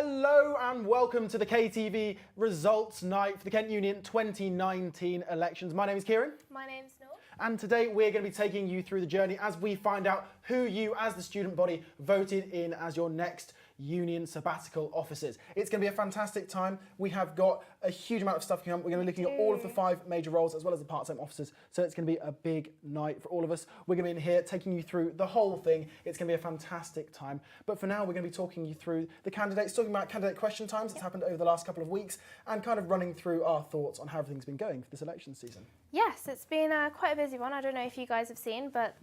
Hello and welcome to the KTV results night for the Kent Union 2019 elections. My name is Kieran. My name's Noor. And today we're going to be taking you through the journey as we find out who you as the student body voted in as your next union sabbatical officers. It's going to be a fantastic time. We have got a huge amount of stuff coming up. We're going to be looking at all of the 5 major roles as well as the part-time officers. So it's going to be a big night for all of us. We're going to be in here taking you through the whole thing. It's going to be a fantastic time. But for now, we're going to be talking you through the candidates, talking about candidate question times that's happened over the last couple of weeks and kind of running through our thoughts on how everything's been going for this election season. Yes, it's been quite a busy one. I don't know if you guys have seen, but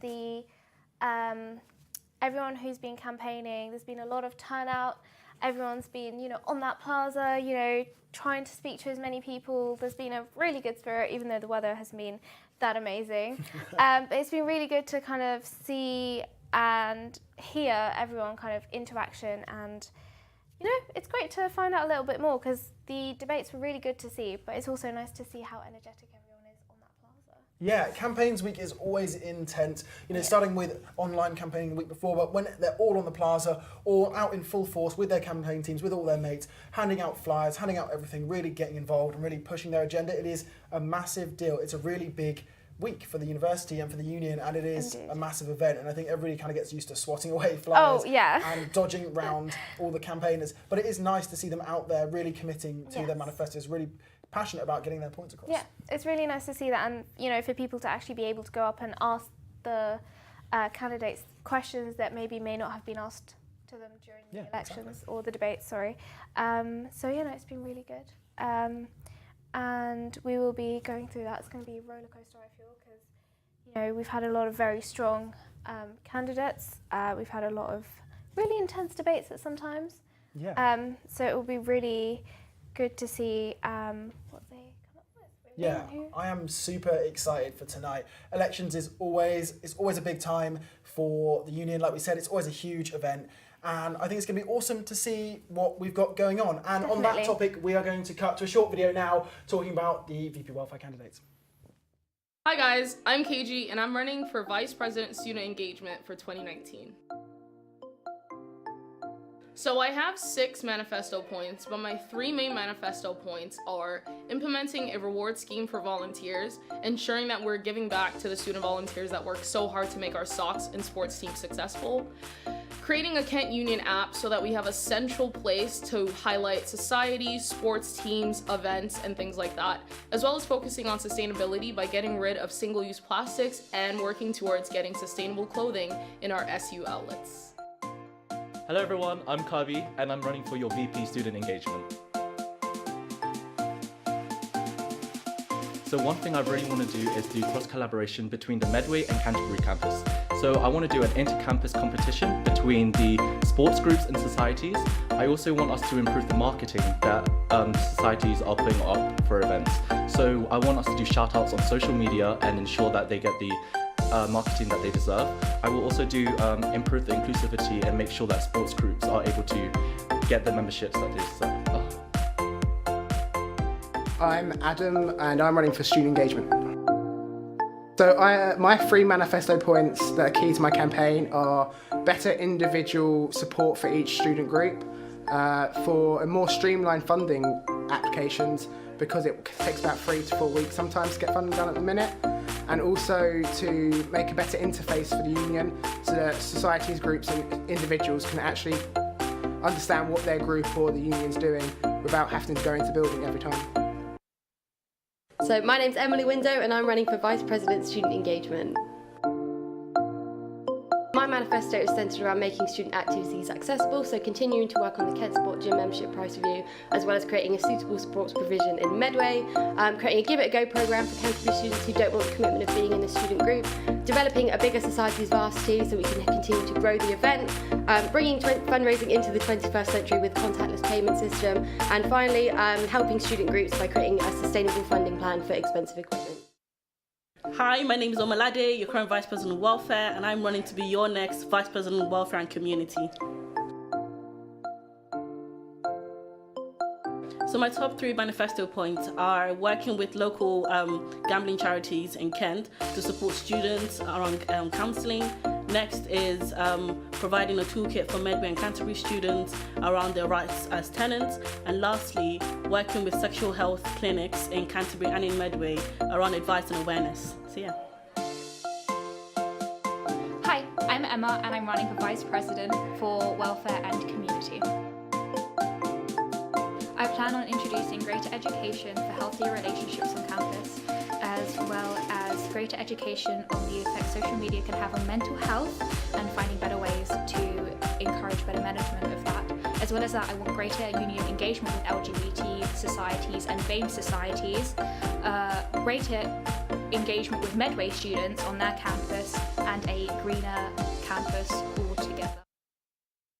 everyone who's been campaigning, there's been a lot of turnout. Everyone's been, on that plaza, trying to speak to as many people. There's been a really good spirit, even though the weather hasn't been that amazing. But it's been really good to kind of see and hear everyone kind of interaction, and it's great to find out a little bit more because the debates were really good to see, but it's also nice to see how energetic everyone is on that plaza. Yeah, campaigns week is always intense, starting with online campaigning the week before, but when they're all on the plaza, all out in full force with their campaign teams, with all their mates, handing out flyers, handing out everything, really getting involved and really pushing their agenda, it is a massive deal. It's a really big week for the university and for the union, and it is a massive event, and I think everybody kind of gets used to swatting away flyers and dodging around all the campaigners, but it is nice to see them out there really committing to their manifestos, really passionate about getting their points across. Yeah, it's really nice to see that, and for people to actually be able to go up and ask the candidates questions that maybe may not have been asked to them during the elections or the debates, sorry. It's been really good. And we will be going through that. It's going to be a roller coaster, I feel, because we've had a lot of very strong candidates. We've had a lot of really intense debates at some times. Yeah. So it will be really good to see what they come up with. Yeah, I am super excited for tonight. Elections is always a big time for the union. Like we said, it's always a huge event. And I think it's going to be awesome to see what we've got going on. And on that topic, we are going to cut to a short video now talking about the VP Welfare candidates. Hi guys, I'm KG and I'm running for Vice President Student Engagement for 2019. So I have 6 manifesto points, but my 3 main manifesto points are implementing a reward scheme for volunteers, ensuring that we're giving back to the student volunteers that work so hard to make our socks and sports teams successful, creating a Kent Union app so that we have a central place to highlight societies, sports teams, events, and things like that, as well as focusing on sustainability by getting rid of single-use plastics and working towards getting sustainable clothing in our SU outlets. Hello everyone, I'm Kavi and I'm running for your VP Student Engagement. So one thing I really want to do is do cross-collaboration between the Medway and Canterbury campus. So I want to do an inter-campus competition between the sports groups and societies. I also want us to improve the marketing that societies are putting up for events. So I want us to do shout-outs on social media and ensure that they get the marketing that they deserve. I will also do improve the inclusivity and make sure that sports groups are able to get the memberships that they deserve. I'm Adam and I'm running for student engagement. So my 3 manifesto points that are key to my campaign are better individual support for each student group, for a more streamlined funding applications because it takes about 3 to 4 weeks sometimes to get funding done at the minute, and also to make a better interface for the union so that societies, groups and individuals can actually understand what their group or the union's doing without having to go into the building every time. So my name's Emily Window and I'm running for Vice President Student Engagement. My manifesto is centred around making student activities accessible, so continuing to work on the Kent Sport Gym membership price review, as well as creating a suitable sports provision in Medway, creating a Give It a Go programme for Canterbury students who don't want the commitment of being in the student group, developing a bigger societies varsity so we can continue to grow the event, bringing fundraising into the 21st century with contactless payment system, and finally helping student groups by creating a sustainable funding plan for expensive equipment. Hi, my name is Omalade, your current Vice President of Welfare, and I'm running to be your next Vice President of Welfare and Community. So my top 3 manifesto points are working with local gambling charities in Kent to support students around counselling, Next is providing a toolkit for Medway and Canterbury students around their rights as tenants. And lastly, working with sexual health clinics in Canterbury and in Medway around advice and awareness. So yeah. Hi, I'm Emma and I'm running for Vice President for Welfare and Community. I plan on introducing greater education for healthier relationships on campus, as well as greater education on the effects social media can have on mental health and finding better ways to encourage better management of that. As well as that, I want greater union engagement with LGBT societies and BAME societies, greater engagement with Medway students on their campus, and a greener campus altogether.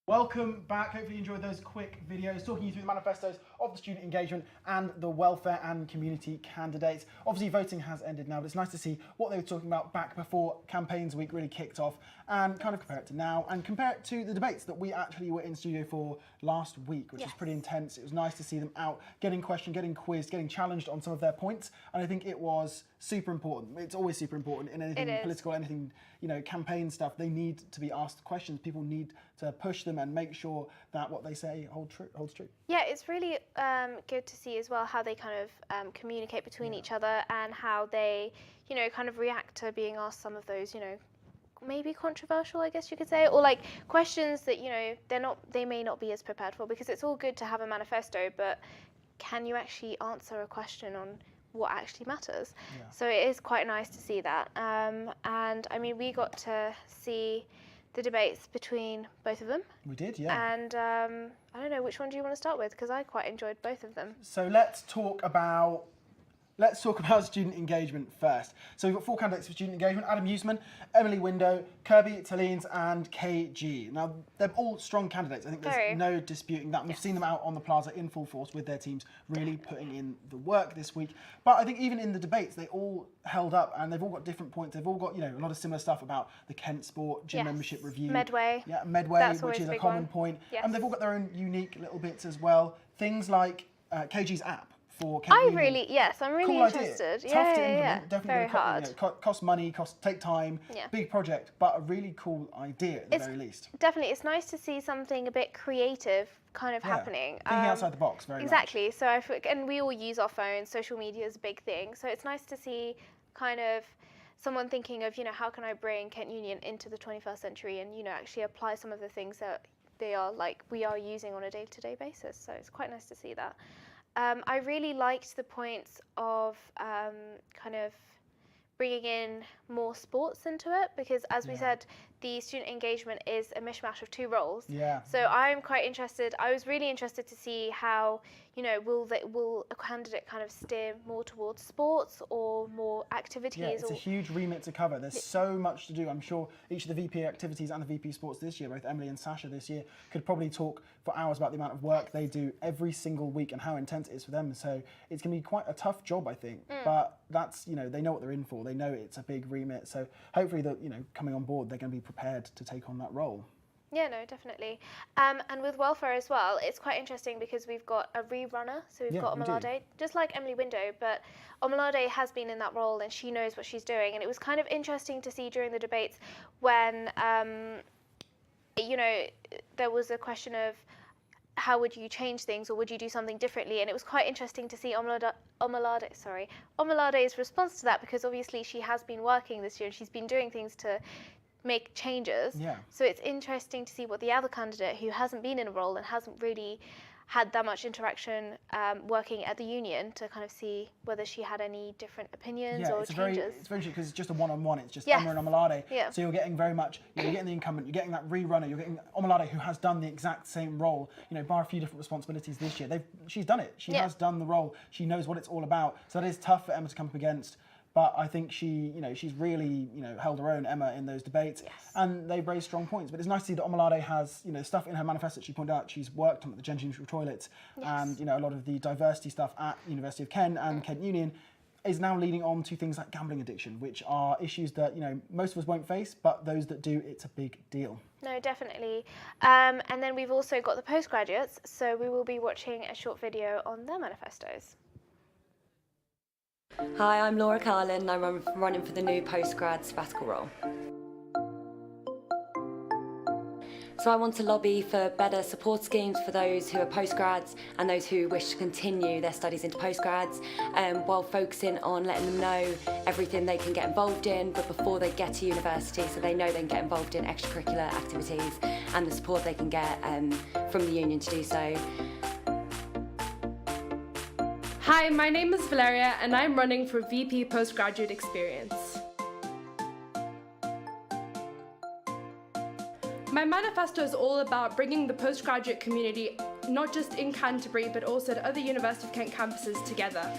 Welcome back. Hopefully you enjoyed those quick videos talking you through the manifestos of the student engagement and the welfare and community candidates. Obviously voting has ended now, but it's nice to see what they were talking about back before campaigns week really kicked off and kind of compare it to now and compare it to the debates that we actually were in studio for last week, which was pretty intense. It was nice to see them out getting questioned, getting quizzed, getting challenged on some of their points, and I think it was super important. It's always super important in anything political, anything, you know, campaign stuff. They need to be asked questions. People need to push them and make sure that what they say holds true. Yeah, it's really good to see as well how they kind of communicate between each other and how they, you know, kind of react to being asked some of those, you know, maybe controversial, I guess you could say, or like questions that, you know, they may not be as prepared for, because it's all good to have a manifesto, but can you actually answer a question on what actually matters? Yeah. So it is quite nice to see that. And I mean, we got to see the debates between both of them. We did, yeah. And I don't know, which one do you want to start with? Because I quite enjoyed both of them. So let's talk about student engagement first. So we've got 4 candidates for student engagement: Adam Huseman, Emily Window, Kirby Tallines and KG. Now, they're all strong candidates. I think there's no disputing that. We've seen them out on the plaza in full force with their teams really putting in the work this week. But I think even in the debates, they all held up and they've all got different points. They've all got, you know, a lot of similar stuff about the Kent Sport gym membership review. Medway. Yeah, Medway, which is a common point. Yes. And they've all got their own unique little bits as well. Things like KG's app. I'm really interested. Tough to implement, definitely very hard. You know, cost money, take time, big project, but a really cool idea at the very least. Definitely, it's nice to see something a bit creative kind of happening. Thinking outside the box, very exactly. much. So and we all use our phones. Social media is a big thing. So it's nice to see kind of someone thinking of, you know, how can I bring Kent Union into the 21st century and, you know, actually apply some of the things that we are using on a day-to-day basis. So it's quite nice to see that. I really liked the points of kind of bringing in more sports into it, because as we said, the student engagement is a mishmash of 2 roles. Yeah. So I'm quite interested. I was really interested to see how, you know, will a candidate kind of steer more towards sports or more activities? Yeah, it's a huge remit to cover. There's so much to do. I'm sure each of the VP activities and the VP sports this year, both Emily and Sasha this year, could probably talk for hours about the amount of work they do every single week and how intense it is for them. So it's going to be quite a tough job, I think. But that's, you know, they know what they're in for. They know it's a big remit. So hopefully that, you know, coming on board, they're going to be prepared to take on that role. Yeah, no, definitely. And with welfare as well, it's quite interesting because we've got a rerunner. So we've got Omalade, just like Emily Window, but Omalade has been in that role and she knows what she's doing. And it was kind of interesting to see during the debates when, you know, there was a question of how would you change things or would you do something differently? And it was quite interesting to see Omalade's response to that, because obviously she has been working this year and she's been doing things to make changes. Yeah. So it's interesting to see what the other candidate who hasn't been in a role and hasn't really had that much interaction working at the union, to kind of see whether she had any different opinions or changes. It's very interesting because it's just a one-on-one. It's just Emma and Omalade. Yeah. So you're getting very much, you know, you're getting the incumbent, you're getting that rerunner, you're getting Omalade who has done the exact same role, you know, bar a few different responsibilities this year. She's done it. She has done the role. She knows what it's all about. So that is tough for Emma to come up against. But I think she's really, you know, held her own, Emma, in those debates, and they've raised strong points. But it's nice to see that Omalade has, you know, stuff in her manifesto that she pointed out. She's worked on the gender neutral toilets, and, you know, a lot of the diversity stuff at University of Kent and Kent Union is now leading on to things like gambling addiction, which are issues that, you know, most of us won't face, but those that do, it's a big deal. No, definitely. And then we've also got the postgraduates, so we will be watching a short video on their manifestos. Hi, I'm Laura Carlin and I'm running for the new post-grad sabbatical role. So I want to lobby for better support schemes for those who are postgrads and those who wish to continue their studies into postgrads, while focusing on letting them know everything they can get involved in, but before they get to university, so they know they can get involved in extracurricular activities and the support they can get from the union to do so. Hi, my name is Valeria and I'm running for VP Postgraduate Experience. My manifesto is all about bringing the postgraduate community, not just in Canterbury, but also at other University of Kent campuses together.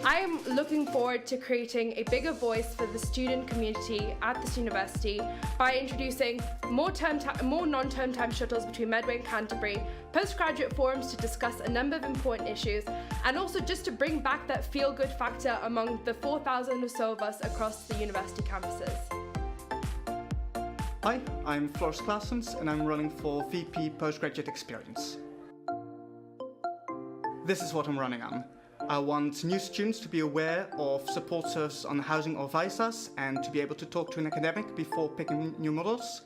I am looking forward to creating a bigger voice for the student community at this university by introducing more non-term time shuttles between Medway and Canterbury, postgraduate forums to discuss a number of important issues, and also just to bring back that feel-good factor among the 4,000 or so of us across the university campuses. Hi, I'm Floris Claessens and I'm running for VP Postgraduate Experience. This is what I'm running on. I want new students to be aware of support services on housing or visas and to be able to talk to an academic before picking new models.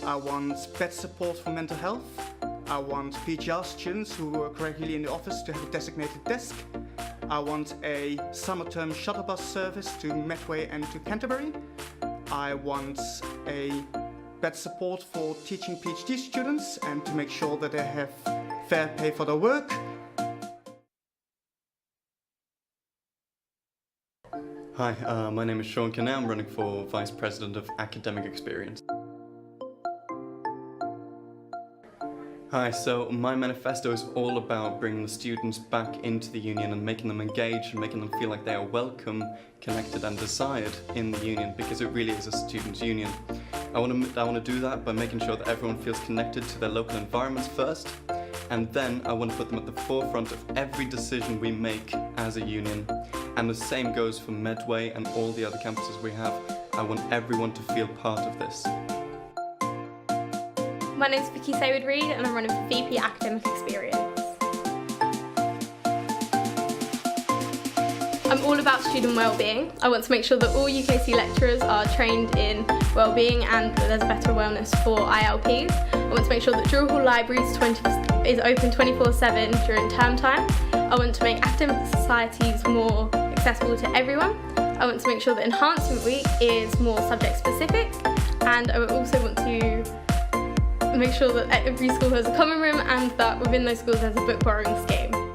I want better support for mental health. I want PGR students who work regularly in the office to have a designated desk. I want a summer term shuttle bus service to Medway and to Canterbury. I want a better support for teaching PhD students and to make sure that they have fair pay for their work. Hi, my name is Sean Kinney. I'm running for Vice President of Academic Experience. Hi, so my manifesto is all about bringing the students back into the union and making them engage and making them feel like they are welcome, connected and desired in the union, because it really is a students' union. I want to do that by making sure that everyone feels connected to their local environments first, and then I want to put them at the forefront of every decision we make as a union. And the same goes for Medway and all the other campuses we have. I want everyone to feel part of this. My name's Vicky Saywood-Reid and I'm running for VP Academic Experience. I'm all about student wellbeing. I want to make sure that all UKC lecturers are trained in wellbeing and that there's better awareness for ILPs. I want to make sure that Drury Hall Library is open 24/7 during term time. I want to make academic societies more accessible to everyone. I want to make sure that Enhancement Week is more subject specific, and I also want to make sure that every school has a common room and that within those schools there's a book borrowing scheme.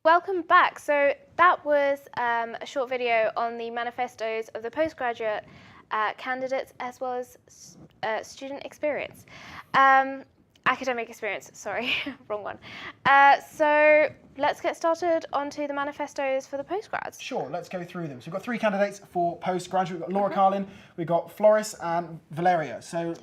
Welcome back. So that was a short video on the manifestos of the postgraduate candidates as well as student experience. Academic experience, sorry, wrong one. So let's get started onto the manifestos for the postgrads. Sure, let's go through them. So we've got 3 candidates for postgraduate. We've got Laura Carlin, we've got Floris and Valeria. So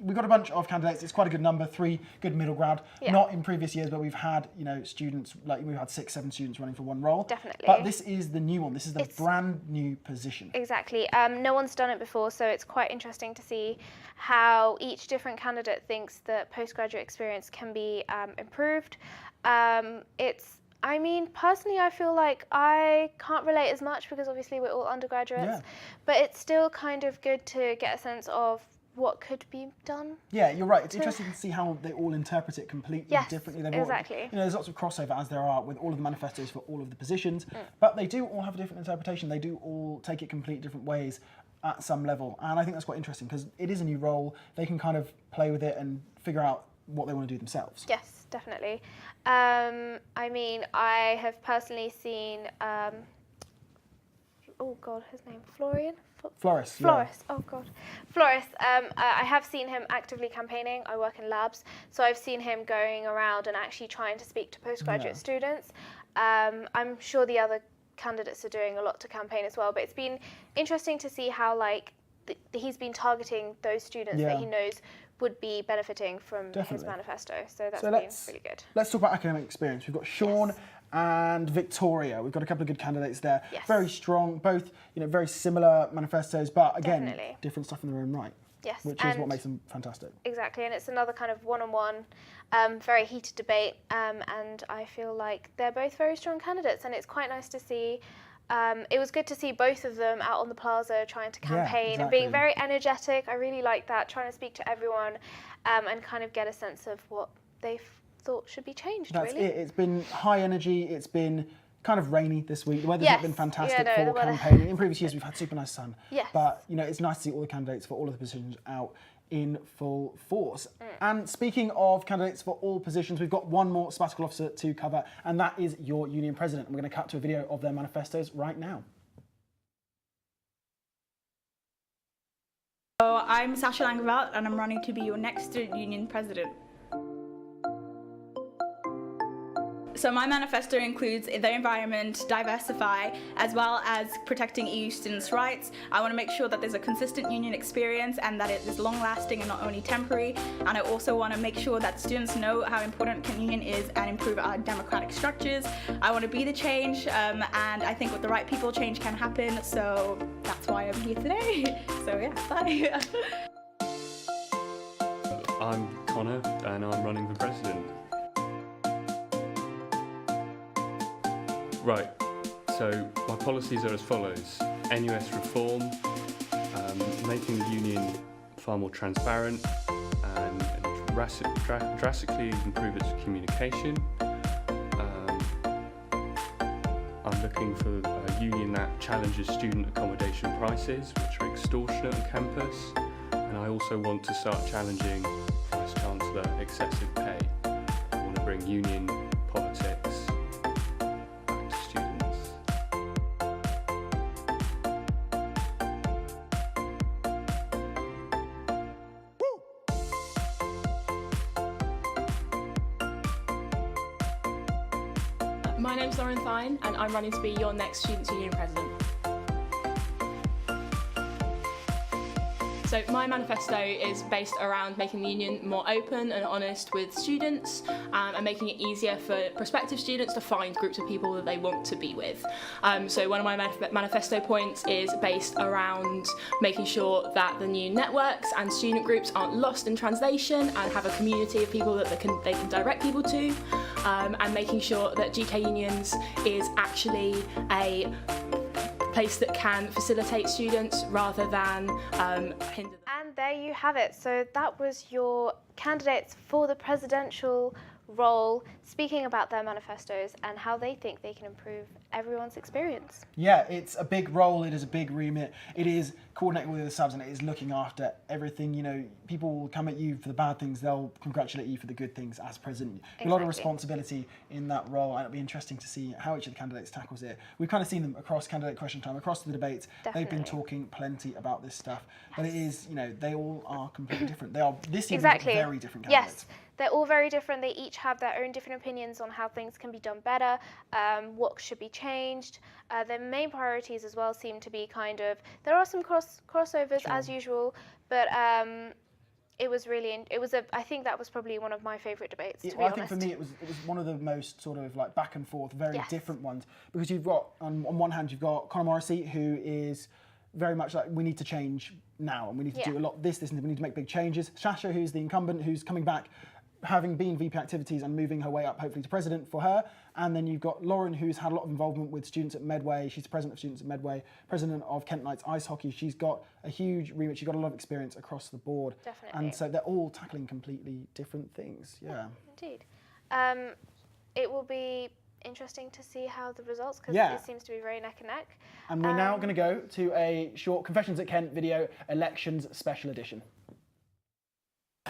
we've got a bunch of candidates. It's quite a good number, 3 good middle grad. Yeah. Not in previous years where we've had, students, we've had 6, 7 students running for one role. Definitely. But this is the new one. This is the brand new position. Exactly. No one's done it before, so it's quite interesting to see how each different candidate thinks that postgraduate experience can be improved. Personally, I feel like I can't relate as much because obviously we're all undergraduates, but it's still kind of good to get a sense of what could be done. Yeah, you're right. It's interesting to see how they all interpret it completely differently. Exactly. There's lots of crossover, as there are with all of the manifestos for all of the positions, but they do all have a different interpretation. They do all take it completely different ways at some level, and I think that's quite interesting because it is a new role. They can kind of play with it and figure out what they want to do themselves. Yes, definitely. I have personally seen, oh God, his name, Florian? Floris. Floris, yeah. Oh God. Floris, I have seen him actively campaigning. I work in labs, so I've seen him going around and actually trying to speak to postgraduate students. I'm sure the other candidates are doing a lot to campaign as well, but it's been interesting to see how he's been targeting those students that he knows would be benefiting from his manifesto. So that's been really good. Let's talk about academic experience. We've got Sean and Victoria. We've got a couple of good candidates there. Yes. Very strong, both very similar manifestos, but again, different stuff in their own right. Yes. Which is what makes them fantastic. Exactly, and it's another kind of one-on-one, very heated debate, and I feel like they're both very strong candidates, and it's quite nice to see it was good to see both of them out on the plaza trying to campaign and exactly. being very energetic. I really liked that, trying to speak to everyone and kind of get a sense of what they thought should be changed. That's really. it. It's been high energy. It's been kind of rainy this week. The weather's not been fantastic the for weather. campaigning. In previous years, we've had super nice sun. Yes. But, you know, it's nice to see all the candidates for all of the positions out in full force. And speaking of candidates for all positions, we've got one more sabbatical officer to cover, and that is your union president. And we're going to cut to a video of their manifestos right now. So I'm Sasha Langeveld, and I'm running to be your next student union president. So my manifesto includes the environment, diversify, as well as protecting EU students' rights. I want to make sure that there's a consistent union experience and that it is long-lasting and not only temporary. And I also want to make sure that students know how important union is and improve our democratic structures. I want to be the change, and I think with the right people, change can happen. So that's why I'm here today. So yeah, bye. I'm Connor, and I'm running for president. Right, so my policies are as follows. NUS reform, making the union far more transparent and drastically improve its communication. I'm looking for a union that challenges student accommodation prices, which are extortionate on campus. And I also want to start challenging Vice-Chancellor excessive pay. I want to bring union politics My name's Lauren Thine, and I'm running to be your next Students' Union President. So my manifesto is based around making the union more open and honest with students and making it easier for prospective students to find groups of people that they want to be with. So one of my manifesto points is based around making sure that the new networks and student groups aren't lost in translation and have a community of people that they can direct people to, and making sure that GK Unions is actually a place that can facilitate students rather than hinder them. And there you have it. So that was your candidates for the presidential role speaking about their manifestos and how they think they can improve everyone's experience. Yeah, it's a big role, it is a big remit, it is coordinating with the subs and it is looking after everything. You know, people will come at you for the bad things, they'll congratulate you for the good things as president. Exactly. A lot of responsibility in that role, and it'll be interesting to see how each of the candidates tackles it. We've kind of seen them across candidate question time, across the debates. Definitely. They've been talking plenty about this stuff, but it is, you know, they all are completely different. They are, this year, very different candidates. Yes. They're all very different. They each have their own different opinions on how things can be done better, what should be changed. Their main priorities as well seem to be kind of, there are some crossovers as usual, but it was really, I think that was probably one of my favourite debates, to be honest. I think for me it was one of the most sort of like back and forth, very different ones, because you've got, on one hand, you've got Conor Morrissey, who is very much like, we need to change now, and we need to do a lot this, and we need to make big changes. Sasha, who's the incumbent, who's coming back, having been VP Activities and moving her way up, hopefully, to president for her. And then you've got Lauren, who's had a lot of involvement with students at Medway. She's the president of students at Medway, president of Kent Knights Ice Hockey. She's got a huge remit. She's got a lot of experience across the board. Definitely. And so they're all tackling completely different things. Yeah. Indeed. It will be interesting to see how the results, because it seems to be very neck and neck. And we're now going to go to a short Confessions at Kent video, Elections Special Edition.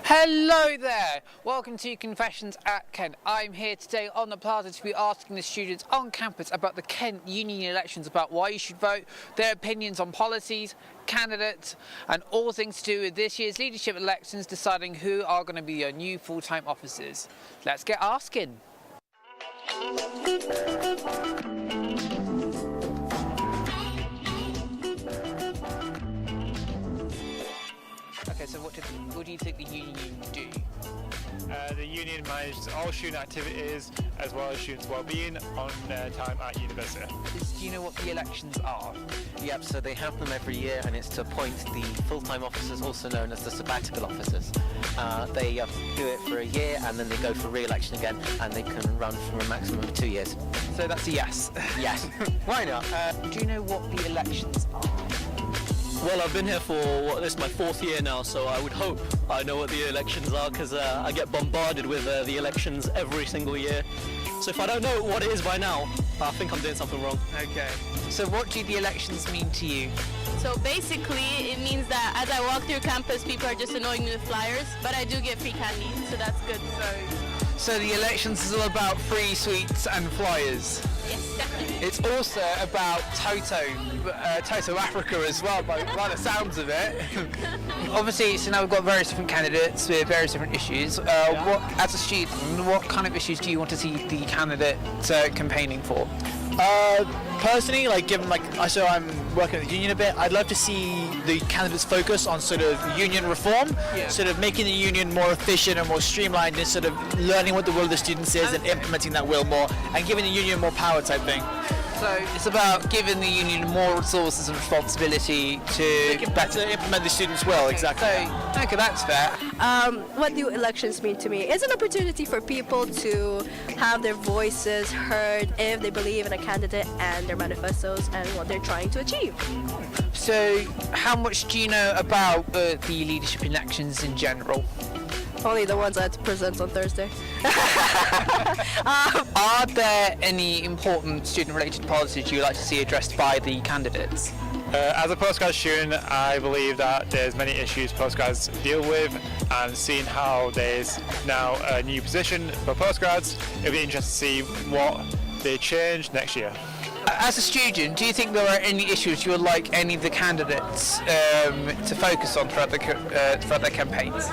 Hello there! Welcome to Confessions at Kent. I'm here today on the plaza to be asking the students on campus about the Kent Union elections, about why you should vote, their opinions on policies, candidates, and all things to do with this year's leadership elections, deciding who are going to be your new full-time officers. Let's get asking. Okay, so what do you think the union do? The union manages all student activities, as well as students' well-being on their time at university. Do you know what the elections are? Yep, so they have them every year, and it's to appoint the full-time officers, also known as the sabbatical officers. They do it for a year, and then they go for re-election again, and they can run for a maximum of 2 years. So that's a yes. Yes. Why not? Do you know what the elections are? Well, I've been here for, this is my 4th year now, so I would hope I know what the elections are, because I get bombarded with the elections every single year. So if I don't know what it is by now, I think I'm doing something wrong. Okay. So what do the elections mean to you? So basically, it means that as I walk through campus, people are just annoying me with flyers, but I do get free candy, so that's good. So the elections is all about free sweets and flyers. Yes, definitely. It's also about Toto Africa as well, by the sounds of it. Obviously, so now we've got various different candidates with various different issues. What, as a student, what kind of issues do you want to see the candidates campaigning for? Personally, given so I'm working at the union a bit, I'd love to see the candidates focus on sort of union reform, sort of making the union more efficient and more streamlined, and sort of learning what the will of the students is and implementing that will more, and giving the union more power type thing. So it's about giving the union more resources and responsibility to better implement the students' will. Exactly. So, okay, that's fair. What do elections mean to me? It's an opportunity for people to have their voices heard if they believe in a candidate and their manifestos and what they're trying to achieve. So how much do you know about the leadership elections in general? Only the ones I had to present on Thursday. Are there any important student-related policies you would like to see addressed by the candidates? As a postgrad student, I believe that there's many issues postgrads deal with, and seeing how there's now a new position for postgrads, it'll be interesting to see what they change next year. As a student, do you think there are any issues you would like any of the candidates to focus on throughout their campaigns?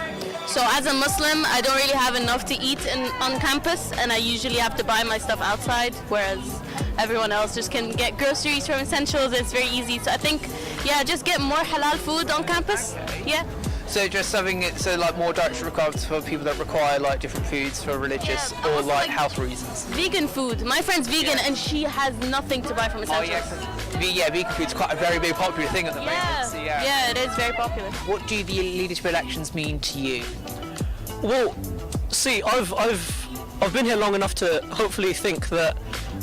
So as a Muslim, I don't really have enough to eat on campus, and I usually have to buy my stuff outside, whereas everyone else just can get groceries from Essentials. It's very easy. So I think, just get more halal food on campus. Yeah. So just having it more dietary requirements for people that require different foods for religious or health reasons. Vegan food. My friend's vegan and she has nothing to buy from Essentials. Vegan food's quite a very big popular thing at the moment. So yeah, it is very popular. What do the leadership elections mean to you? Well, see, I've been here long enough to hopefully think that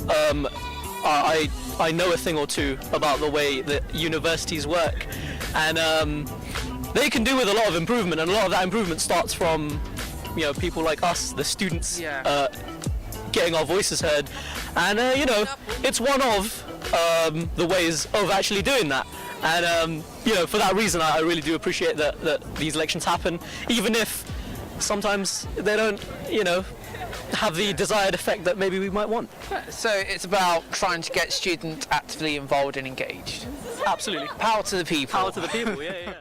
I know a thing or two about the way that universities work, and they can do with a lot of improvement, and a lot of that improvement starts from people like us, the students, getting our voices heard, and it's one of the ways of actually doing that. And for that reason, I really do appreciate that these elections happen, even if sometimes they don't have the desired effect that maybe we might want. So it's about trying to get students actively involved and engaged. Absolutely. Power to the people. Power to the people. Yeah.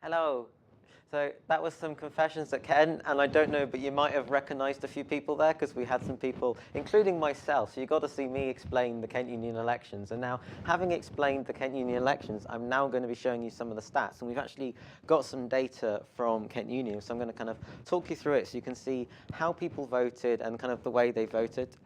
Hello. So that was some confessions at Kent, and I don't know, but you might have recognised a few people there because we had some people, including myself. So you got to see me explain the Kent Union elections. And now, having explained the Kent Union elections, I'm now going to be showing you some of the stats. And we've actually got some data from Kent Union, so I'm going to kind of talk you through it so you can see how people voted and kind of the way they voted.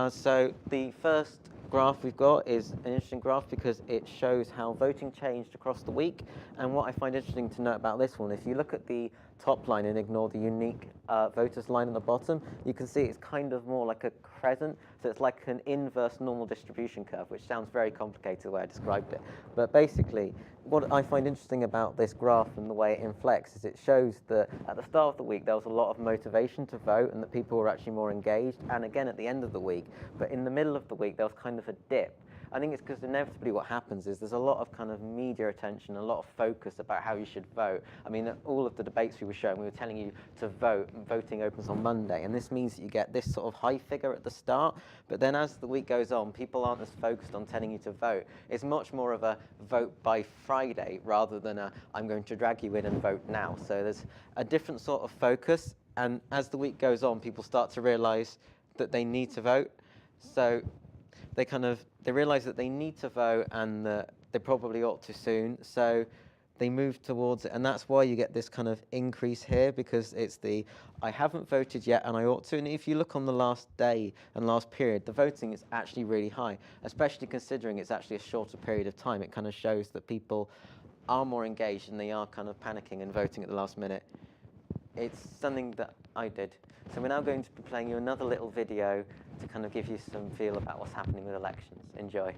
So the first graph we've got is an interesting graph because it shows how voting changed across the week. And what I find interesting to note about this one, if you look at the top line and ignore the unique voters line at the bottom, you can see it's kind of more like a crescent. So it's like an inverse normal distribution curve, which sounds very complicated the way I described it. But basically, what I find interesting about this graph and the way it inflects is it shows that at the start of the week there was a lot of motivation to vote and that people were actually more engaged, and again at the end of the week. But in the middle of the week there was kind of a dip. I think it's because inevitably what happens is there's a lot of kind of media attention, a lot of focus about how you should vote. I mean, all of the debates we were showing, we were telling you to vote, and voting opens on Monday, and this means that you get this sort of high figure at the start, but then as the week goes on, people aren't as focused on telling you to vote. It's much more of a vote by Friday rather than a I'm going to drag you in and vote now. So there's a different sort of focus, and as the week goes on, people start to realise that they need to vote. So they realise that they need to vote and that they probably ought to soon. So they move towards it, and that's why you get this kind of increase here, because it's the I haven't voted yet and I ought to. And if you look on the last day and last period, the voting is actually really high, especially considering it's actually a shorter period of time. It kind of shows that people are more engaged and they are kind of panicking and voting at the last minute. It's something that I did. So we're now going to be playing you another little video to kind of give you some feel about what's happening with elections. Enjoy.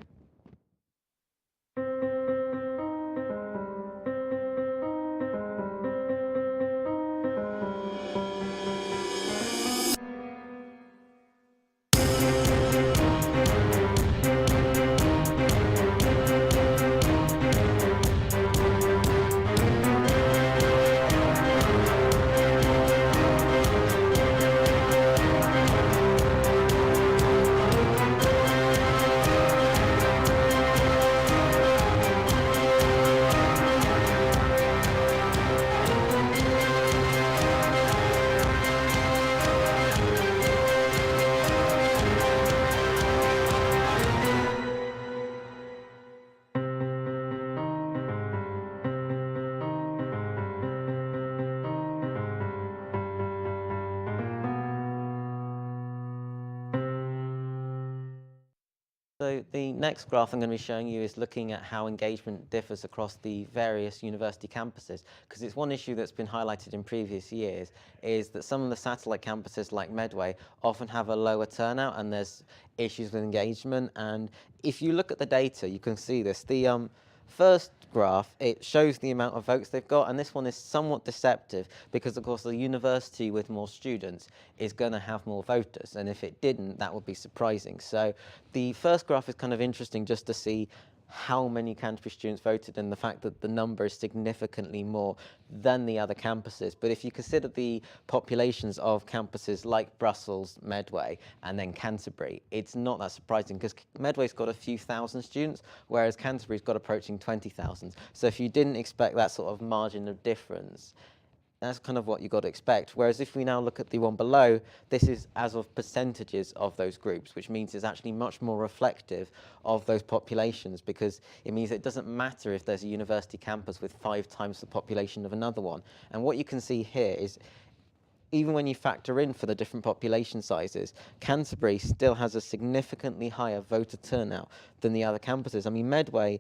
So the next graph I'm going to be showing you is looking at how engagement differs across the various university campuses, because it's one issue that's been highlighted in previous years, is that some of the satellite campuses like Medway often have a lower turnout and there's issues with engagement. And if you look at the data, you can see this. The first graph, it shows the amount of votes they've got, and this one is somewhat deceptive because, of course, the university with more students is going to have more voters, and if it didn't, that would be surprising. So the first graph is kind of interesting just to see how many Canterbury students voted and the fact that the number is significantly more than the other campuses. But if you consider the populations of campuses like Brussels, Medway, and then Canterbury, it's not that surprising because Medway's got a few thousand students, whereas Canterbury's got approaching 20,000. So if you didn't expect that sort of margin of difference, that's kind of what you've got to expect. Whereas if we now look at the one below, this is as of percentages of those groups, which means it's actually much more reflective of those populations, because it means it doesn't matter if there's a university campus with 5 times the population of another one. And what you can see here is, even when you factor in for the different population sizes, Canterbury still has a significantly higher voter turnout than the other campuses. I mean, Medway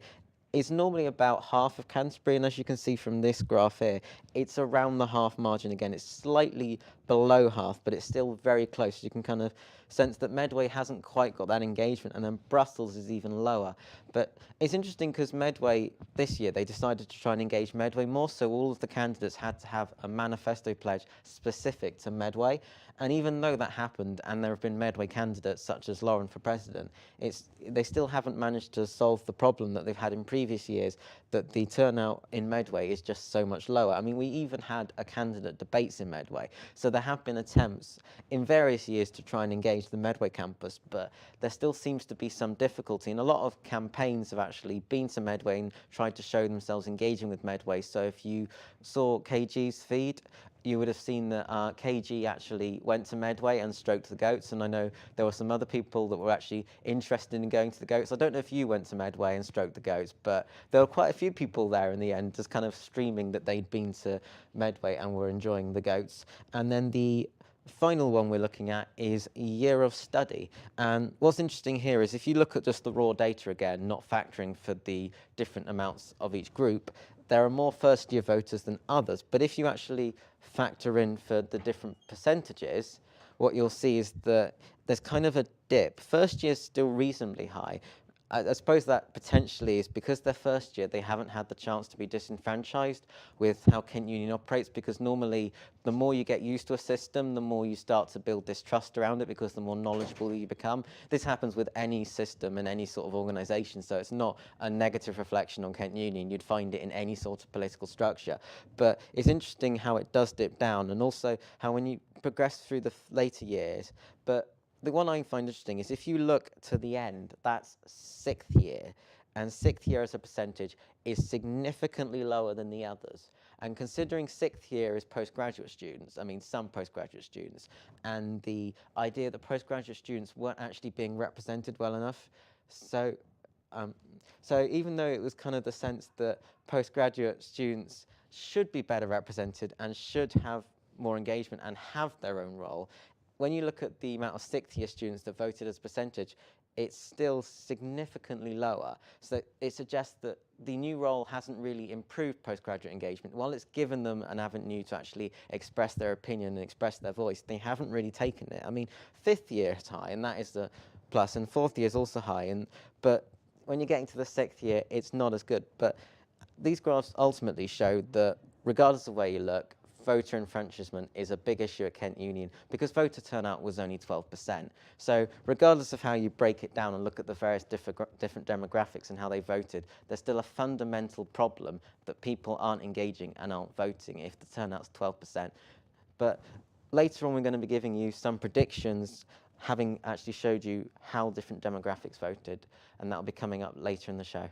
is normally about half of Canterbury, and as you can see from this graph here, it's around the half margin again. It's slightly below half, but it's still very close. You can kind of sense that Medway hasn't quite got that engagement, and then Brussels is even lower. But it's interesting because Medway, this year, they decided to try and engage Medway more, so all of the candidates had to have a manifesto pledge specific to Medway. And even though that happened, and there have been Medway candidates such as Lauren for president, they still haven't managed to solve the problem that they've had in previous years, that the turnout in Medway is just so much lower. I mean, we even had a candidate debates in Medway. So there have been attempts in various years to try and engage the Medway campus, but there still seems to be some difficulty. And a lot of campaigns have actually been to Medway and tried to show themselves engaging with Medway. So if you saw KG's feed, you would have seen that KG actually went to Medway and stroked the goats, and I know there were some other people that were actually interested in going to the goats. I don't know if you went to Medway and stroked the goats, but there were quite a few people there in the end just kind of streaming that they'd been to Medway and were enjoying the goats. And then the final one we're looking at is year of study. And what's interesting here is if you look at just the raw data again, not factoring for the different amounts of each group, there are more first-year voters than others. But if you actually factor in for the different percentages, what you'll see is that there's kind of a dip. First year is still reasonably high. I suppose that potentially is because their first year, they haven't had the chance to be disenfranchised with how Kent Union operates, because normally the more you get used to a system, the more you start to build distrust around it, because the more knowledgeable you become. This happens with any system and any sort of organisation, so it's not a negative reflection on Kent Union. You'd find it in any sort of political structure. But it's interesting how it does dip down, and also how when you progress through the later years, but the one I find interesting is if you look to the end, that's 6th year, and 6th year as a percentage is significantly lower than the others. And considering 6th year is postgraduate students, I mean some postgraduate students, and the idea that postgraduate students weren't actually being represented well enough. So even though it was kind of the sense that postgraduate students should be better represented and should have more engagement and have their own role, when you look at the amount of 6th year students that voted as a percentage, it's still significantly lower. So it suggests that the new role hasn't really improved postgraduate engagement. While it's given them an avenue to actually express their opinion and express their voice, they haven't really taken it. I mean, 5th year is high, and that is the plus, and 4th year is also high, but when you're getting to the 6th year, it's not as good. But these graphs ultimately show that regardless of where you look, voter enfranchisement is a big issue at Kent Union because voter turnout was only 12%. So regardless of how you break it down and look at the various different demographics and how they voted, there's still a fundamental problem that people aren't engaging and aren't voting if the turnout's 12%. But later on, we're going to be giving you some predictions, having actually showed you how different demographics voted, and that'll be coming up later in the show.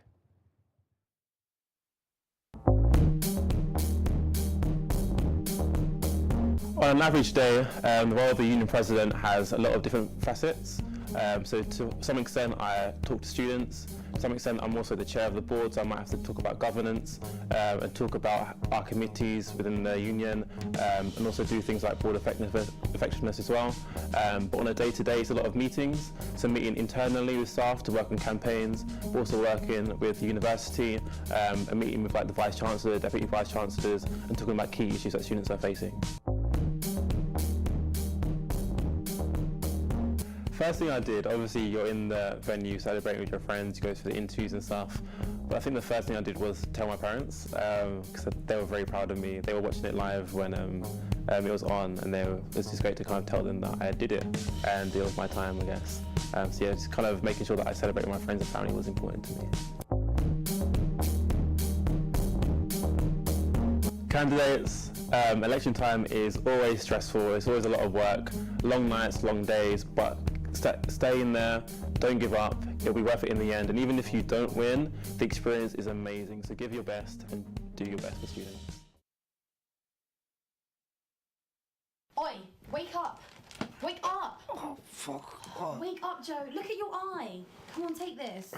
On an average day, the role of the union president has a lot of different facets. So to some extent I talk to students, to some extent I'm also the chair of the board, so I might have to talk about governance and talk about our committees within the union, and also do things like board effectiveness as well. But on a day-to-day it's a lot of meetings, so meeting internally with staff to work on campaigns, but also working with the university and meeting with like the vice chancellor, deputy vice chancellors, and talking about key issues that students are facing. First thing I did, obviously you're in the venue celebrating with your friends, you go through the interviews and stuff, but I think the first thing I did was tell my parents, because they were very proud of me. They were watching it live when it was on, and it was just great to kind of tell them that I did it, and it was my time, I guess. So yeah, just kind of making sure that I celebrated with my friends and family was important to me. Candidates, election time is always stressful, it's always a lot of work, long nights, long days, but stay in there, don't give up, it'll be worth it in the end, and even if you don't win, the experience is amazing, so give your best and do your best for students. Oi, wake up! Wake up! Oh, fuck. Oh. Wake up, Joe, look at your eye! Come on, take this.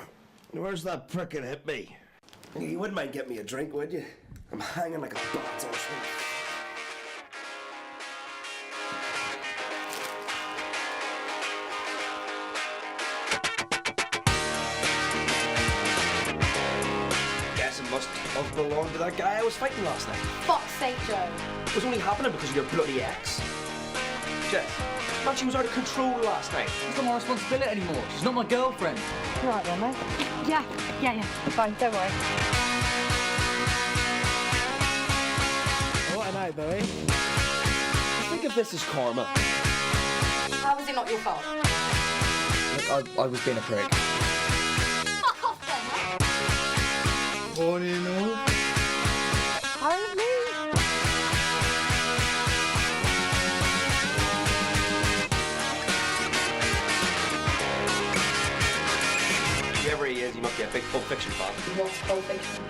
Where's that prick that hit me? You wouldn't mind getting me a drink, would you? I'm hanging like a bat or something. Must have belonged to that guy I was fighting last night. Fuck's sake, Joe. It was only happening because of your bloody ex. Jess, man, she was out of control last night. It's not my responsibility anymore. She's not my girlfriend. You right there, mate? Yeah. Fine, don't worry. What a night, Bowie. Think of this as karma. How is it not your fault? Look, I was being a prick. Fuck off then, huh? What do you know? Hire me. Whoever he is, he must be a big Pulp Fiction fan. What's Pulp Fiction?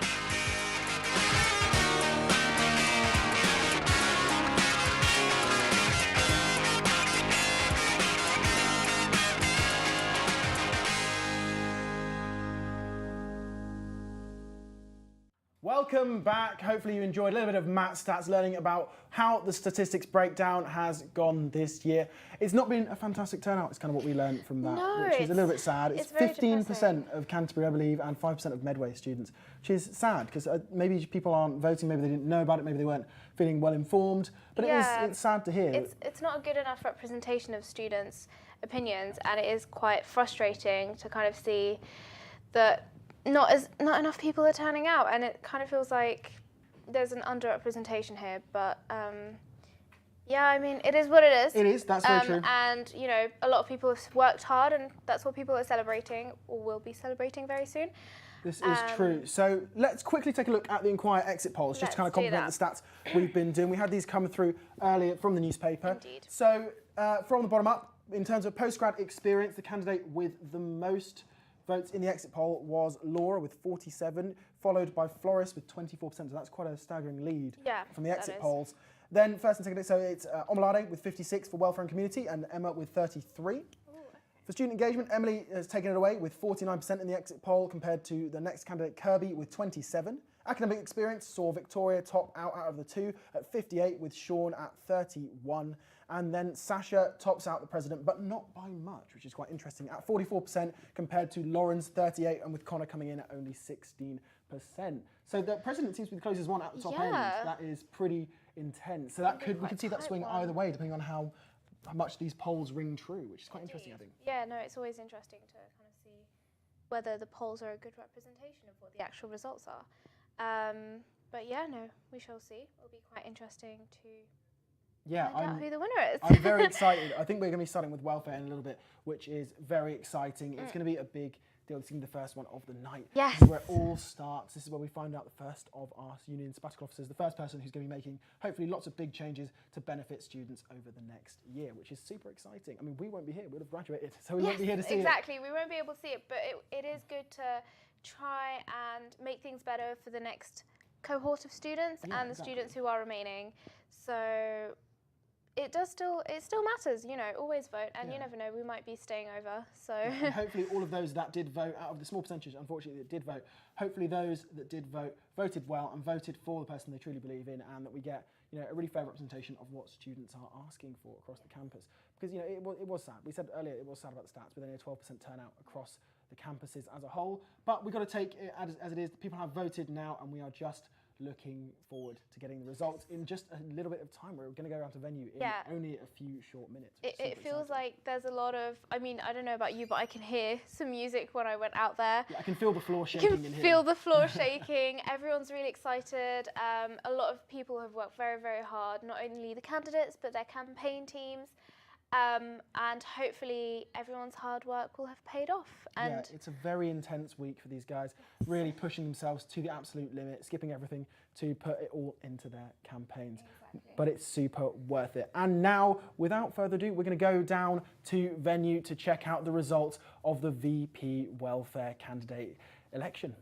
Welcome back. Hopefully you enjoyed a little bit of Matt Stats, learning about how the statistics breakdown has gone this year. It's not been a fantastic turnout, it's kind of what we learned from that, which is a little bit sad. It's 15% of Canterbury, I believe, and 5% of Medway students, which is sad because maybe people aren't voting, maybe they didn't know about it, maybe they weren't feeling well informed, but it's sad to hear. It's not a good enough representation of students' opinions, and it is quite frustrating to kind of see that not enough people are turning out, and it kind of feels like there's an underrepresentation here. But yeah, I mean, it is what it is. It is. That's very true. And you know, a lot of people have worked hard, and that's what people are celebrating, or will be celebrating very soon. This is true. So let's quickly take a look at the Inquire exit polls, just to kind of complement the stats we've been doing. We had these come through earlier from the newspaper. Indeed. So from the bottom up, in terms of post-grad experience, the candidate with the most votes in the exit poll was Laura with 47, followed by Floris with 24%. So that's quite a staggering lead from the exit polls. Then first and second, so it's Omalade with 56 for welfare and community, and Emma with 33. For student engagement, Emily has taken it away with 49% in the exit poll compared to the next candidate, Kirby, with 27. Academic experience saw Victoria top out of the two at 58, with Sean at 31. And then Sasha tops out the president, but not by much, which is quite interesting, at 44% compared to Lauren's 38, and with Connor coming in at only 16%. So the president seems to be the closest one at the top end. That is pretty intense. So that we could see that swing either way, depending on how much these polls ring true, which is quite interesting, I think. Yeah, no, it's always interesting to kind of see whether the polls are a good representation of what the actual results are. But yeah, no, we shall see. It'll be quite interesting to find out who the winner is. I'm very excited. I think we're going to be starting with welfare in a little bit, which is very exciting. It's going to be a big deal. It's going to be the first one of the night. Yes. This is where it all starts. This is where we find out the first of our union sabbatical officers, the first person who's going to be making, hopefully, lots of big changes to benefit students over the next year, which is super exciting. I mean, we won't be here. We'll have graduated, so we won't be here to see it. Exactly. We won't be able to see it, but it is good to try and make things better for the next cohort of students and the students who are remaining. So it still matters, you know, always vote, and you never know, we might be staying over, so. And hopefully all of those that did vote, out of the small percentage, unfortunately, that did vote, hopefully those that did vote, voted well and voted for the person they truly believe in, and that we get, you know, a really fair representation of what students are asking for across the campus. Because, you know, it was sad. We said earlier it was sad about the stats, with only a 12% turnout across the campuses as a whole. But we've got to take it as it is. People have voted now, and we are just looking forward to getting the results in just a little bit of time. We're going to go around to venue in only a few short minutes. It feels like there's a lot of, I mean, I don't know about you, but I can hear some music when I went out there. Yeah, I can feel the floor shaking in here. You can feel the floor shaking. Everyone's really excited. A lot of people have worked very, very hard, not only the candidates, but their campaign teams. And hopefully everyone's hard work will have paid off. And yeah, it's a very intense week for these guys, really pushing themselves to the absolute limit, skipping everything to put it all into their campaigns. Exactly. But it's super worth it. And now, without further ado, we're going to go down to venue to check out the results of the VP Welfare candidate election.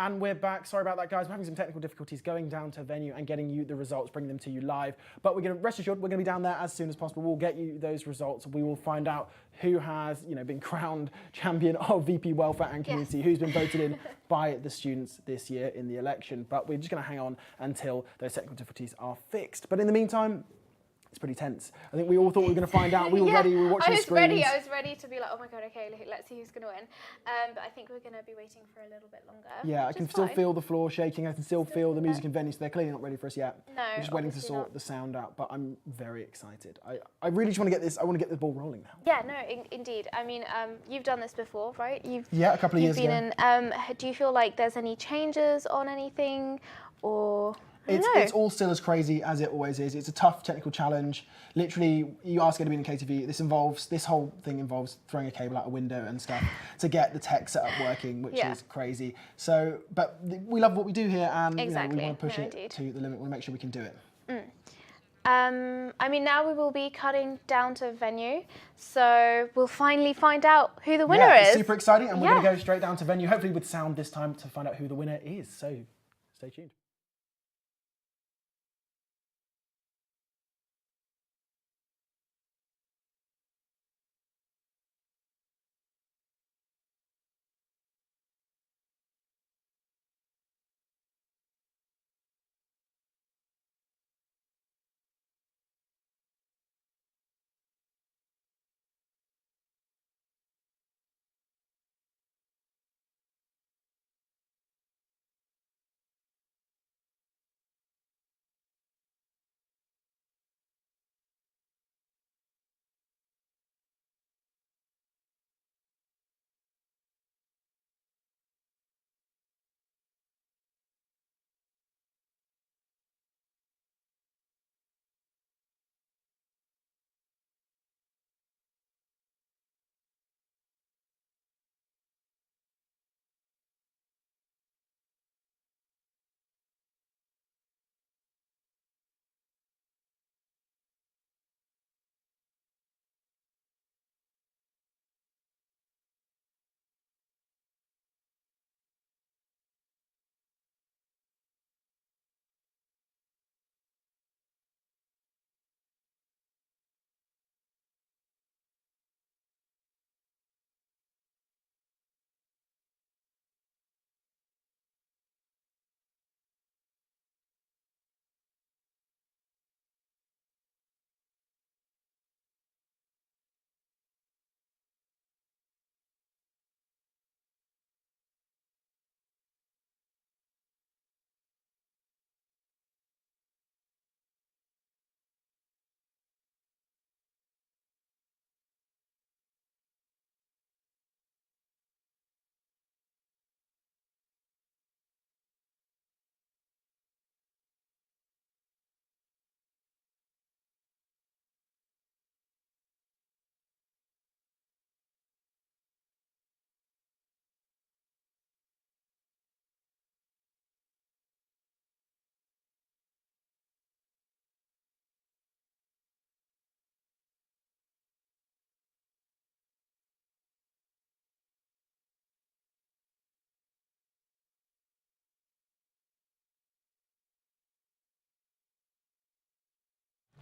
And we're back. Sorry about that, guys. We're having some technical difficulties going down to venue and getting you the results, bringing them to you live. But we're going to rest assured we're going to be down there as soon as possible. We'll get you those results. We will find out who has, you know, been crowned champion of VP Welfare and Community, who's been voted in by the students this year in the election. But we're just going to hang on until those technical difficulties are fixed. But in the meantime, it's pretty tense. I think we all thought we were going to find out. We were ready. We were watching the screens. I was ready to be like, oh my god, okay, let's see who's going to win. But I think we're going to be waiting for a little bit longer. Yeah, I can still feel the floor shaking. I can still feel the music in venue. So they're clearly not ready for us yet. No, we're just waiting to sort the sound out. But I'm very excited. I really just want to get this. I want to get the ball rolling now. Yeah, no, indeed. I mean, you've done this before, right? Yeah, a couple of years ago. Do you feel like there's any changes on anything, or? It's all still as crazy as it always is. It's a tough technical challenge. Literally, you ask anybody in KTV, this whole thing involves throwing a cable out a window and stuff to get the tech setup working, which is crazy. So, but we love what we do here, and we want to push it to the limit. We want to make sure we can do it. I mean, now we will be cutting down to venue, so we'll finally find out who the winner is. It's super exciting, and we're going to go straight down to venue, hopefully with sound this time, to find out who the winner is. So, stay tuned.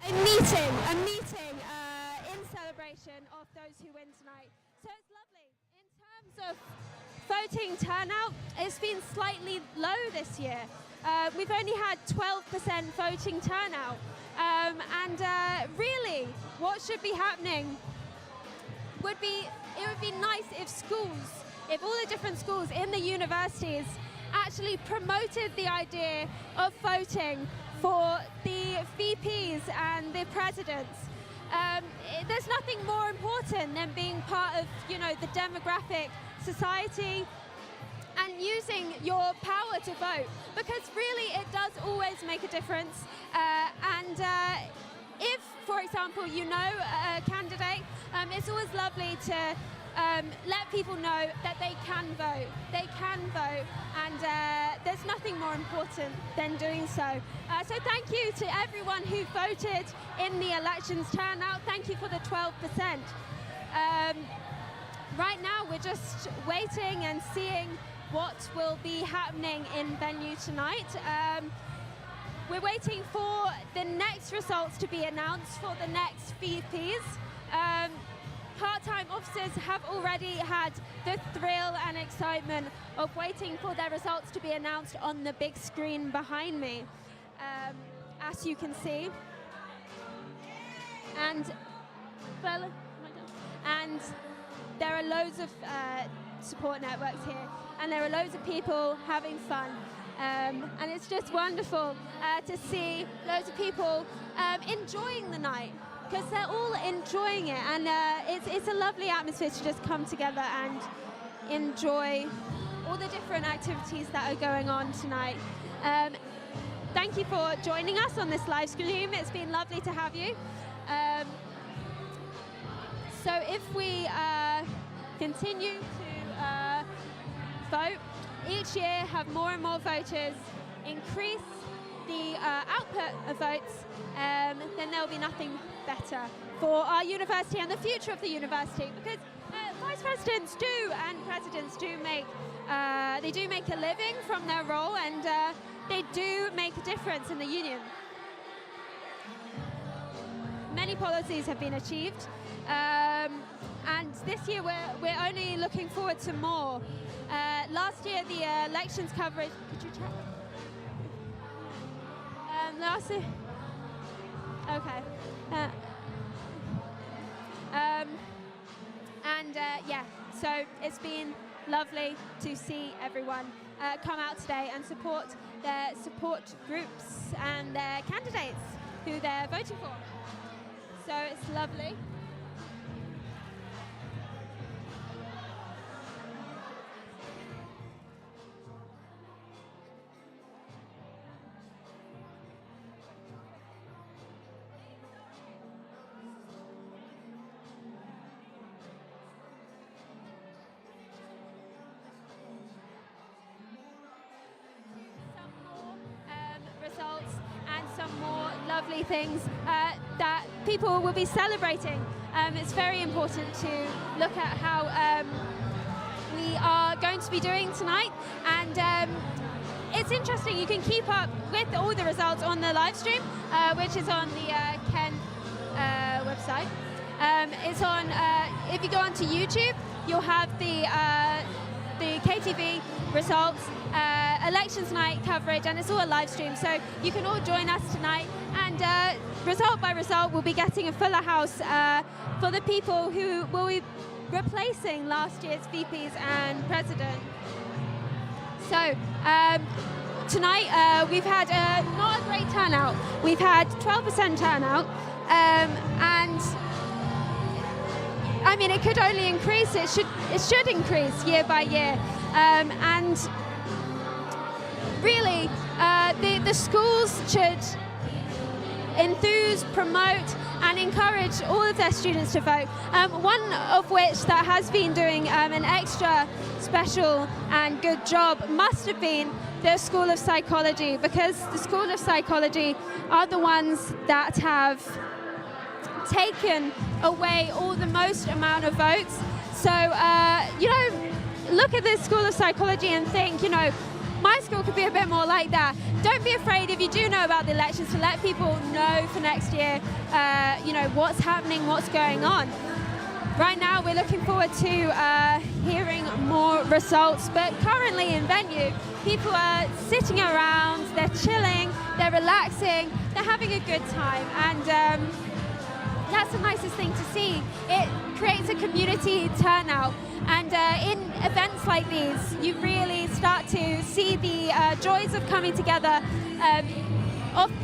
A meeting in celebration of those who win tonight. So it's lovely. In terms of voting turnout, it's been slightly low this year. We've only had 12% voting turnout. Really, what should be happening would be nice if all the different schools in the universities actually promoted the idea of voting for the VPs and the presidents. There's nothing more important than being part of, the demographic society and using your power to vote, because really it does always make a difference. If, for example, a candidate, it's always lovely to let people know that they can vote. They can vote, and there's nothing more important than doing so. So thank you to everyone who voted in the elections turnout. Thank you for the 12%. Right now, we're just waiting and seeing what will be happening in venue tonight. We're waiting for the next results to be announced for the next VPs. Part-time officers have already had the thrill and excitement of waiting for their results to be announced on the big screen behind me, as you can see. And there are loads of support networks here, and there are loads of people having fun. And it's just wonderful to see loads of people enjoying the night, because they're all enjoying it, and it's a lovely atmosphere to just come together and enjoy all the different activities that are going on tonight. thank you for joining us on this live stream. It's been lovely to have you. So if we continue to vote, each year have more and more voters, increase the output of votes, then there'll be nothing better for our university and the future of the university, because vice presidents do and presidents do make a living from their role, and they do make a difference in the union. Many policies have been achieved, and this year we're only looking forward to more. Last year the elections coverage, could you check? Last year, okay. Yeah, so it's been lovely to see everyone come out today and support their support groups and their candidates who they're voting for. So it's lovely. Results and some more lovely things that people will be celebrating. It's very important to look at how we are going to be doing tonight, and it's interesting. You can keep up with all the results on the live stream, which is on the Ken website. It's on. If you go onto YouTube, you'll have the KTV results, elections night coverage, and it's all a live stream, so you can all join us tonight, and result by result we'll be getting a fuller house for the people who will be replacing last year's VPs and president. So tonight we've had not a great turnout. We've had 12% turnout, and I mean, it could only increase. It should increase year by year, and really, the schools should enthuse, promote, and encourage all of their students to vote. One of which that has been doing an extra special and good job must have been the School of Psychology, because the School of Psychology are the ones that have taken away all the most amount of votes. So, look at this School of Psychology and think, my school could be a bit more like that. Don't be afraid, if you do know about the elections, to let people know for next year, what's happening, what's going on. Right now, we're looking forward to hearing more results, but currently in venue, people are sitting around, they're chilling, they're relaxing, they're having a good time, and that's the nicest thing to see. It creates a community turnout, and in events like these, you really start to see the joys of coming together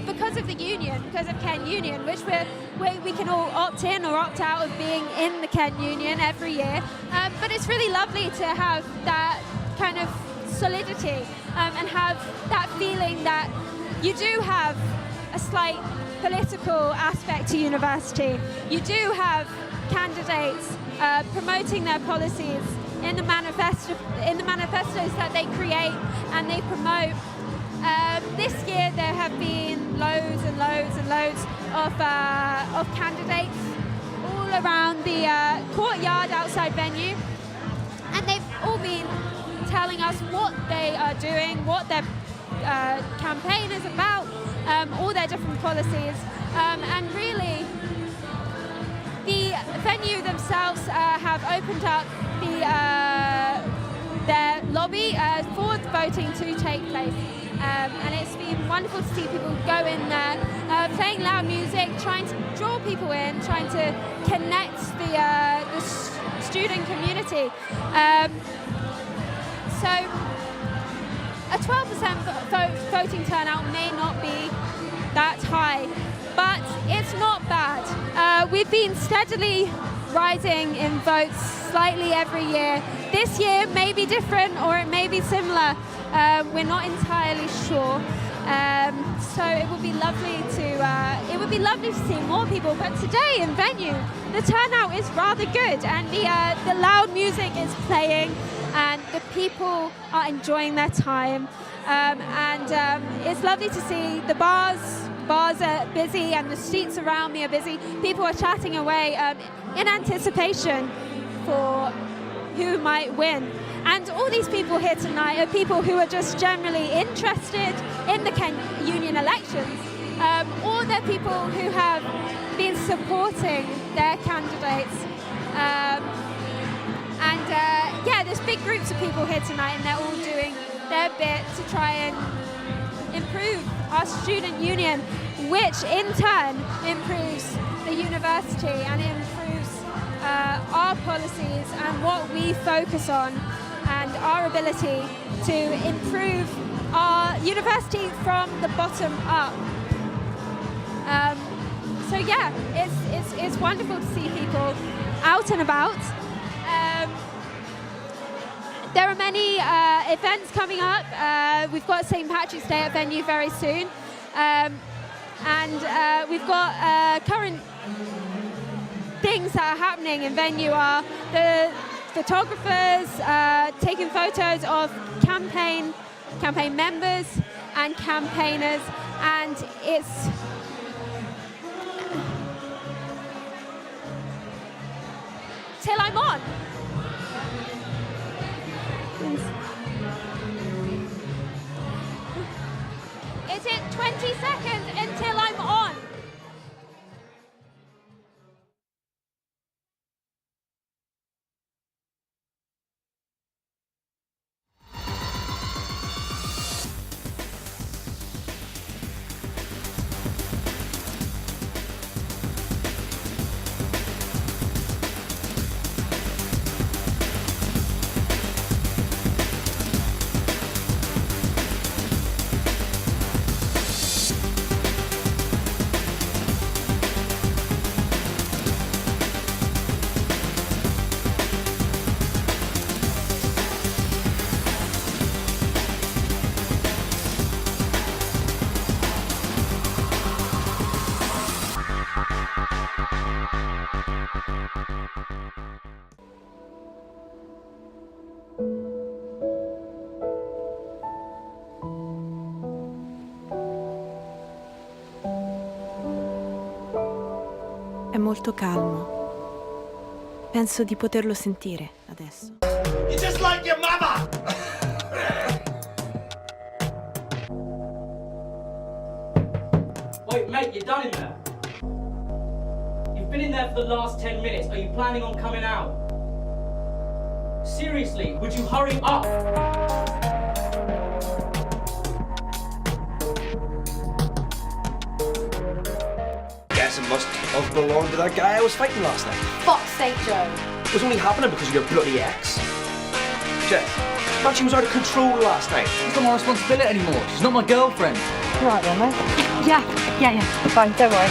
because of the union, because of Kent Union, which we can all opt in or opt out of being in the Kent Union every year. But it's really lovely to have that kind of solidity and have that feeling that you do have a slight political aspect to university. You do have candidates promoting their policies in the manifestos that they create and they promote. This year there have been loads and loads and loads of candidates all around the courtyard outside venue, and they've all been telling us what they are doing, what their campaign is about, all their different policies, and really the venue themselves have opened up their lobby for voting to take place, and it's been wonderful to see people go in there, playing loud music, trying to draw people in, trying to connect the student community. So a 12% voting turnout may not be that high, but it's not bad. We've been steadily rising in votes slightly every year. This year may be different or it may be similar. We're not entirely sure. So it would be lovely to see more people. But today in venue, the turnout is rather good, and the loud music is playing, and the people are enjoying their time. It's lovely to see the bars are busy and the streets around me are busy. People are chatting away in anticipation for who might win. And all these people here tonight are people who are just generally interested in the Kent Union elections, or they're people who have been supporting their candidates. There's big groups of people here tonight, and they're all doing their bit to try and improve our student union, which in turn improves the university and improves our policies and what we focus on, and our ability to improve our university from the bottom up. It's wonderful to see people out and about. There are many events coming up. We've got St. Patrick's Day at venue very soon. We've got current things that are happening in venue are the photographers taking photos of campaign members and campaigners, and it's till I'm on. Is it 20 seconds until I'm on? È molto calmo. Penso di poterlo sentire adesso. You're just like your mother! Wait, mate, you're done in there. You've been in there for the last 10 minutes. Are you planning on coming out? Seriously, would you hurry up? Guess it must have belonged to that guy I was fighting last night. Fuck's sake, Joe. It was only happening because of your bloody ex. Jess, man, she was out of control last night. It's not my responsibility anymore. She's not my girlfriend. Right then, mate. Yeah. Fine, don't worry.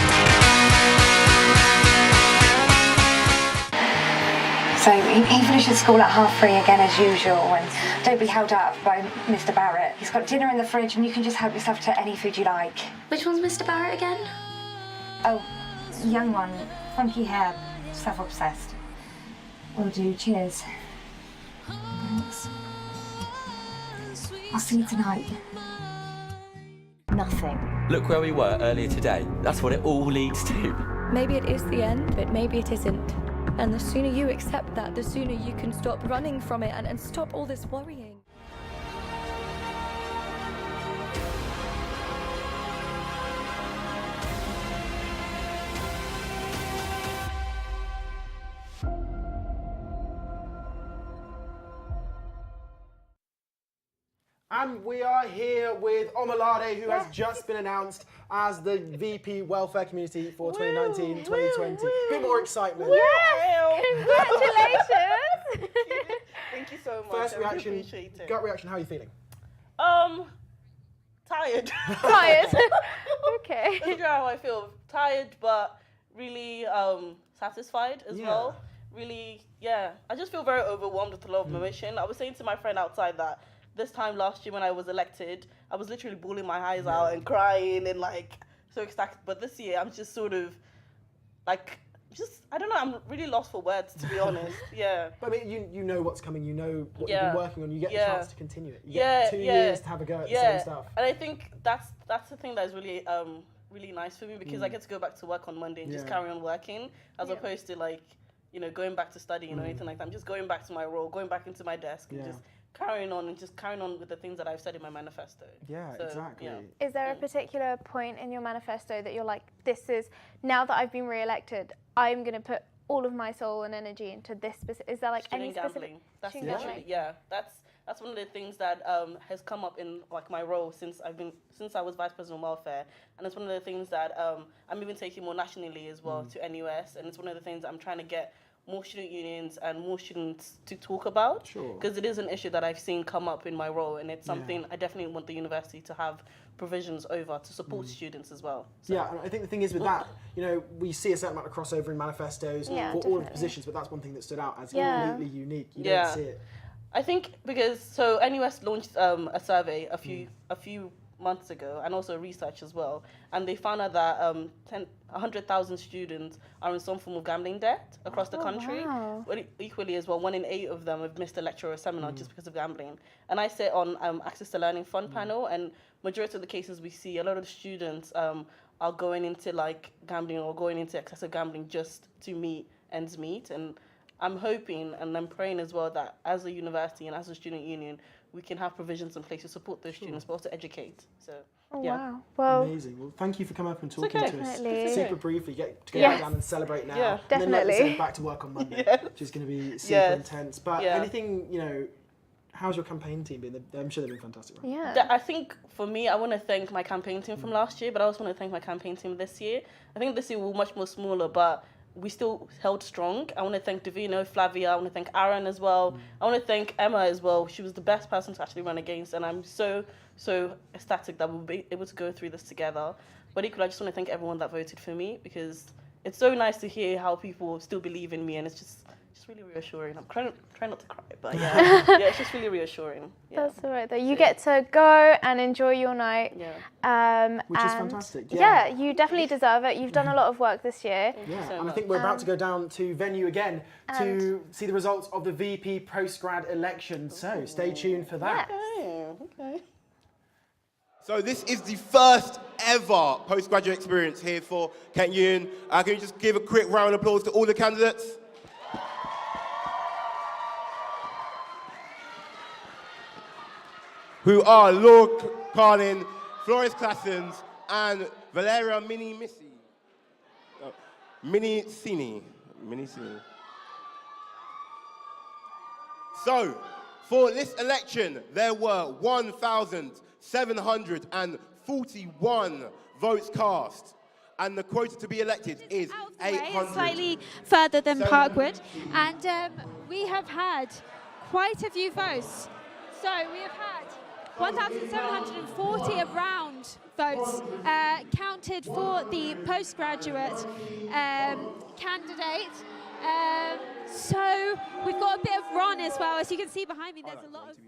So he finishes school at 3:30 again as usual, and don't be held up by Mr. Barrett. He's got dinner in the fridge and you can just help yourself to any food you like. Which one's Mr. Barrett again? Oh, young one, funky hair, self-obsessed. Will do, cheers. Thanks. I'll see you tonight. Nothing. Look where we were earlier today. That's what it all leads to. Maybe it is the end, but maybe it isn't. And the sooner you accept that, the sooner you can stop running from it and stop all this worrying. And we are here with Omalade, who has just been announced as the VP Welfare Community for 2019-2020. A bit more excitement. Yes! Congratulations! Thank you so much. First I really reaction, appreciate it. gut reaction, how are you feeling? Tired. Tired. Okay. That's how I feel. Tired, but really satisfied as well. Really, yeah. I just feel very overwhelmed with a lot of emotion. I was saying to my friend outside that this time last year when I was elected, I was literally bawling my eyes out and crying and like so ecstatic. But this year, I'm just sort of like, I don't know, I'm really lost for words, to be honest. Yeah. But I mean, you know what's coming, you know what you've been working on, you get the chance to continue it. You get 2 years to have a go at the same stuff. And I think that's the thing that's really really nice for me, because I get to go back to work on Monday and just carry on working, as opposed to like, you know, going back to studying or anything like that. I'm just going back to my role, going back into my desk and just carrying on with the things that I've said in my manifesto. Yeah, so, exactly. Yeah. Is there a particular point in your manifesto that you're like, this is, now that I've been re-elected, I'm going to put all of my soul and energy into this specific, is there like any specific? Gambling. That's literally, that's one of the things that has come up in like my role since I was Vice President of Welfare, and it's one of the things that I'm even taking more nationally as well to NUS, and it's one of the things I'm trying to get more student unions and more students to talk about, because it is an issue that I've seen come up in my role, and it's something I definitely want the university to have provisions over to support students as well. So. Yeah, and I think the thing is with that, you know, we see a certain amount of crossover in manifestos for all of the positions, but that's one thing that stood out as completely unique. You don't see it. I think because NUS launched a survey a few months ago, and also research as well, and they found out that 100,000 students are in some form of gambling debt across the country. Wow. But equally as well, 1 in 8 of them have missed a lecture or a seminar just because of gambling. And I sit on Access to Learning Fund panel, and majority of the cases we see, a lot of the students are going into like gambling or going into excessive gambling just to meet ends meet. And I'm hoping and I'm praying as well that as a university and as a student union, we can have provisions in place to support those students, but also educate. So, wow. Well, amazing. Well, thank you for coming up and talking to us. Definitely. Super briefly, get to go back down and celebrate now. Yeah, and then, like you definitely. said, back to work on Monday, which is going to be super intense. But anything, you know, how's your campaign team been? I'm sure they've been fantastic, right? Yeah. I think for me, I want to thank my campaign team from last year, but I also want to thank my campaign team this year. I think this year we were much more smaller, but we still held strong. I want to thank Davina, Flavia, I want to thank Aaron as well. I want to thank Emma as well. She was the best person to actually run against, and I'm so ecstatic that we'll be able to go through this together. But equally, I just want to thank everyone that voted for me, because it's so nice to hear how people still believe in me, and it's just really reassuring. I'm trying not to cry, but yeah, it's just really reassuring. Yeah. That's all right though. You get to go and enjoy your night. Yeah. Which is fantastic. Yeah, you definitely deserve it. You've done a lot of work this year. Yeah, and I think we're about to go down to venue again to see the results of the VP Post-grad election. So stay tuned for that. Okay. So this is the first ever postgraduate experience here for Kent Union. Can you just give a quick round of applause to all the candidates? Who are Laura Carlin, Floris Classens, and Valeria Minicini. So, for this election, there were 1,741 votes cast, and the quota to be elected is 800. Slightly further than Parkwood, and we have had quite a few votes. So we have had 1,740 around votes counted for the postgraduate candidate. So we've got a bit of run as well. As you can see behind me, there's a lot of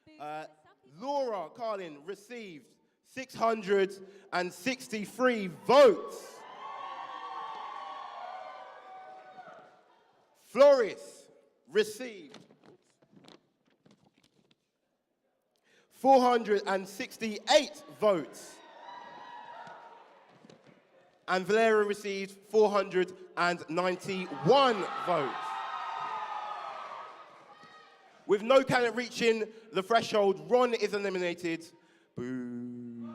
booths. Laura Carlin received 663 votes. Floris received 468 votes. And Valeria received 491 votes. With no candidate reaching the threshold, Ron is eliminated. Boo.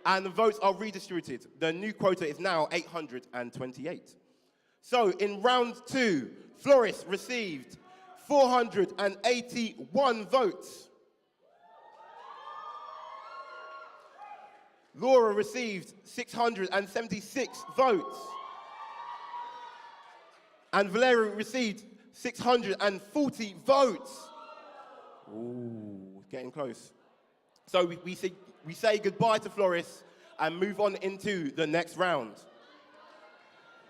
And the votes are redistributed. The new quota is now 828. So in round 2, Floris received 481 votes. Laura received 676 votes. And Valeria received 640 votes. Ooh, getting close. So we say goodbye to Floris and move on into the next round.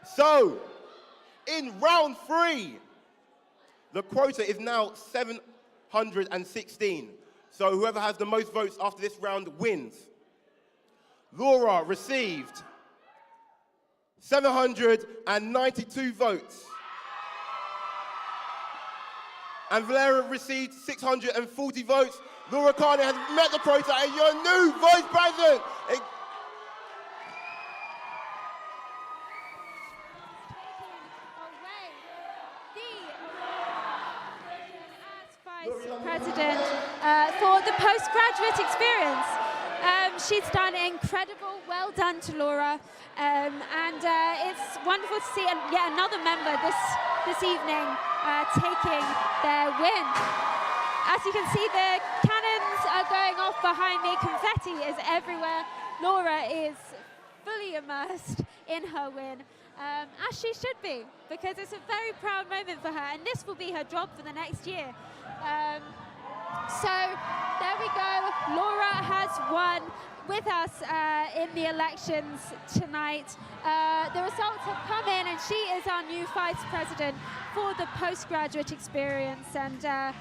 So, in round 3, the quota is now 716. So whoever has the most votes after this round wins. Laura received 792 votes. And Valeria received 640 votes. Laura Carney has met the protest and your new vice president. President for the postgraduate experience. She's done incredible. Well done to Laura, and it's wonderful to see yet another member this evening taking their win. As you can see, the cannons are going off behind me. Confetti is everywhere. Laura is fully immersed in her win. As she should be, because it's a very proud moment for her, and this will be her job for the next year. So there we go. Laura has won with us in the elections tonight. The results have come in, and she is our new vice president for the postgraduate experience. And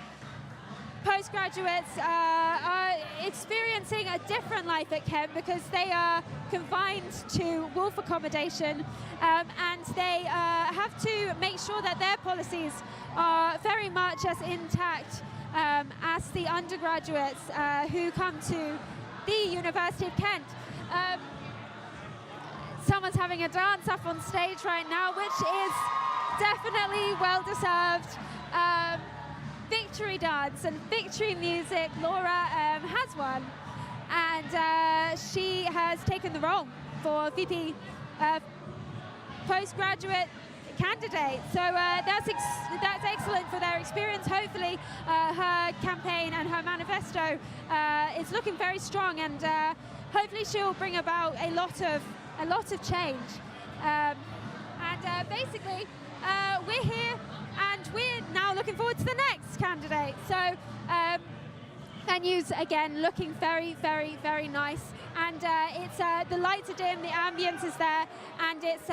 postgraduates are experiencing a different life at Kent because they are confined to wolf accommodation, and they have to make sure that their policies are very much as intact as the undergraduates who come to the University of Kent. Someone's having a dance up on stage right now, which is definitely well deserved. Victory dance and victory music. Laura has won, and she has taken the role for VP postgraduate candidate. So that's excellent for their experience. Hopefully her campaign and her manifesto is looking very strong, and hopefully she'll bring about a lot of change. And basically we're here, and we're now looking forward to the next candidate. So venues again looking very, very, very nice, and it's the lights are dim, the ambience is there, and it's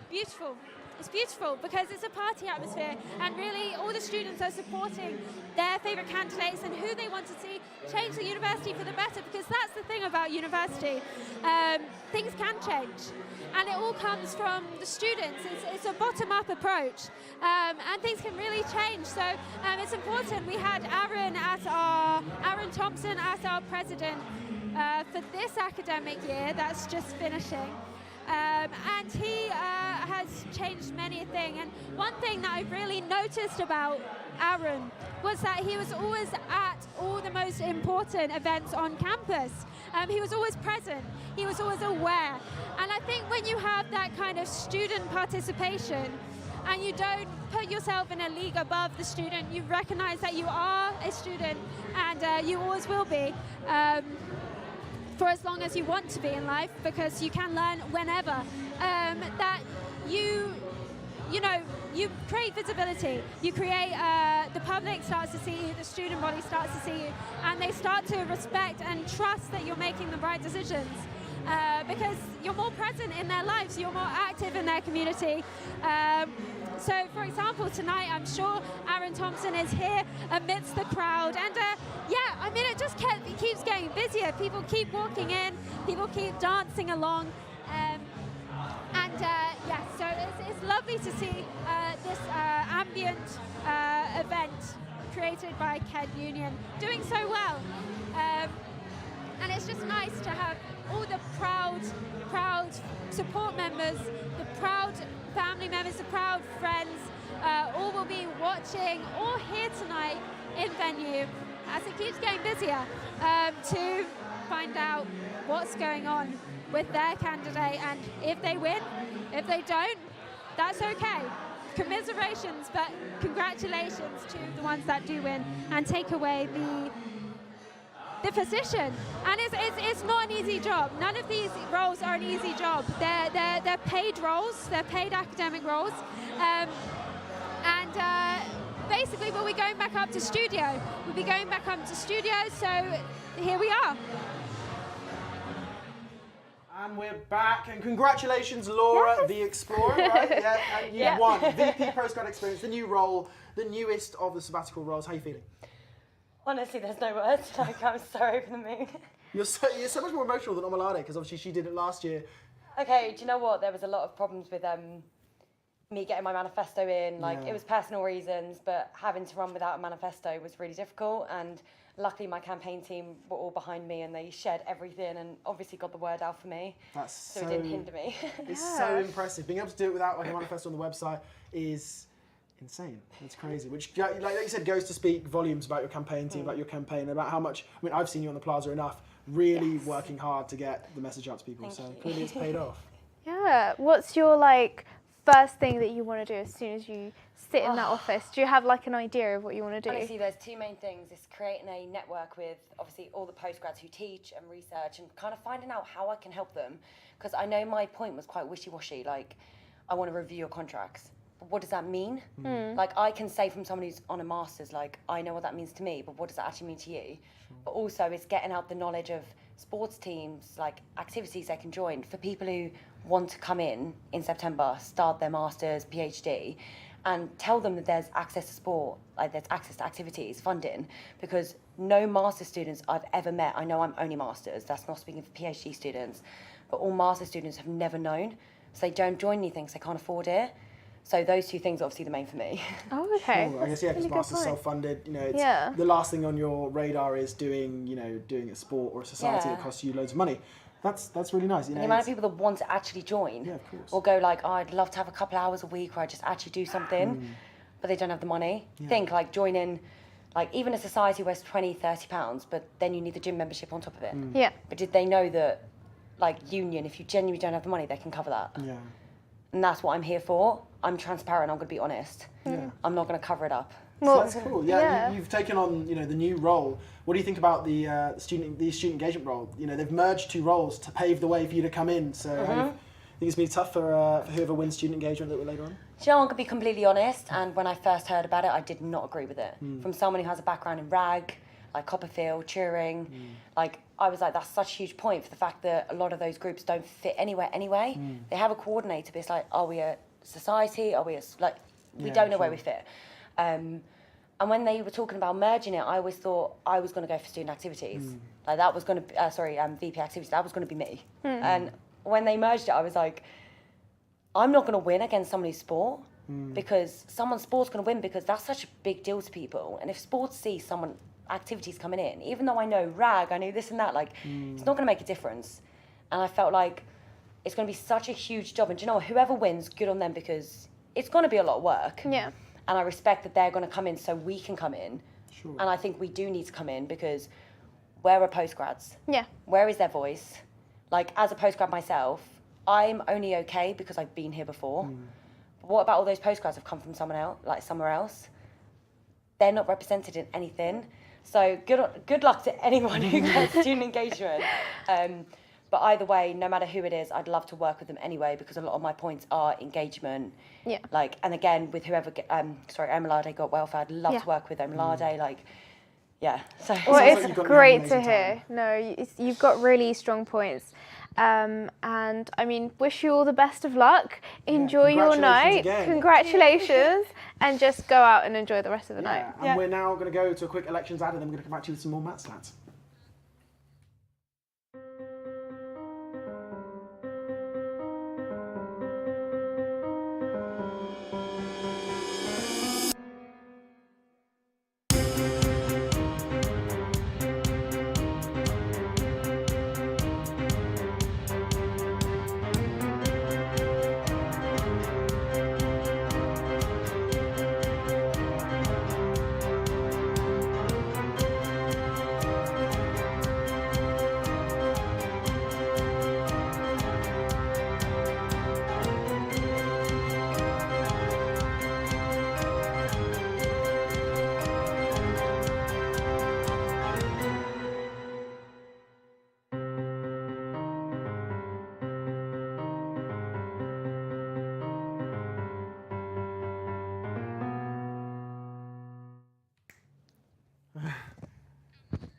beautiful. It's beautiful because it's a party atmosphere, and really all the students are supporting their favourite candidates and who they want to see change the university for the better, because that's the thing about university. Things can change, and it all comes from the students. It's a bottom-up approach, and things can really change. So it's important. We had Aaron Thompson as our president for this academic year that's just finishing. And he has changed many things. And one thing that I really noticed about Aaron was that he was always at all the most important events on campus. He was always present. He was always aware. And I think when you have that kind of student participation, and you don't put yourself in a league above the student, you recognize that you are a student, and you always will be. For as long as you want to be in life, because you can learn whenever. That you create visibility. You create, the public starts to see you, the student body starts to see you, and they start to respect and trust that you're making the right decisions. Because you're more present in their lives, you're more active in their community. So, for example, tonight I'm sure Aaron Thompson is here amidst the crowd, and yeah, I mean, it just keeps getting busier. People keep walking in, people keep dancing along, and yeah, so it's lovely to see this ambient event created by Kent Union doing so well. And it's just nice to have all the proud support members, the proud family members, the proud friends, all will be watching or here tonight in venue as it keeps getting busier to find out what's going on with their candidate, and if they win, if they don't, that's okay. Commiserations, but congratulations to the ones that do win and take away the position. And it's not an easy job. None of these roles are an easy job. They're paid roles. They're paid academic roles. Basically, we'll be going back up to studio. We'll be going back up to studio. So here we are. And we're back, and congratulations, Laura, the Explorer, right? Yeah, and you won VP Postgrad Experience, the new role, the newest of the sabbatical roles. How are you feeling? Honestly, there's no words. Like, I'm so over the moon. You're so much more emotional than Omalade, because obviously she did it last year. Okay, do you know what? There was a lot of problems with me getting my manifesto in. Like, it was personal reasons, but having to run without a manifesto was really difficult. And luckily, my campaign team were all behind me, and they shared everything, and obviously got the word out for me. So it didn't hinder me. It's so impressive. Being able to do it without like a manifesto on the website is insane. It's crazy. Which, like you said, goes to speak volumes about your campaign team, about your campaign, about how much. I mean, I've seen you on the plaza enough, really working hard to get the message out to people. So clearly, it's paid off. Yeah. What's your first thing that you want to do as soon as you sit in that office? Do you have an idea of what you want to do? Honestly, there's two main things. It's creating a network with obviously all the postgrads who teach and research, and kind of finding out how I can help them. Because I know my point was quite wishy-washy. Like, I want to review your contracts. But what does that mean? Like, I can say from someone who's on a master's, like, I know what that means to me, but what does that actually mean to you? But also, it's getting out the knowledge of sports teams, like activities they can join for people who want to come in September, start their master's, PhD, and tell them that there's access to sport, like there's access to activities, funding, because no master's students I've ever met, I know I'm only master's, that's not speaking for PhD students, but all master's students have never known, so they don't join anything because they can't afford it. So those two things are obviously the main for me. Oh, okay. Sure. I guess, because master's self-funded, it's the last thing on your radar is doing a sport or a society that costs you loads of money. That's really nice. And the amount of people that want to actually join or go like, oh, I'd love to have a couple hours a week where I just actually do something, but they don't have the money. Think like joining, like even a society where it's £20, £30, but then you need the gym membership on top of it. Yeah. But did they know that, like union, if you genuinely don't have the money, they can cover that? Yeah. And that's what I'm here for. I'm transparent, I'm going to be honest. I'm not going to cover it up. So that's cool. Yeah, you've taken on the new role. What do you think about the student engagement role? They've merged two roles to pave the way for you to come in. So I think it's going to be tough for whoever wins student engagement a little bit later on. Do you know, I'm going to be completely honest, and when I first heard about it, I did not agree with it. From someone who has a background in RAG, like Copperfield, Turing, like I was like, that's such a huge point for the fact that a lot of those groups don't fit anywhere anyway. They have a coordinator, but it's like, are we a society? Are we we don't know where we fit. And when they were talking about merging it, I always thought I was going to go for student activities. Like that was going to be, VP activities, that was going to be me. And when they merged it, I was like, I'm not going to win against somebody's sport because someone's sport's going to win because that's such a big deal to people. And if sports see someone activities coming in, even though I know RAG, I know this and that, like it's not going to make a difference. And I felt like it's going to be such a huge job. And do you know what? Whoever wins, good on them because it's going to be a lot of work. Yeah. And I respect that they're going to come in so we can come in. Sure. And I think we do need to come in because where are postgrads? Yeah. Where is their voice? Like, as a postgrad myself, I'm only okay because I've been here before. But what about all those postgrads who've come from somewhere else? They're not represented in anything. So good luck to anyone who gets student engagement. But either way, no matter who it is, I'd love to work with them anyway because a lot of my points are engagement. Yeah. Like, and again, with whoever, Omalade got welfare, I'd love to work with Omalade. Like, yeah. So well, it's great to hear. No, you've got really strong points. And I mean, wish you all the best of luck. Enjoy your night. Congratulations. And just go out and enjoy the rest of the night. And we're now going to go to a quick elections ad and then we're going to come back to you with some more maths stats.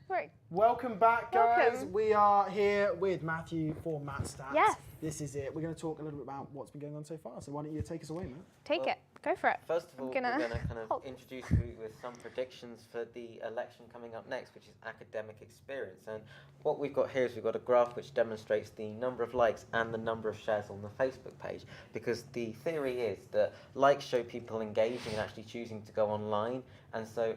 Right. Welcome back, guys. Welcome. We are here with Matthew for Matt Stats. Yes. This is it. We're going to talk a little bit about what's been going on so far. So why don't you take us away, Matt? Take it. Go for it. First of all, I'm we're going to kind of introduce you with some predictions for the election coming up next, which is academic experience. And what we've got here is we've got a graph which demonstrates the number of likes and the number of shares on the Facebook page, because the theory is that likes show people engaging and actually choosing to go online. And so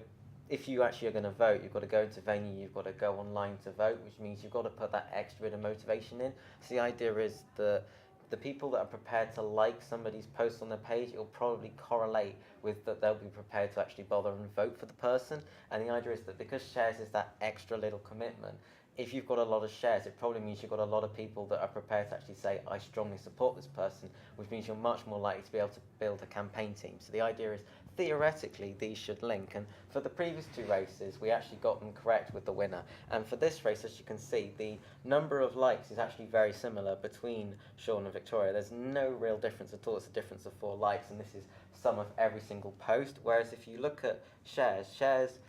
if you actually are going to vote, you've got to go into venue, you've got to go online to vote, which means you've got to put that extra bit of motivation in. So the idea is that the people that are prepared to like somebody's post on their page, it'll probably correlate with that they'll be prepared to actually bother and vote for the person. And the idea is that because shares is that extra little commitment, if you've got a lot of shares, it probably means you've got a lot of people that are prepared to actually say, I strongly support this person, which means you're much more likely to be able to build a campaign team. So the idea is, theoretically, these should link. And for the previous two races, we actually got them correct with the winner. And for this race, as you can see, the number of likes is actually very similar between Sean and Victoria. There's no real difference at all. It's a difference of 4 likes, and this is sum of every single post. Whereas if you look at shares,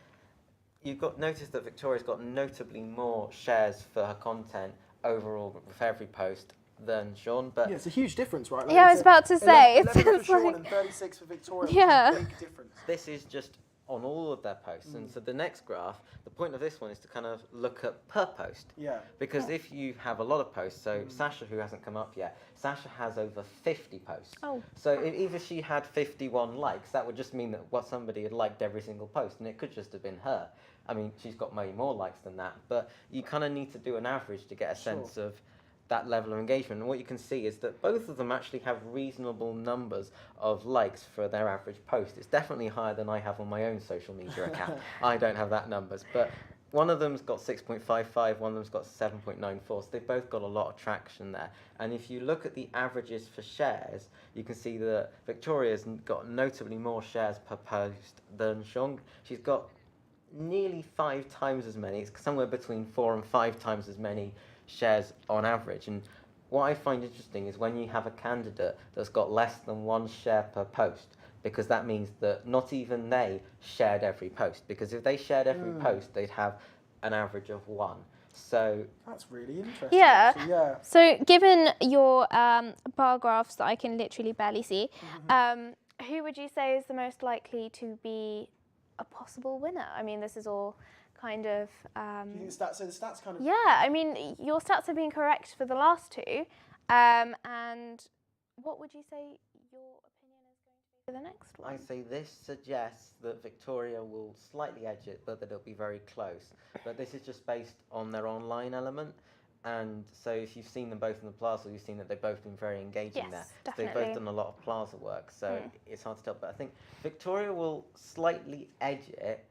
you've got notice that Victoria's got notably more shares for her content overall with every post than Sean, but yeah, it's a huge difference, right? Yeah, I was about to say, 11 for Sean and 36 for Victoria. Yeah, which is a big difference. This is just on all of their posts, and so the next graph, the point of this one is to kind of look at per post. Yeah. Because if you have a lot of posts, so Sasha, who hasn't come up yet, Sasha has over 50 posts. Oh. So if she had 51 likes, that would just mean that somebody had liked every single post, and it could just have been her. I mean, she's got many more likes than that, but you kind of need to do an average to get a sense of that level of engagement. And what you can see is that both of them actually have reasonable numbers of likes for their average post. It's definitely higher than I have on my own social media account. I don't have that numbers, but one of them's got 6.55, one of them's got 7.94, so they've both got a lot of traction there. And if you look at the averages for shares, you can see that Victoria's got notably more shares per post than Sean. She's got nearly 5 times as many. It's somewhere between 4 and 5 times as many shares on average. And what I find interesting is when you have a candidate that's got less than 1 share per post, because that means that not even they shared every post, because if they shared every post, they'd have an average of 1. So that's really interesting. Yeah. Actually, yeah. So given your bar graphs that I can literally barely see, who would you say is the most likely to be a possible winner? I mean, this is all kind of... Do you think the stats kind of... Yeah, I mean, your stats have been correct for the last 2. And what would you say your opinion is going to be for the next one? I say this suggests that Victoria will slightly edge it, but that it'll be very close. But this is just based on their online element. And so if you've seen them both in the plaza, you've seen that they've both been very engaging there. Definitely. So they've both done a lot of plaza work, so it's hard to tell. But I think Victoria will slightly edge it,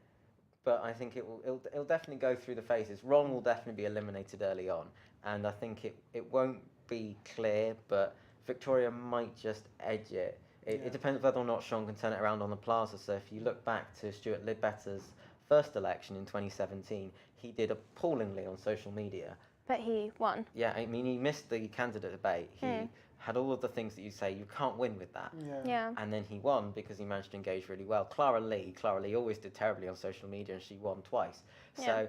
but I think it'll definitely go through the phases. Ron will definitely be eliminated early on, and I think it won't be clear, but Victoria might just edge it. It depends whether or not Sean can turn it around on the plaza. So if you look back to Stuart Lidbetter's first election in 2017, he did appallingly on social media. But he won. Yeah, I mean, he missed the candidate debate. He had all of the things that you say, you can't win with that. Yeah. And then he won because he managed to engage really well. Clara Lee always did terribly on social media, and she won twice. So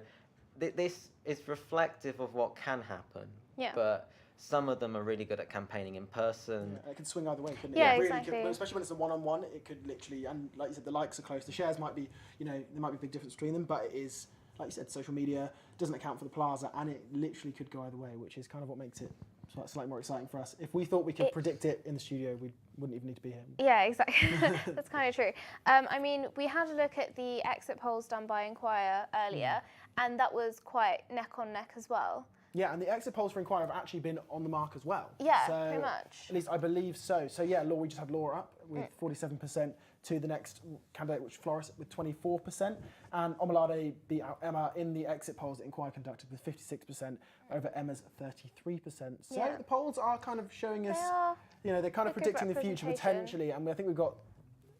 this is reflective of what can happen. Yeah. But some of them are really good at campaigning in person. Yeah, it can swing either way, couldn't it? Yeah, It really exactly. could, especially when it's a one-on-one, it could literally, and like you said, the likes are close. The shares might be, there might be a big difference between them, but it is, like you said, social media doesn't account for the plaza, and it literally could go either way, which is kind of what makes it slightly more exciting for us. If we thought we could predict it in the studio, we wouldn't even need to be here. Yeah, exactly. That's kind of true. I mean, we had a look at the exit polls done by Inquire earlier, and that was quite neck on neck as well. Yeah, and the exit polls for Inquire have actually been on the mark as well. Yeah, so, pretty much. At least I believe so. So yeah, we just had Laura up with 47% to the next candidate, which Floris with 24%. And Omalade beat out Emma in the exit polls that Inquire conducted with 56% over Emma's 33%. So the polls are kind of showing us, they're kind of predicting the future potentially. And I think we've got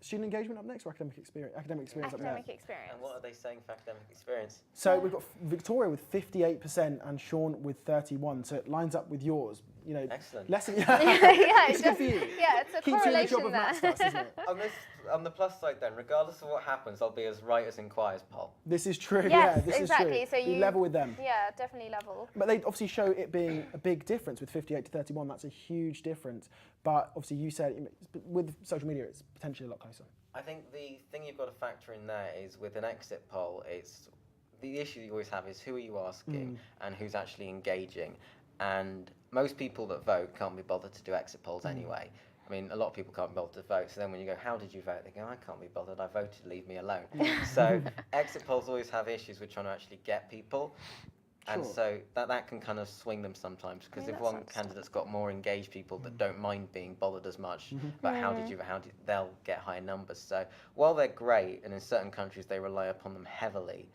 student engagement up next, or academic experience up next? Academic experience. And what are they saying for academic experience? So we've got Victoria with 58% and Sean with 31%. So it lines up with yours. you know, Excellent. lesson. Yeah, It's good for you. Yeah, it's a Keeps you in the job correlation of there. maths class, isn't it? On the plus side then, regardless of what happens, I'll be as right as Inquire's poll. This is true. Yes, yeah, this exactly. is true. So you level with them. Yeah, definitely level. But they obviously show it being a big difference with 58 to 31. That's a huge difference. But obviously, you said with social media, it's potentially a lot closer. I think the thing you've got to factor in there is with an exit poll, it's the issue you always have is who are you asking and who's actually engaging. And most people that vote can't be bothered to do exit polls anyway. I mean, a lot of people can't be bothered to vote. So then when you go, how did you vote? They go, I can't be bothered. I voted. Leave me alone. So exit polls always have issues with trying to actually get people. And so that can kind of swing them sometimes, because if one candidate's got more engaged people that don't mind being bothered as much about they'll get higher numbers. So while they're great, and in certain countries they rely upon them heavily,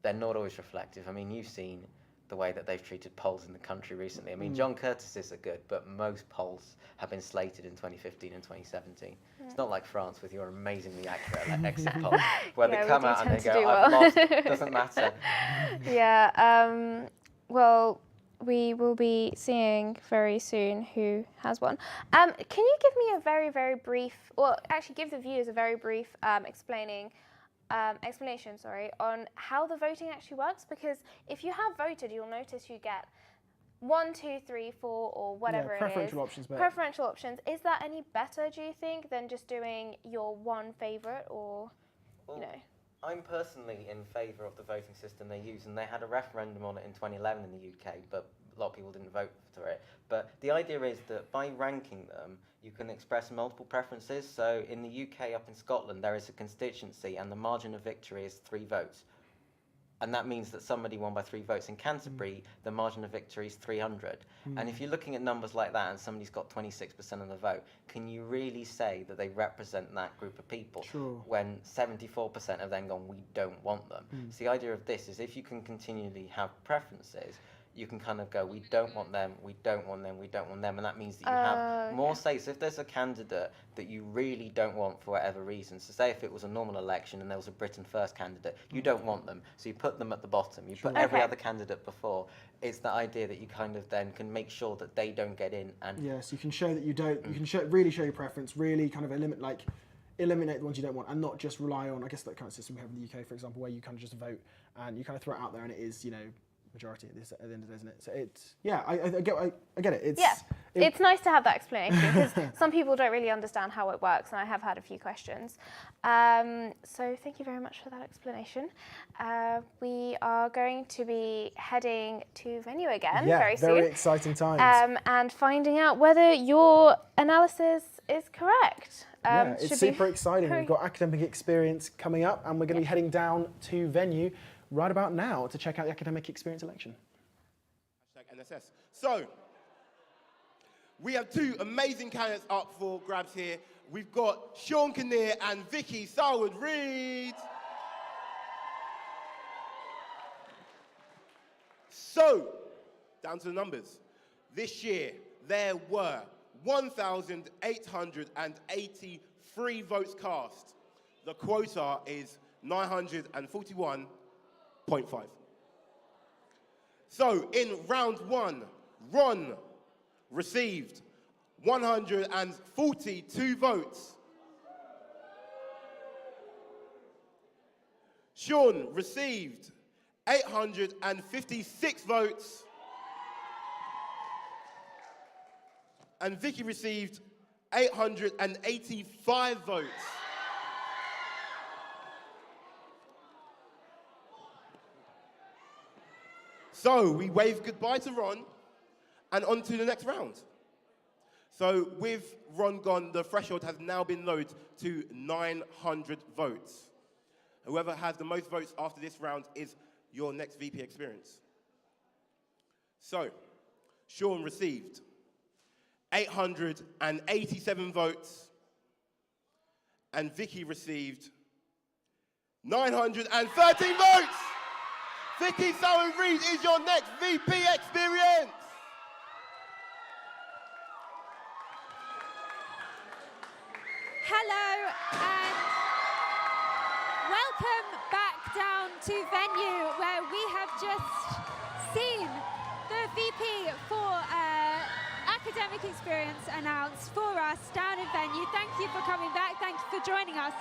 they're not always reflective. I mean, you've seen the way that they've treated polls in the country recently. I mean, John Curtis's are good, but most polls have been slated in 2015 and 2017. It's not like France with your amazingly accurate exit polls, where they come out and they go, I've lost, doesn't matter. Yeah, well, we will be seeing very soon who has won. Can you give me a very, very brief, or actually give the viewers a very brief explanation on how the voting actually works? Because if you have voted, you'll notice you get 1, 2, 3, 4, or whatever it is. Preferential options. Preferential options. Is that any better, do you think, than just doing your one favourite, or, you know? I'm personally in favour of the voting system they use, and they had a referendum on it in 2011 in the UK, but a lot of people didn't vote for it. But the idea is that by ranking them, you can express multiple preferences. So in the UK, up in Scotland, there is a constituency, and the margin of victory is 3 votes. And that means that somebody won by 3 votes. In Canterbury, the margin of victory is 300. And if you're looking at numbers like that and somebody's got 26% of the vote, can you really say that they represent that group of people when 74% have then gone, we don't want them? So the idea of this is if you can continually have preferences, you can kind of go, we don't want them, we don't want them, we don't want them, and that means that you have more say. So if there's a candidate that you really don't want for whatever reason, so say if it was a normal election and there was a Britain First candidate, you don't want them, so you put them at the bottom, you put every other candidate before. It's the idea that you kind of then can make sure that they don't get in. And yes, you can show that you don't, you can really show your preference, really kind of eliminate the ones you don't want, and not just rely on, I guess, that kind of system we have in the UK, for example, where you kind of just vote and you kind of throw it out there and it is, you know, majority at the end of the day, isn't it? So it's, yeah, I get it. It's nice to have that explanation, because some people don't really understand how it works, and I have had a few questions. So thank you very much for that explanation. We are going to be heading to venue again very soon. Very exciting times. And finding out whether your analysis is correct. Yeah, it's super exciting. We've got academic experience coming up, and we're going to be heading down to venue right about now to check out the academic experience election. #NSS. So, we have 2 amazing candidates up for grabs here. We've got Sean Kinnear and Vicky Sarwood-Reed. So, down to the numbers. This year, there were 1,883 votes cast. The quota is 941.5. So in round 1, Ron received 142 votes. Sean received 856 votes. And Vicky received 885 votes. So we wave goodbye to Ron and on to the next round. So with Ron gone, the threshold has now been lowered to 900 votes. Whoever has the most votes after this round is your next VP experience. So Sean received 887 votes and Vicky received 913 votes. Vicky Sarwood-Reed is your next VP experience. Hello and welcome back down to venue, where we have just seen the VP for academic experience announced for us down in venue. Thank you for coming back. Thank you for joining us.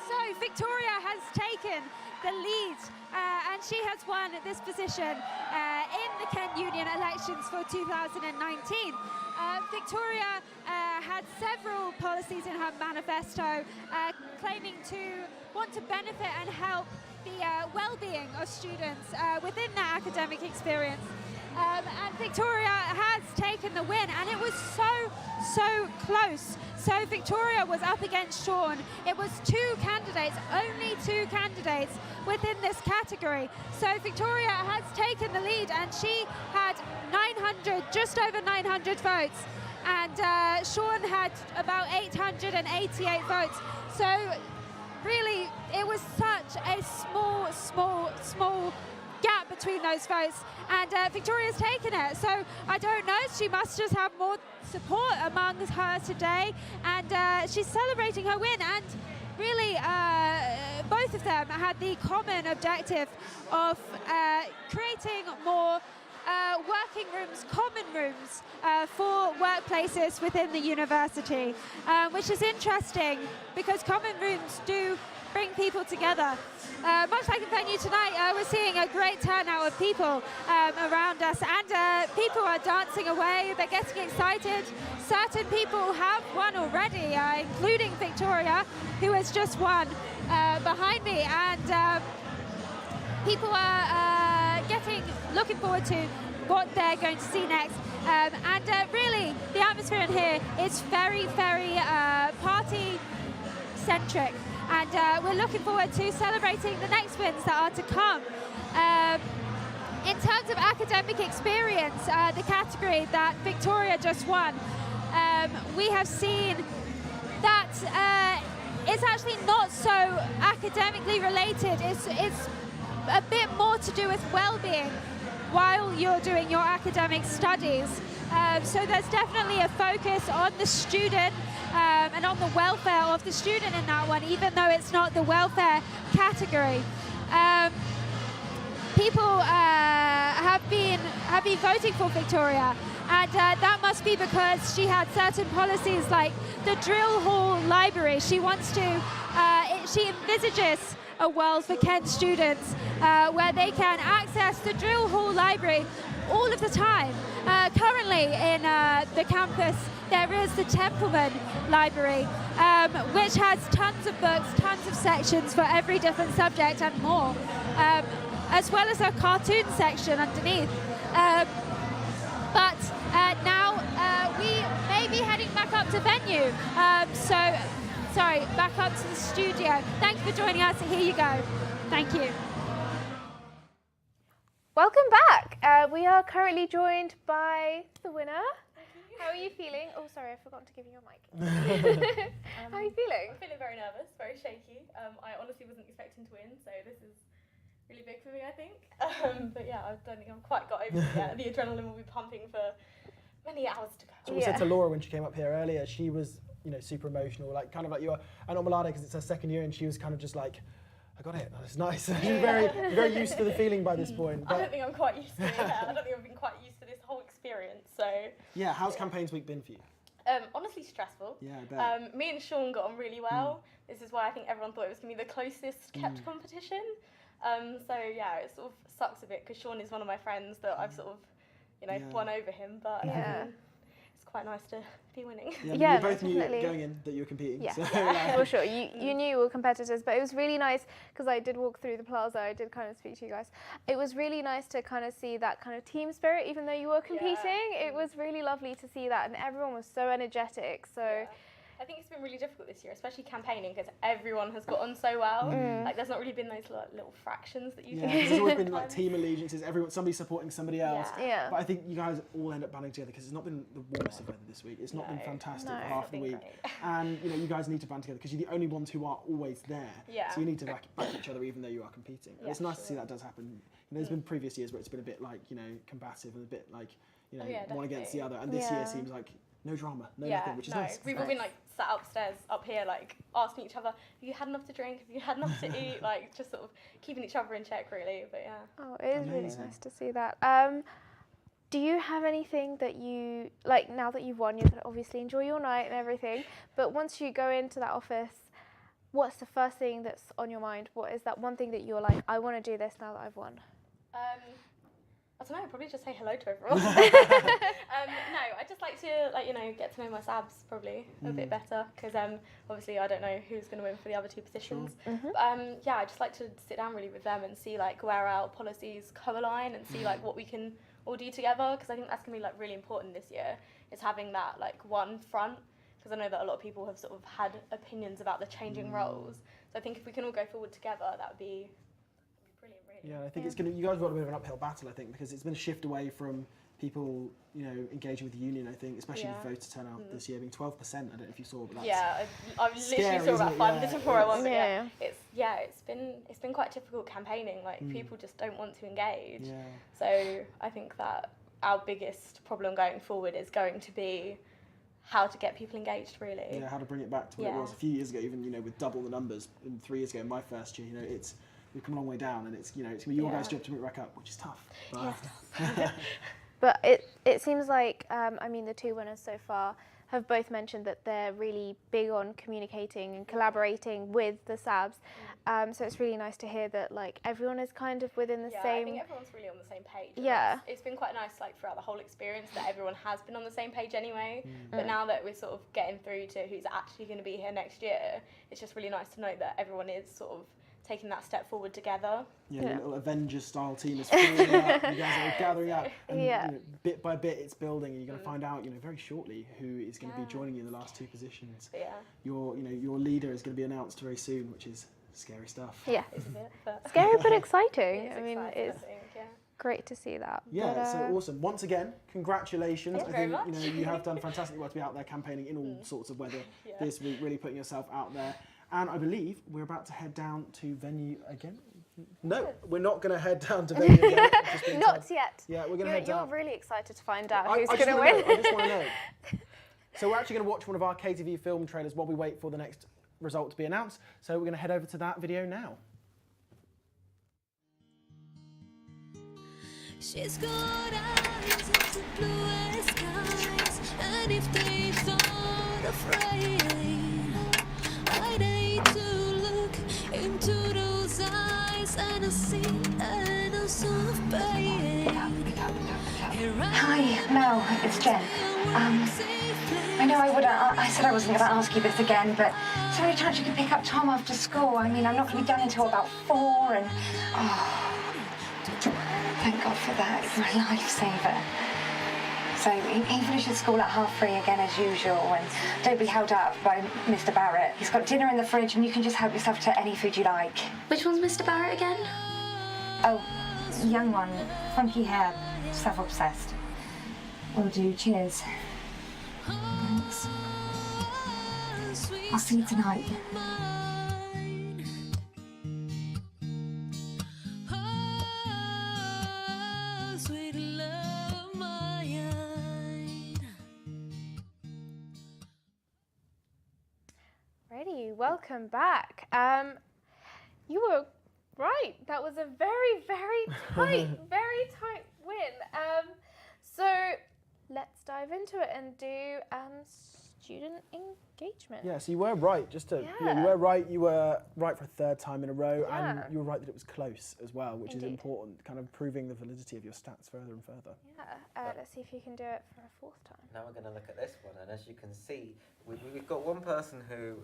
So Victoria has taken the lead and she has won this position in the Kent Union elections for 2019. Victoria had several policies in her manifesto claiming to want to benefit and help the well-being of students within their academic experience. And Victoria has taken the win, and it was so close. So Victoria was up against Sean. It was only two candidates within this category. So Victoria has taken the lead, and she had just over 900 votes. And Sean had about 888 votes. So really, it was such a small gap between those votes, and Victoria's taken it. So I don't know, she must just have more support among her today, and she's celebrating her win. And really, both of them had the common objective of creating more working rooms, common rooms for workplaces within the university, which is interesting because common rooms do bring people together. Much like in venue tonight, we're seeing a great turnout of people around us, and people are dancing away, they're getting excited. Certain people have won already, including Victoria, who has just won behind me, and people are looking forward to what they're going to see next. And really, the atmosphere in here is very party-centric. And we're looking forward to celebrating the next wins that are to come. In terms of academic experience, the category that Victoria just won, we have seen that it's actually not so academically related. It's a bit more to do with well-being while you're doing your academic studies. So there's definitely a focus on the student and on the welfare of the student in that one, even though it's not the welfare category. People have been voting for Victoria, and that must be because she had certain policies like the drill hall library. She wants to, she envisages a world for Kent students where they can access the drill hall library all of the time. Currently in the campus there is the Templeman Library, which has tons of books, tons of sections for every different subject and more, as well as a cartoon section underneath. But now we may be heading back up to venue. Sorry, back up to the studio. Thank you for joining us. Here you go. Thank you. Welcome back. We are currently joined by the winner. How are you feeling? Oh, sorry, I forgot to give you your mic. How are you feeling? I'm feeling very nervous, very shaky. I honestly wasn't expecting to win, so this is really big for me, I think. But yeah, I don't think I've quite got over it yet. The adrenaline will be pumping for many hours to go. So we said to Laura when she came up here earlier, she was, super emotional, like kind of like you are, and Omalade, because it's her second year, and she was kind of just like, I got it, that's nice. She's very used to the feeling by this point. I don't think I'm quite used to it. I don't think I've been quite used to this whole experience. So yeah, how's campaigns week been for you? Honestly stressful. Yeah, I bet. Me and Sean got on really well. This is why I think everyone thought it was going to be the closest kept competition. So yeah, it sort of sucks a bit because Sean is one of my friends that I've sort of, won over him. But it's quite nice to be winning. Yeah, you both knew going in that you were competing. Yeah, so, for sure. You knew you were competitors, but it was really nice because I did walk through the plaza. I did kind of speak to you guys. It was really nice to kind of see that kind of team spirit, even though you were competing. It was really lovely to see that, and everyone was so energetic. So. I think it's been really difficult this year, especially campaigning, because everyone has got on so well. Like, there's not really been those little fractions that you can do. There's always been like team allegiances, somebody supporting somebody else. Yeah. But I think you guys all end up banding together because it's not been the warmest of weather this week. It's not been fantastic for half the week. And you guys need to band together because you're the only ones who are always there. Yeah. So you need to back each other even though you are competing. And it's nice to see that does happen. There's been previous years where it's been a bit like, combative and a bit like, one against the other. And this year seems like no drama, no nothing, which is nice. We've all been like sat upstairs up here, like asking each other, have you had enough to drink? Have you had enough to eat? Like just sort of keeping each other in check, really. But yeah. Oh, it is really nice to see that. Do you have anything that you, like now that you've won, you can obviously enjoy your night and everything, but once you go into that office, what's the first thing that's on your mind? What is that one thing that you're like, I want to do this now that I've won? I don't know, probably just say hello to everyone. No, I just like to, get to know my SABs probably a bit better, because obviously I don't know who's going to win for the other two positions. But I just like to sit down really with them and see where our policies co-align and see what we can all do together, because I think that's going to be really important this year, is having that one front, because I know that a lot of people have sort of had opinions about the changing roles. So I think if we can all go forward together, that would be brilliant, really. Yeah, I think it's going to, you guys have got a bit of an uphill battle, I think, because it's been a shift away from people, engaging with the union, I think, especially with voter turnout this year being 12%. I don't know if you saw, but that's I literally saw about 5 minutes before I won. It's been quite difficult campaigning. People just don't want to engage. Yeah. So I think that our biggest problem going forward is going to be how to get people engaged, really. Yeah, how to bring it back to what it was a few years ago, even with double the numbers. And 3 years ago, in my first year, we've come a long way down, and it's it's gonna be your guys' job to bring it back up, which is tough. But, But it seems like, the two winners so far have both mentioned that they're really big on communicating and collaborating with the SABs. So it's really nice to hear that everyone is kind of within the same. I think everyone's really on the same page. Yeah. It's been quite nice throughout the whole experience that everyone has been on the same page anyway. But now that we're sort of getting through to who's actually going to be here next year, it's just really nice to know that everyone is sort of taking that step forward together. Yeah, your little Avengers-style team is forming up. You guys are gathering up, and bit by bit, it's building. And you're going to find out, very shortly who is going to be joining you in the last two positions. Yeah. Your leader is going to be announced very soon, which is scary stuff. Yeah. It's a bit, but scary but exciting. It's great to see that. Yeah, so awesome. Once again, congratulations. Thank you very much. You have done fantastic work to be out there campaigning in all sorts of weather this week, really putting yourself out there. And I believe we're about to head down to venue again. No, we're not going to head down to venue again. Not yet. Yeah, we're going to head down. You're really excited to find out who's going to win. I just want to know. So we're actually going to watch one of our KTV film trailers while we wait for the next result to be announced. So we're going to head over to that video now. She's got eyes of the bluest skies, and if they thought afraid, I'd hate to look into those eyes and I see an soft pain. Hi, Mel, it's Jen. I know I said I wasn't going to ask you this again, but is there any chance you could pick up Tom after school? I'm not going to be done until about 4, and thank God for that. It's my lifesaver. So he finishes school at 3:30 again as usual, and don't be held up by Mr. Barrett. He's got dinner in the fridge, and you can just help yourself to any food you like. Which one's Mr. Barrett again? Oh, young one, funky hair, self-obsessed. Will do. Cheers. Thanks. I'll see you tonight. Welcome back. You were right. That was a very, very tight win. So let's dive into it and do student engagement. Yeah, so you were right. You were right. You were right for a third time in a row, and you were right that it was close as well, which is important, kind of proving the validity of your stats further and further. Yeah. Let's see if you can do it for a fourth time. Now we're going to look at this one, and as you can see, we've got one person who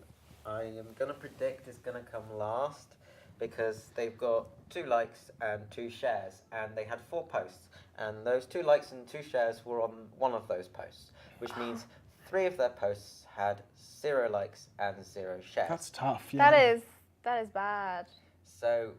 I am going to predict is going to come last, because they've got 2 likes and 2 shares, and they had 4 posts, and those 2 likes and 2 shares were on one of those posts, which means 3 of their posts had 0 likes and 0 shares. That's tough. Yeah. That is bad. So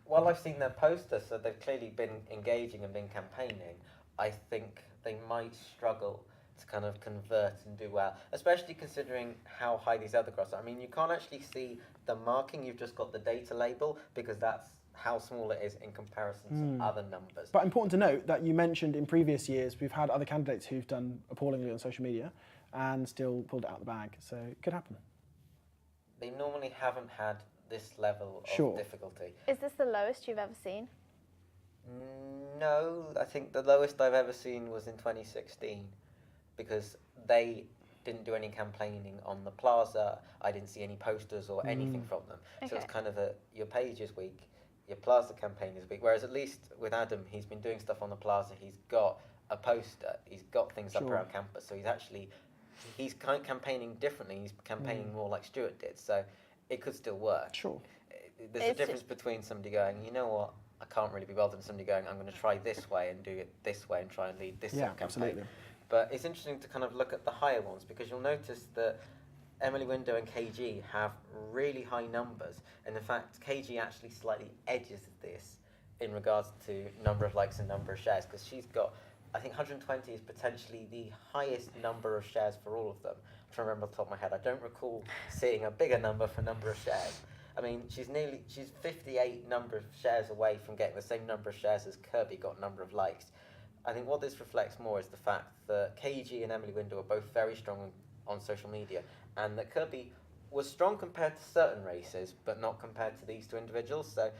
while I've seen their poster, so they've clearly been engaging and been campaigning, I think they might struggle to kind of convert and do well, especially considering how high these other graphs are. I mean, you can't actually see the marking, you've just got the data label, because that's how small it is in comparison to other numbers. But important to note that you mentioned in previous years, we've had other candidates who've done appallingly on social media and still pulled it out of the bag, so it could happen. They normally haven't had this level of difficulty. Is this the lowest you've ever seen? No, I think the lowest I've ever seen was in 2016, because they didn't do any campaigning on the plaza. I didn't see any posters or anything from them. So it's kind of your page is weak, your plaza campaign is weak. Whereas at least with Adam, he's been doing stuff on the plaza. He's got a poster. He's got things up around campus. So he's kind of campaigning differently. He's campaigning more like Stuart did. So it could still work. Sure. There's a difference between somebody going, you know what, I can't really be bothered, and somebody going, I'm going to try this way and do it this way and try and lead this sort of campaign. Absolutely. But it's interesting to kind of look at the higher ones, because you'll notice that Emily Window and KG have really high numbers. And in fact, KG actually slightly edges this in regards to number of likes and number of shares, because she's got, I think 120 is potentially the highest number of shares for all of them. I'm trying to remember off the top of my head. I don't recall seeing a bigger number for number of shares. I mean, she's 58 number of shares away from getting the same number of shares as Kirby got number of likes. I think what this reflects more is the fact that KG and Emily Window are both very strong on social media, and that Kirby was strong compared to certain races, but not compared to these two individuals. So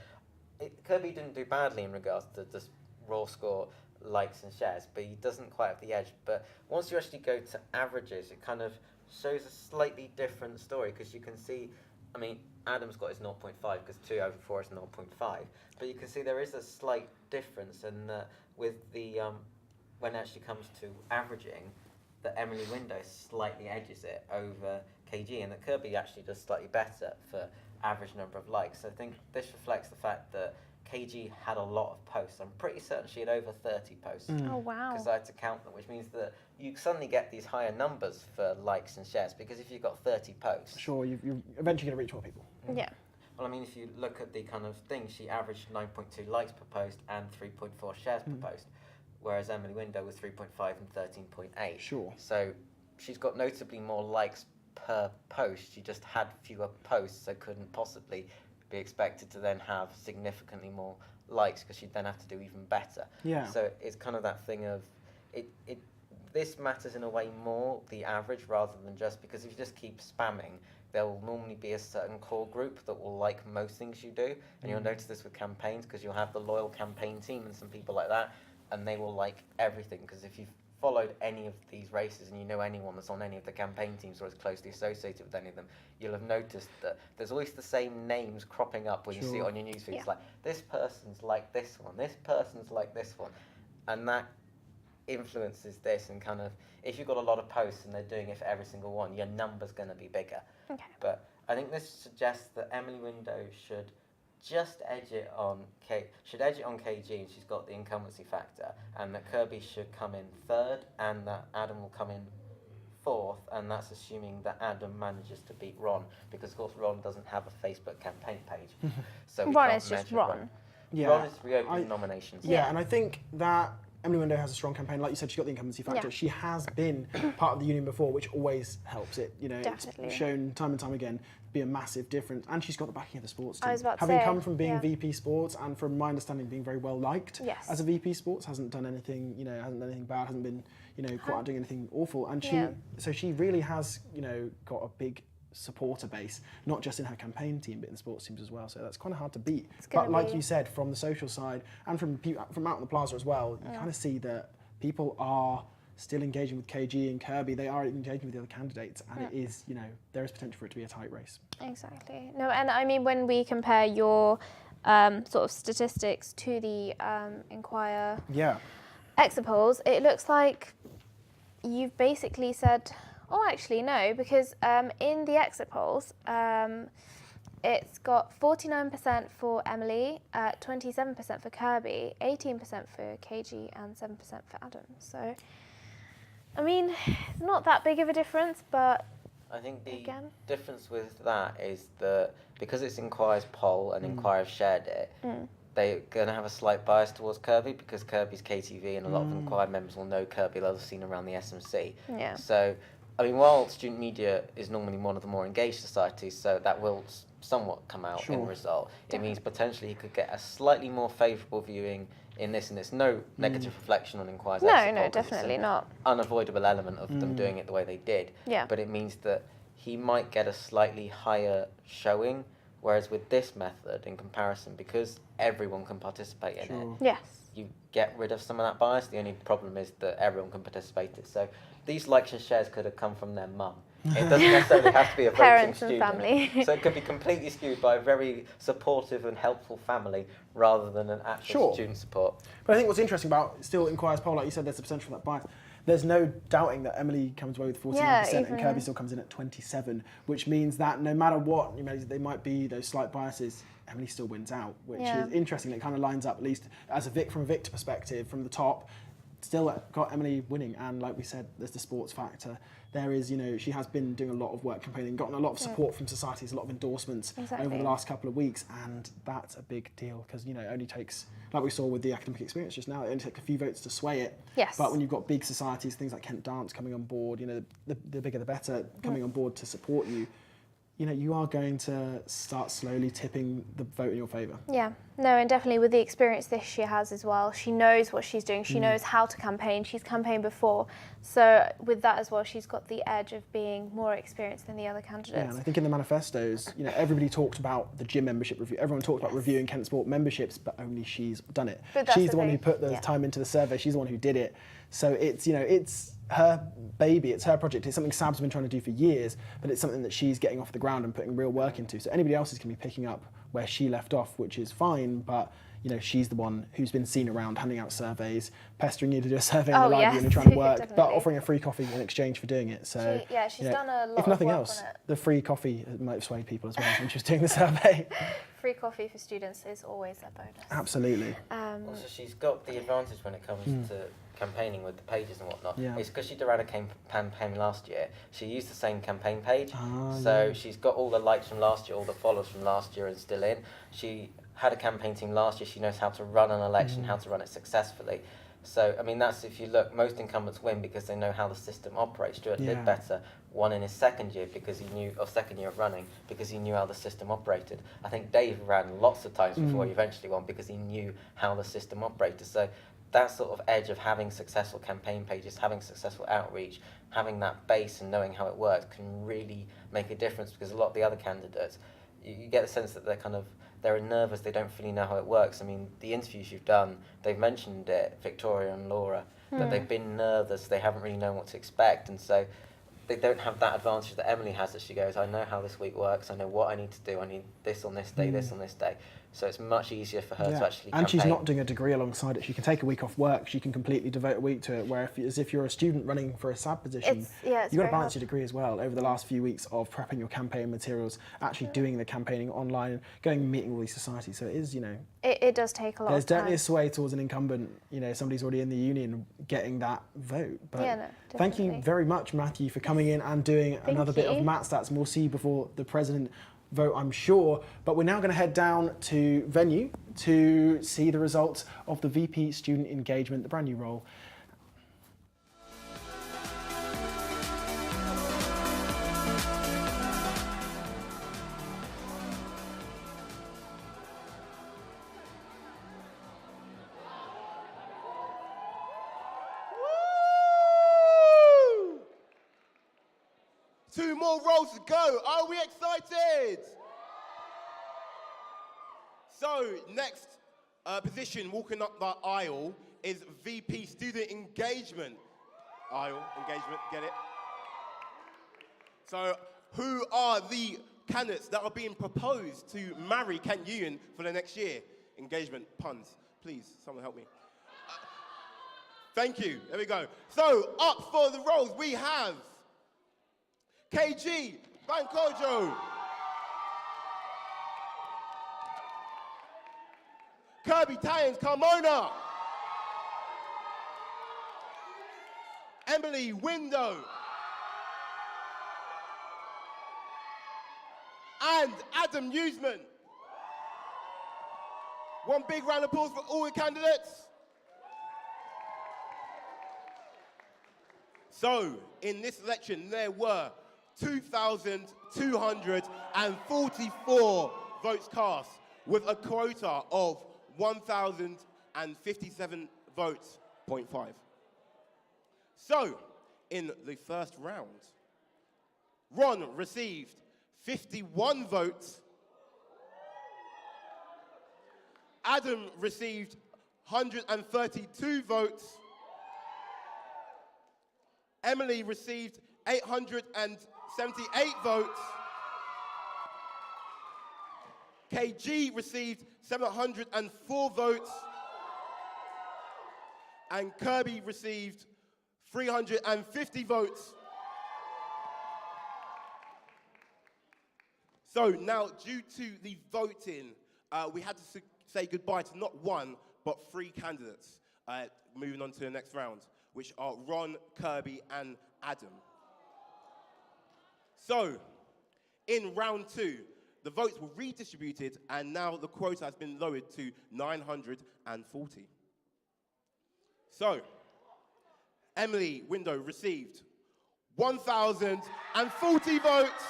Kirby didn't do badly in regards to just raw score, likes and shares, but he doesn't quite have the edge. But once you actually go to averages, it kind of shows a slightly different story, because you can see, I mean, Adam's got his 0.5 because 2 over 4 is 0.5, but you can see there is a slight difference, and with the when it actually comes to averaging, that Emily Window slightly edges it over KG, and that Kirby actually does slightly better for average number of likes. So I think this reflects the fact that KG had a lot of posts. I'm pretty certain she had over 30 posts. Oh, wow. Because I had to count them, which means that you suddenly get these higher numbers for likes and shares, because if you've got 30 posts... Sure, you're eventually going to reach more people. Yeah. Well, I mean, if you look at the kind of thing, she averaged 9.2 likes per post and 3.4 shares per post, whereas Emily Window was 3.5 and 13.8. Sure. So she's got notably more likes per post. She just had fewer posts, so couldn't possibly be expected to then have significantly more likes, because she'd then have to do even better. Yeah. So it's kind of that thing of this matters in a way more, the average, rather than just because if you just keep spamming, there will normally be a certain core group that will like most things you do, and you'll notice this with campaigns, because you'll have the loyal campaign team and some people like that, and they will like everything, because if you've followed any of these races and you know anyone that's on any of the campaign teams or is closely associated with any of them, you'll have noticed that there's always the same names cropping up when you see it on your newsfeed. It's like, this person's like this one, this person's like this one, and that influences this, and kind of, if you've got a lot of posts and they're doing it for every single one, your number's going to be bigger. Okay. But I think this suggests that Emily Window should just edge it on KG, and she's got the incumbency factor, and that Kirby should come in third, and that Adam will come in fourth, and that's assuming that Adam manages to beat Ron, because of course Ron doesn't have a Facebook campaign page. So Ron is just Ron. Yeah. Ron is reopening nominations. Yeah, and I think that Emily Window has a strong campaign. Like you said, she's got the incumbency factor. Yeah. She has been part of the union before, which always helps it. You know, Definitely. it's shown time and time again to be a massive difference. And she's got the backing of the sports team. I was about to Having say, come from being yeah. VP Sports, and from my understanding, being very well liked Yes. as a VP Sports, hasn't done anything. You know, hasn't done anything bad. Hasn't been, you know, caught out doing anything awful. And so she really has, you know, got a big supporter base, not just in her campaign team, but in the sports teams as well. So that's kind of hard to beat. But like you said, from the social side and from out on the plaza as well, you kind of see that people are still engaging with KG and Kirby. They are engaging with the other candidates, and it is, you know, there is potential for it to be a tight race. Exactly. No, and I mean, when we compare your sort of statistics to the Inquire exit polls, it looks like you've basically said, oh, actually, no, because in the exit polls, it's got 49% for Emily, 27% for Kirby, 18% for KG, and 7% for Adam. So, I mean, it's not that big of a difference, but I think the difference with that is that because it's Inquire's poll and Inquire have shared it, they're going to have a slight bias towards Kirby, because Kirby's KTV, and a lot of Inquire members will know Kirby, they'll have seen around the SMC. Yeah. So, I mean, while student media is normally one of the more engaged societies, so that will somewhat come out in the result, it means potentially he could get a slightly more favourable viewing in this, and it's no negative reflection on Inquire's exit poll, No, definitely not. Unavoidable element of them doing it the way they did. Yeah. But it means that he might get a slightly higher showing Whereas with this method, in comparison, because everyone can participate in it, Yes. you get rid of some of that bias. The only problem is that everyone can participate in it. So these likes and shares could have come from their mum. It doesn't necessarily have to be a voting Parents and student. family. So it could be completely skewed by a very supportive and helpful family rather than an actual student support. But I think what's interesting about still Inquirer's poll, like you said, there's the potential for that bias. There's no doubting that Emily comes away with 49% and Kirby still comes in at 27%, which means that no matter what, there might be those slight biases, Emily still wins out, which is interesting. It kind of lines up, at least as from a Victor perspective, from the top, still got Emily winning. And like we said, there's the sports factor. There is, she has been doing a lot of work campaigning, gotten a lot of support from societies, a lot of endorsements over the last couple of weeks, and that's a big deal because, it only takes, like we saw with the academic experience just now, it only takes a few votes to sway it. Yes. But when you've got big societies, things like Kent Dance coming on board, the bigger the better, coming on board to support you, you are going to start slowly tipping the vote in your favour. Yeah, no, and definitely with the experience this she has as well, she knows what she's doing, she knows how to campaign, she's campaigned before. So with that as well, she's got the edge of being more experienced than the other candidates. Yeah, and I think in the manifestos, everybody talked about the gym membership review. Everyone talked about reviewing Kent Sport memberships, but only she's done it. She's the one who put the time into the survey. She's the one who did it. So it's, it's her baby, it's her project. It's something Sab's been trying to do for years, but it's something that she's getting off the ground and putting real work into. So anybody else is going to be picking up where she left off, which is fine, but she's the one who's been seen around handing out surveys, pestering you to do a survey in the library and trying to work, but offering a free coffee in exchange for doing it. So she's done a lot if nothing of work else, on it. the free coffee might have swayed people as well when she was doing the survey. Free coffee for students is always a bonus. Absolutely. Also, she's got the advantage when it comes to campaigning with the pages and whatnot. It's because she did a campaign last year. She used the same campaign page, so she's got all the likes from last year, all the follows from last year, and still in. She had a campaign team last year. She knows how to run an election, how to run it successfully. So, that's if you look, most incumbents win because they know how the system operates. Stuart did better, won in his second year because he knew, or second year of running, because he knew how the system operated. I think Dave ran lots of times before he eventually won because he knew how the system operated. So that sort of edge of having successful campaign pages, having successful outreach, having that base and knowing how it works can really make a difference, because a lot of the other candidates, you get the sense that they're nervous, they don't really know how it works. The interviews you've done, they've mentioned it, Victoria and Laura, that they've been nervous, they haven't really known what to expect, and so they don't have that advantage that Emily has, that she goes, I know how this week works, I know what I need to do, I need this on this day, this on this day. So it's much easier for her to actually campaign. And she's not doing a degree alongside it. She can take a week off work, she can completely devote a week to it, where as if you're a student running for a SAB position, you've got to balance your degree as well over the last few weeks of prepping your campaign materials, actually doing the campaigning online, and going and meeting all these societies. So it is, It does take a lot of time. There's definitely a sway towards an incumbent, somebody's already in the union getting that vote. But thank you very much, Matthew, for coming in and doing another bit of Matt Stats. And we'll see you before the president vote, I'm sure. But we're now going to head down to venue to see the results of the VP Student Engagement, the brand new role. Two more roles to go. Are we excited? So, next position walking up the aisle is VP Student Engagement. Aisle, engagement, get it? So, who are the candidates that are being proposed to marry Kent Union for the next year? Engagement, puns. Please, someone help me. Thank you. There we go. So, up for the roles we have KG Bankojo, Kirby Tyans Carmona, Emily Window, and Adam Newsman. One big round of applause for all the candidates. So, in this election, there were 2,244 votes cast, with a quota of 1,057 votes, 0.5. So, in the first round, Ron received 51 votes, Adam received 132 votes. Emily received 878 votes. KG received 704 votes. And Kirby received 350 votes. So now, due to the voting, we had to say goodbye to not one, but 3 candidates. Moving on to the next round, which are Ron, Kirby, and Adam. So, in round 2, the votes were redistributed, and now the quota has been lowered to 940. So, Emily Window received 1,040 votes.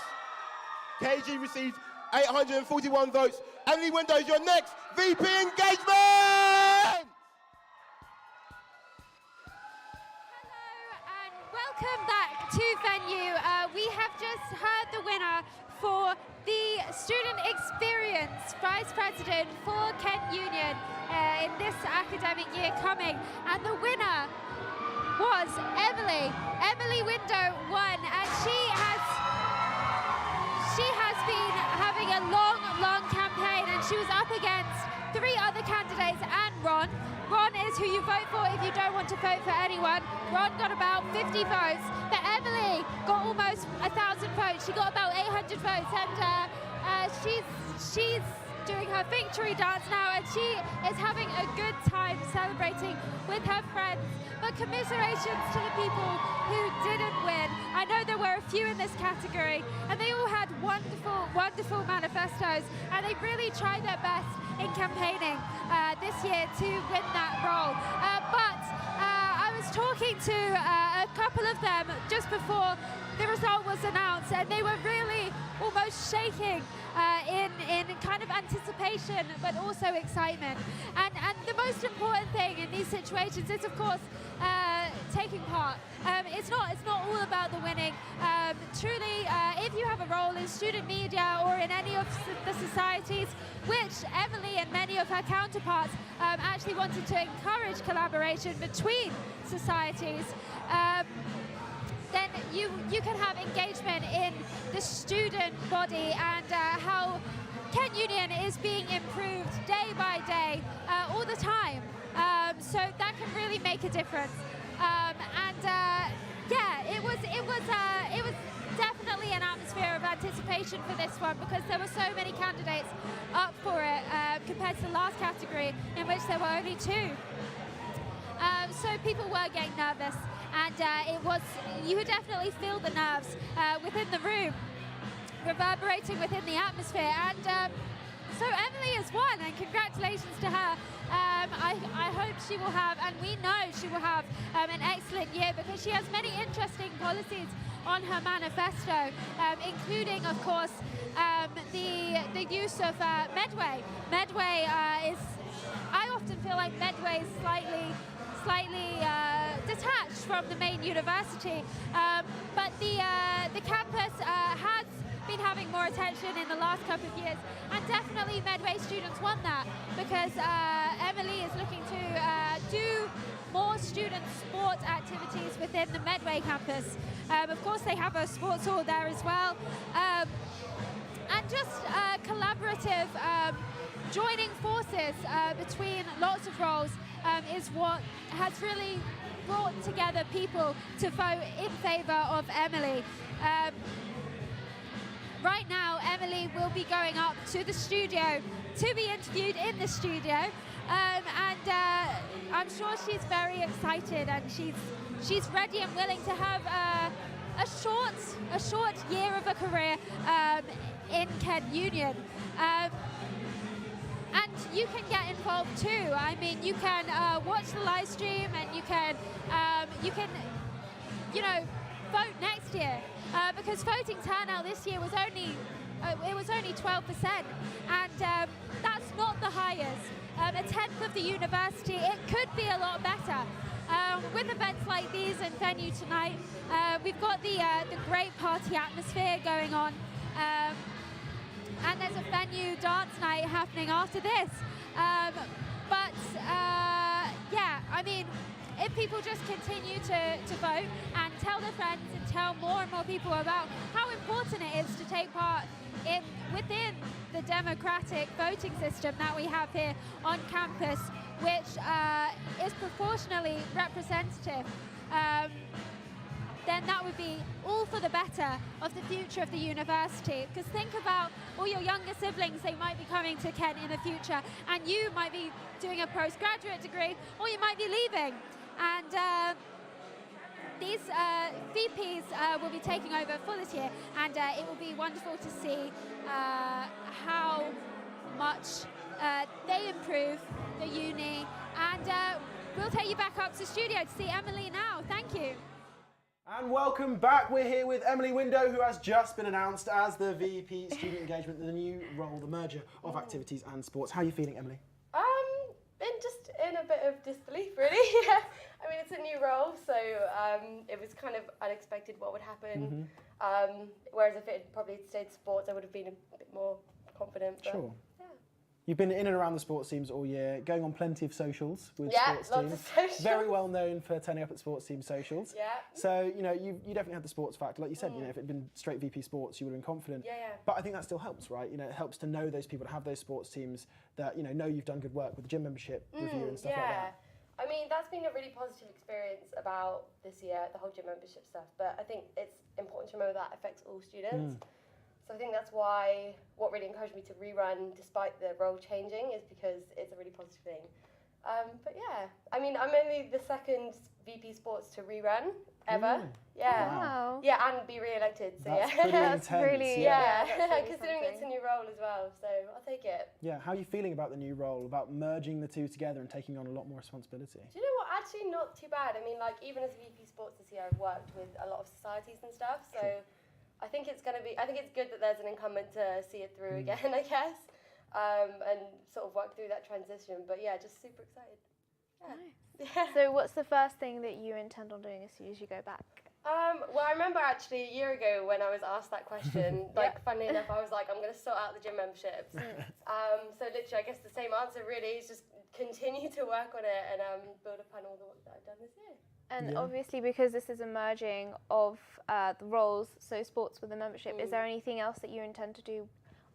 KG received 841 votes. Emily Window is your next VP engagement! Welcome back to venue. We have just heard the winner for the Student Experience Vice President for Kent Union in this academic year coming. And the winner was Emily. Emily Window won, and she has been having a long campaign, and she was up against 3 other candidates and Ron. Ron is who you vote for if you don't want to vote for anyone. Ron got about 50 votes, but Emily got almost 1,000 votes. She got about 800 votes, and she's doing her victory dance now, and she is having a good time celebrating with her friends. But commiserations to the people who didn't win. I know there were a few in this category, and they all had wonderful manifestos, and they really tried their best in campaigning this year to win that role. But I was talking to a couple of them just before the result was announced, and they were really almost shaking in kind of anticipation, but also excitement. And the most important thing in these situations is, of course, taking part. It's not all about the winning. Truly, if you have a role in student media or in any of the societies, which Emily and many of her counterparts actually wanted to encourage collaboration between societies, then you can have engagement in the student body and how Kent Union is being improved day by day, all the time. So that can really make a difference. It was definitely an atmosphere of anticipation for this one, because there were so many candidates up for it compared to the last category, in which there were only 2. So people were getting nervous, and you would definitely feel the nerves within the room, reverberating within the atmosphere. And so Emily has won, and congratulations to her. I hope she will have, and we know she will have, an excellent year, because she has many interesting policies on her manifesto, including, of course, the use of Medway. Medway is, I often feel like Medway is slightly detached from the main university, but the campus has been having more attention in the last couple of years, and definitely Medway students want that, because Emily is looking to do more student sport activities within the Medway campus. Of course, they have a sports hall there as well, and just collaborative joining forces between lots of roles is what has really brought together people to vote in favour of Emily. Right now, Emily will be going up to the studio to be interviewed in the studio, and I'm sure she's very excited, and she's ready and willing to have a short year of a career in Kent Union. And you can get involved too. I mean, you can watch the live stream, and you can vote next year, because voting turnout this year was only 12%, and that's not the highest. A tenth of the university. It could be a lot better. With events like these in venue tonight, we've got the great party atmosphere going on, and there's a venue dance night happening after this. Yeah, I mean, if people just continue to vote and tell their friends and tell more and more people about how important it is to take part within the democratic voting system that we have here on campus, which is proportionally representative, then that would be all for the better of the future of the university. Because think about all your younger siblings, they might be coming to Kent in the future, and you might be doing a postgraduate degree, or you might be leaving. And these VPs will be taking over for this year, and it will be wonderful to see how much they improve the uni. And we'll take you back up to the studio to see Emily now. Thank you. And welcome back. We're here with Emily Window, who has just been announced as the VP Student Engagement, the new role, the merger of activities and sports. How are you feeling, Emily? Been just in a bit of disbelief, really. Yeah. I mean, it's a new role, so it was kind of unexpected what would happen. Whereas if it had probably stayed sports, I would have been a bit more confident. But Sure. Yeah. You've been in and around the sports teams all year, going on plenty of socials with sports lots teams. of socials. Very well known for turning up at sports team socials. Yeah. So, you know, you definitely had the sports factor. Like you said, you know, if it had been straight VP sports, you would have been confident. Yeah, yeah. But I think that still helps, right? You know, it helps to know those people, to have those sports teams that, you know you've done good work with the gym membership review and stuff like that. I mean, that's been a really positive experience about this year, the whole gym membership stuff. But I think it's important to remember that affects all students. So I think that's why what really encouraged me to rerun, despite the role changing, is because it's a really positive thing. But yeah, I mean, I'm only the second VP Sports to rerun ever. Really? Yeah. Wow. Yeah, and be re-elected. So That's yeah, pretty intense, yeah. That's really considering it's a new role as well. So I'll take it. Yeah, how are you feeling about the new role, about merging the two together and taking on a lot more responsibility? Do you know what? Actually, not too bad. I mean, like, even as VP Sports this year, I've worked with a lot of societies and stuff. So I think it's going to be, I think it's good that there's an incumbent to see it through again, I guess, and sort of work through that transition. But yeah, just super excited. Yeah. Nice. So what's the first thing that you intend on doing as soon as you go back? Well, I remember actually a year ago when I was asked that question, like, funnily enough, I was like, I'm going to sort out the gym memberships. So literally, I guess the same answer really is just continue to work on it and build upon all the work that I've done this year. And obviously, because this is a merging of the roles, so sports with the membership, is there anything else that you intend to do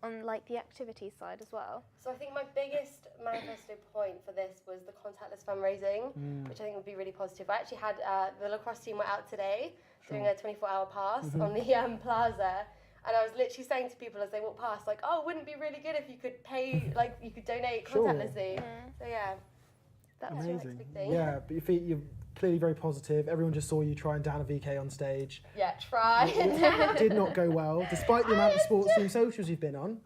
on like the activities side as well? So I think my biggest manifesto point for this was the contactless fundraising, which I think would be really positive. I actually had the lacrosse team were out today doing a 24-hour pass on the plaza, and I was literally saying to people as they walked past, like, oh, wouldn't it be really good if you could pay, like, you could donate contactlessly. So yeah, that's the next big thing. Yeah, but you're clearly very positive. Everyone just saw you try and down a VK on stage. Yeah, try. It did not go well, despite the amount of sports team socials you've been on.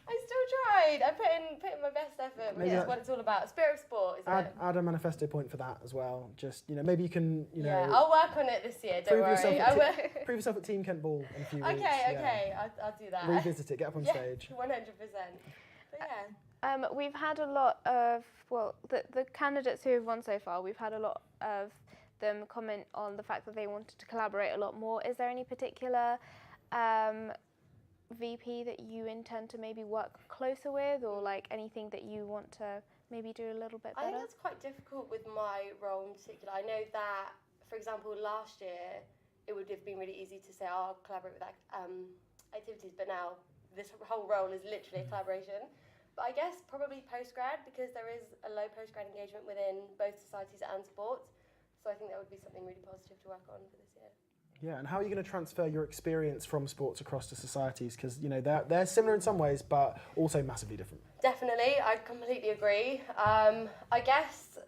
I still tried. I put in my best effort, which is what it's all about. Spirit of sport, isn't it? Add a manifesto point for that as well. Just, you know, maybe you can, you know... Yeah, I'll work on it this year, don't worry. Prove yourself at Team Kent Ball in a few weeks. Okay, I'll do that. Revisit it, get up on stage. 100%. But yeah. We've had a lot of, well, the candidates who have won so far, we've had a lot of them comment on the fact that they wanted to collaborate a lot more. Is there any particular VP that you intend to maybe work closer with, or like anything that you want to maybe do a little bit better? I think that's quite difficult with my role in particular. I know that, for example, last year it would have been really easy to say, oh, I'll collaborate with activities, but now this whole role is literally a collaboration. But I guess probably post-grad, because there is a low post-grad engagement within both societies and sports. So I think that would be something really positive to work on for this year. Yeah, and how are you going to transfer your experience from sports across to societies? Because, you know, they're similar in some ways, but also massively different. Definitely, I completely agree. I guess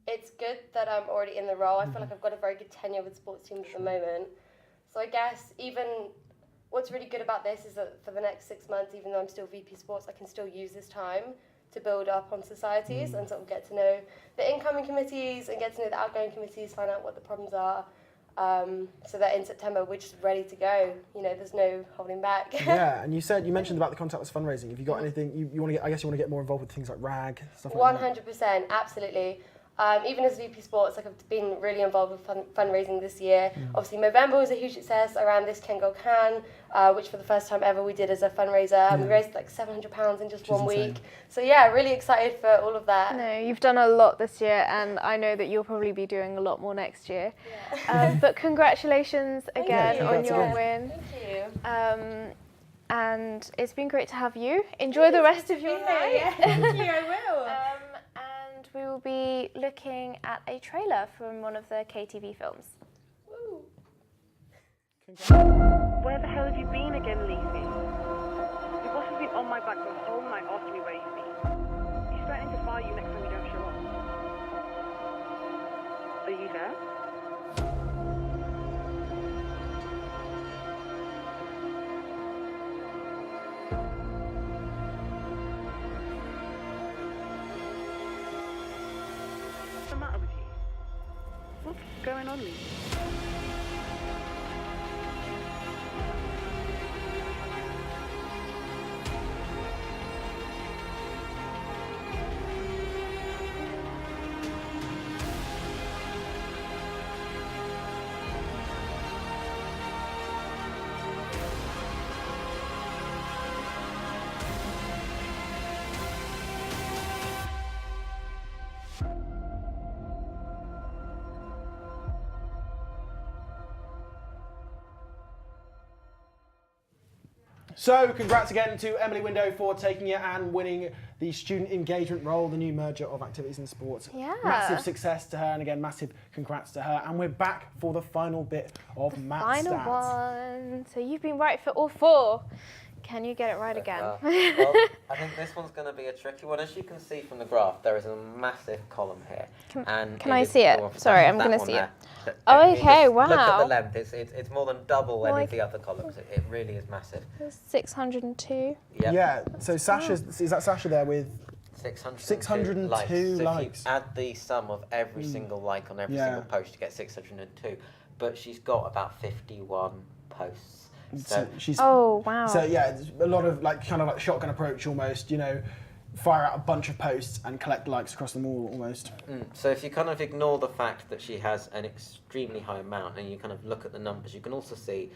it's good that I'm already in the role. I feel like I've got a very good tenure with sports teams at the moment. So I guess even what's really good about this is that for the next 6 months, even though I'm still VP Sports, I can still use this time to build up on societies and sort of get to know the incoming committees and get to know the outgoing committees, find out what the problems are. So that in September we're just ready to go. You know, there's no holding back. Yeah, and you mentioned about the contactless fundraising. Have you got anything you want to get? I guess you want to get more involved with things like RAG, stuff like that. 100%, absolutely. Even as VP Sports, like I've been really involved with fundraising this year. Obviously, Movember was a huge success around this Can Go Can, which for the first time ever we did as a fundraiser. And we raised like £700 in just 1 week. So yeah, really excited for all of that. No, you've done a lot this year, and I know that you'll probably be doing a lot more next year. But congratulations again on your win. Thank you. And it's been great to have you. Enjoy the rest of your night. Yeah, thank you, I will. And we will be looking at a trailer from one of the KTV films. Woo. Where the hell have you been again, Leafy? Your boss has been on my back the whole night asking me where you've been. He's threatening to fire you next time you don't show up. Are you there? What's the matter with you? What's going on, Leafy? So, congrats again to Emily Window for taking it and winning the student engagement role, the new merger of activities and sports. Yeah. Massive success to her, and again, massive congrats to her. And we're back for the final bit of Matt Final Stats. one. So you've been right for all 4. Can you get it right again? Well, I think this one's going to be a tricky one. As you can see from the graph, there is a massive column here. Can I see it? Sorry, I'm going to see it. I Oh, mean, okay, just wow. Look at the length. It's more than double any Like- of the other columns. It really is massive. 602. Yep. Yeah, so Sasha's, is that Sasha there with 602 likes. So likes? if you add the sum of every single like on every single post, you get 602. But she's got about 51 posts. So she's, oh, wow. So yeah, it's a lot of like kind of like shotgun approach almost, you know, fire out a bunch of posts and collect likes across them all almost. So if you kind of ignore the fact that she has an extremely high amount and you kind of look at the numbers, you can also see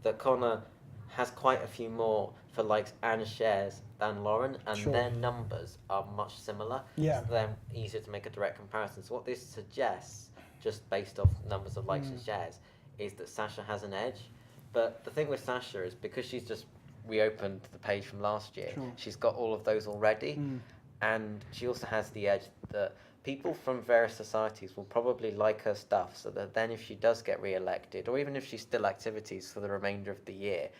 that Connor has quite a few more for likes and shares than Lauren, and their numbers are much similar. Yeah. So they're easier to make a direct comparison. So what this suggests, just based off numbers of likes and shares, is that Sasha has an edge. But the thing with Sasha is because she's just reopened the page from last year, she's got all of those already. And she also has the edge that people from various societies will probably like her stuff, so that then if she does get re-elected, or even if she's still activities for the remainder of the year,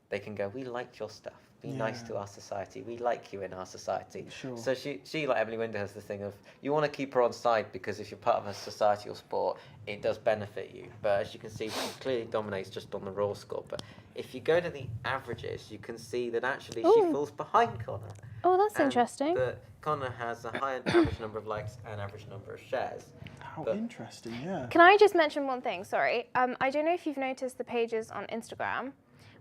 they can go, we liked your stuff. Be nice to our society. We like you in our society. So she, like Emily Window, has this thing of, you want to keep her on side because if you're part of a society or sport, it does benefit you. But as you can see, she clearly dominates just on the raw score. But if you go to the averages, you can see that actually she falls behind Connor. Oh, that's And interesting. that Connor has a higher average number of likes and average number of shares. How interesting, yeah. Can I just mention one thing? Sorry. I don't know if you've noticed the pages on Instagram,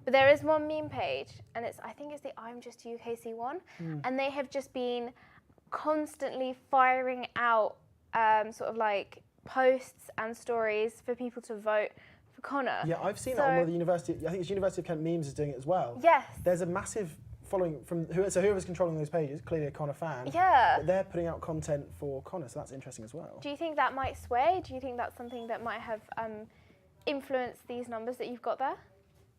but there is one meme page, and I think it's the I'm Just UKC one, and they have just been constantly firing out sort of like posts and stories for people to vote for Connor. Yeah, I've seen it on one of the university. I think it's University of Kent Memes is doing it as well. Yes. There's a massive following from whoever's controlling those pages. Clearly a Connor fan. Yeah. But they're putting out content for Connor, so that's interesting as well. Do you think that might sway? Do you think that's something that might have influenced these numbers that you've got there?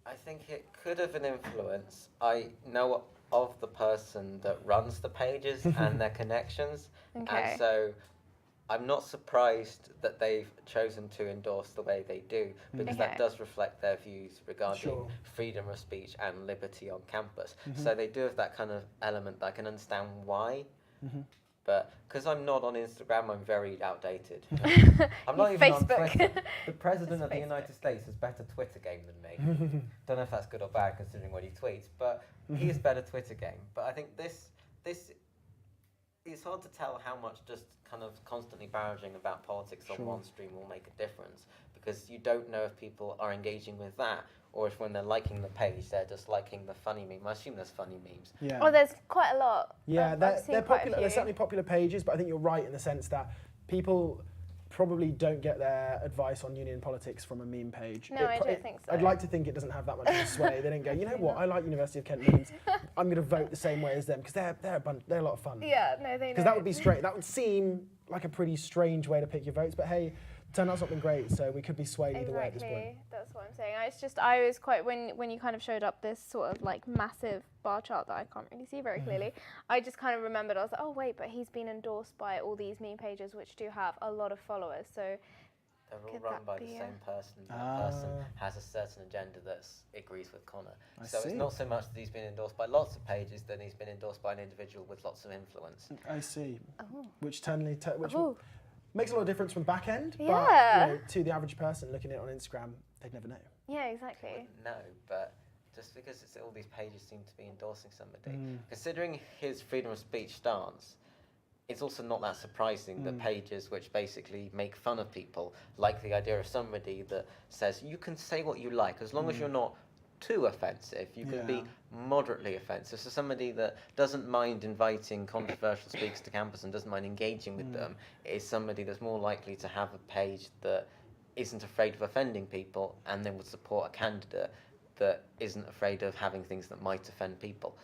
I think it could have an influence. I know of the person that runs the pages and their connections, and so I'm not surprised that they've chosen to endorse the way they do, because that does reflect their views regarding freedom of speech and liberty on campus. So they do have that kind of element that I can understand why. But because I'm not on Instagram, I'm very outdated. I'm not even on Twitter. The President of the United States has better Twitter game than me. Don't know if that's good or bad considering what he tweets, but he has better Twitter game. But I think this it's hard to tell how much just kind of constantly barraging about politics on one stream will make a difference, because you don't know if people are engaging with that, or if when they're liking the page, they're just liking the funny meme. I assume there's funny memes. Yeah. Oh, there's quite a lot. Yeah, I've they're seen quite a popular. They're few. certainly popular pages, but I think you're right in the sense that people probably don't get their advice on union politics from a meme page. No, I don't think so. I'd like to think it doesn't have that much of a sway. They don't go, you know what, I like University of Kent memes. I'm going to vote the same way as them because they're a lot of fun. Yeah, no, they know. Because that would be straight. That would seem like a pretty strange way to pick your votes. But hey, turnout's not been great, so we could be swayed either way at this point. That's what I'm saying. I was quite, when you kind of showed up this sort of like massive bar chart that I can't really see very clearly, I just kind of remembered, I was like, oh wait, but he's been endorsed by all these meme pages which do have a lot of followers, so they're all run by the same person. That person has a certain agenda that agrees with Connor. So it's not so much that he's been endorsed by lots of pages, than he's been endorsed by an individual with lots of influence. I see. Which makes a lot of difference from back end, but Yeah. you know, to the average person looking at it on Instagram, they'd never know. Yeah, exactly. No, but just because all these pages seem to be endorsing somebody, considering his freedom of speech stance, it's also not that surprising that pages which basically make fun of people, like the idea of somebody that says you can say what you like as long as you're not too offensive, you can be moderately offensive. So somebody that doesn't mind inviting controversial speakers to campus and doesn't mind engaging with them is somebody that's more likely to have a page that isn't afraid of offending people and then would support a candidate that isn't afraid of having things that might offend people.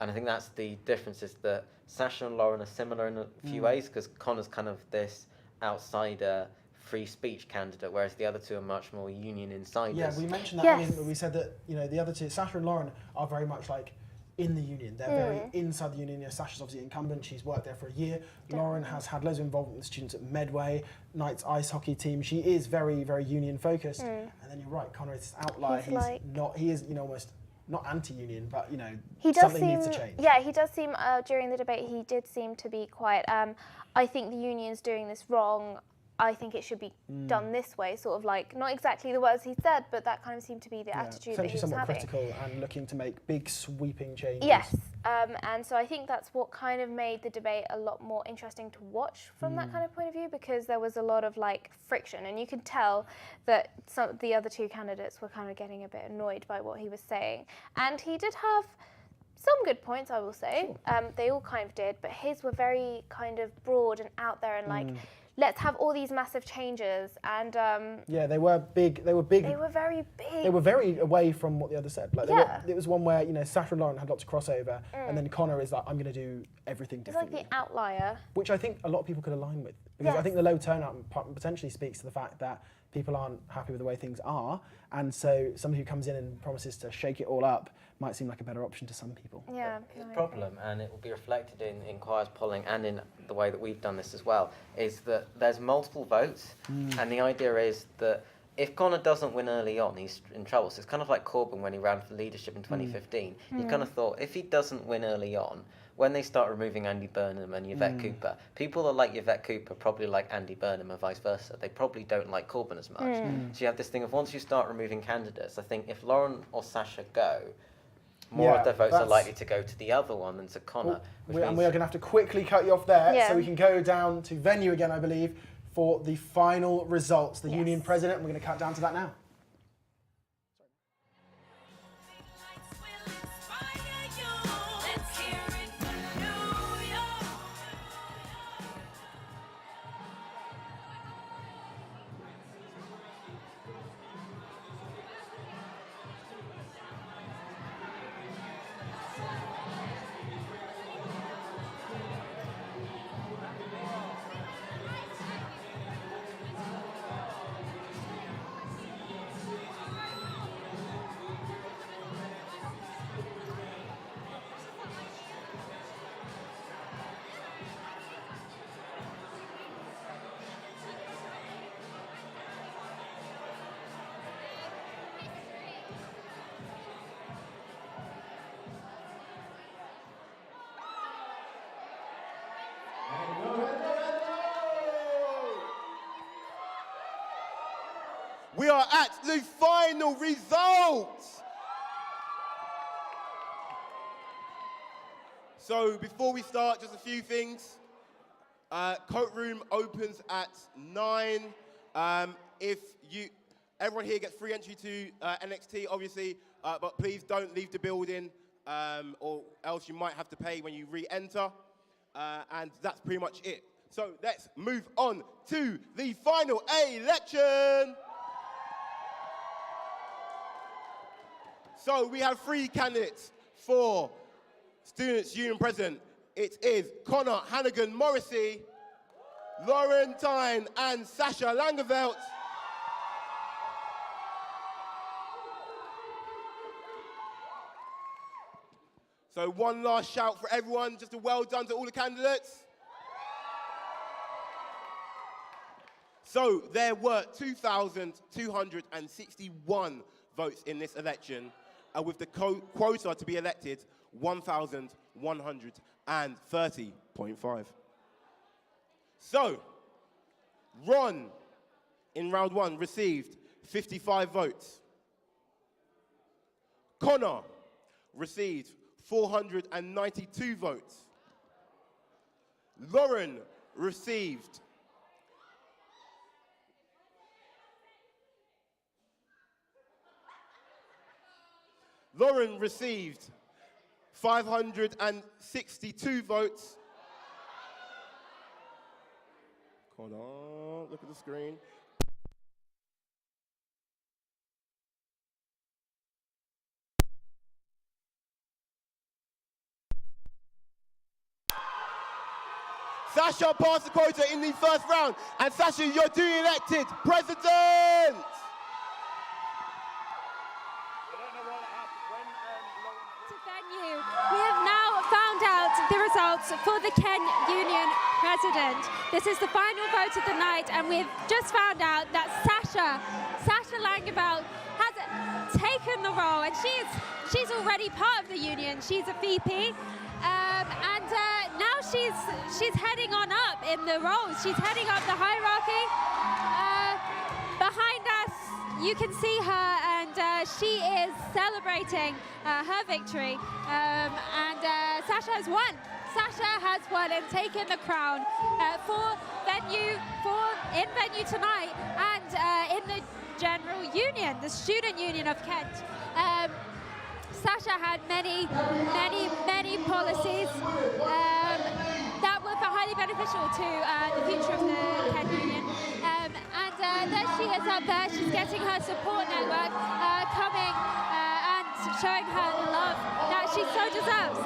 And I think that's the difference, is that Sasha and Lauren are similar in a few ways, because Connor's kind of this outsider free speech candidate, whereas the other two are much more union insiders. Yeah, we mentioned that. We said that, you know, the other two, Sasha and Lauren, are very much like in the union. They're very inside the union. You know, Sasha's obviously incumbent. She's worked there for a year. Lauren has had loads of involvement with students at Medway, Knights ice hockey team. She is very, very union focused. And then you're right, Connor is this outlier. He is, you know, almost not anti-union, but, you know, something needs to change. Yeah, he does seem, during the debate, he did seem to be quite, I think the union's doing this wrong. I think it should be done this way, sort of like, not exactly the words he said, but that kind of seemed to be the attitude that he was somewhat having. critical and looking to make big sweeping changes. Yes, and so I think that's what kind of made the debate a lot more interesting to watch from that kind of point of view, because there was a lot of like friction, and you could tell that some of the other two candidates were kind of getting a bit annoyed by what he was saying. And he did have some good points, I will say. They all kind of did, but his were very kind of broad and out there and like, let's have all these massive changes, and yeah, they were big. They were big. They were very big. They were very away from what the other said. Like it was one where, you know, Sasha and Lauren had lots of crossover, and then Connor is like, I'm going to do everything differently. It's like the outlier, which I think a lot of people could align with, because I think the low turnout potentially speaks to the fact that people aren't happy with the way things are, and so somebody who comes in and promises to shake it all up might seem like a better option to some people. Yeah. The problem, and it will be reflected in Choir's polling and in the way that we've done this as well, is that there's multiple votes, and the idea is that if Connor doesn't win early on, he's in trouble. So it's kind of like Corbyn when he ran for leadership in 2015. He kind of thought, if he doesn't win early on, when they start removing Andy Burnham and Yvette Cooper, people that like Yvette Cooper probably like Andy Burnham and vice versa. They probably don't like Corbyn as much. So you have this thing of, once you start removing candidates, I think if Lauren or Sasha go, more of their votes are likely to go to the other one than to Connor. And we are going to have to quickly cut you off there, so we can go down to venue again, I believe, for the final results. The union president, and we're going to cut down to that now. We are at the final results. So before we start, just a few things. Coat room opens at 9. Everyone here gets free entry to NXT, obviously, but please don't leave the building, or else you might have to pay when you re-enter. And that's pretty much it. So let's move on to the final election. So we have 3 candidates for Students' Union President. It is Connor Hannigan Morrissey, Lauren Tyne, and Sasha Langeveld. So one last shout for everyone, just a well done to all the candidates. So there were 2,261 votes in this election, with the quota to be elected 1,130.5. So Ron in round 1 received 55 votes. Connor received 492 votes. Lauren received 562 votes. Hold on, look at the screen. Sasha passed the quota in the first round, and Sasha, you're duly elected president! We have now found out the results for the Kent Union President. This is the final vote of the night, and we've just found out that Sasha Langeveld has taken the role, and she's already part of the union. She's a VP, and now she's heading on up in the roles. She's heading up the hierarchy. Behind us, you can see her, and she is celebrating her victory. And Sasha has won. Sasha has won and taken the crown in venue tonight, and in the general union, the student union of Kent. Sasha had many policies that were highly beneficial to the future of the Kent Union. And there she is up there. She's getting her support network coming and showing her the love that she so deserves.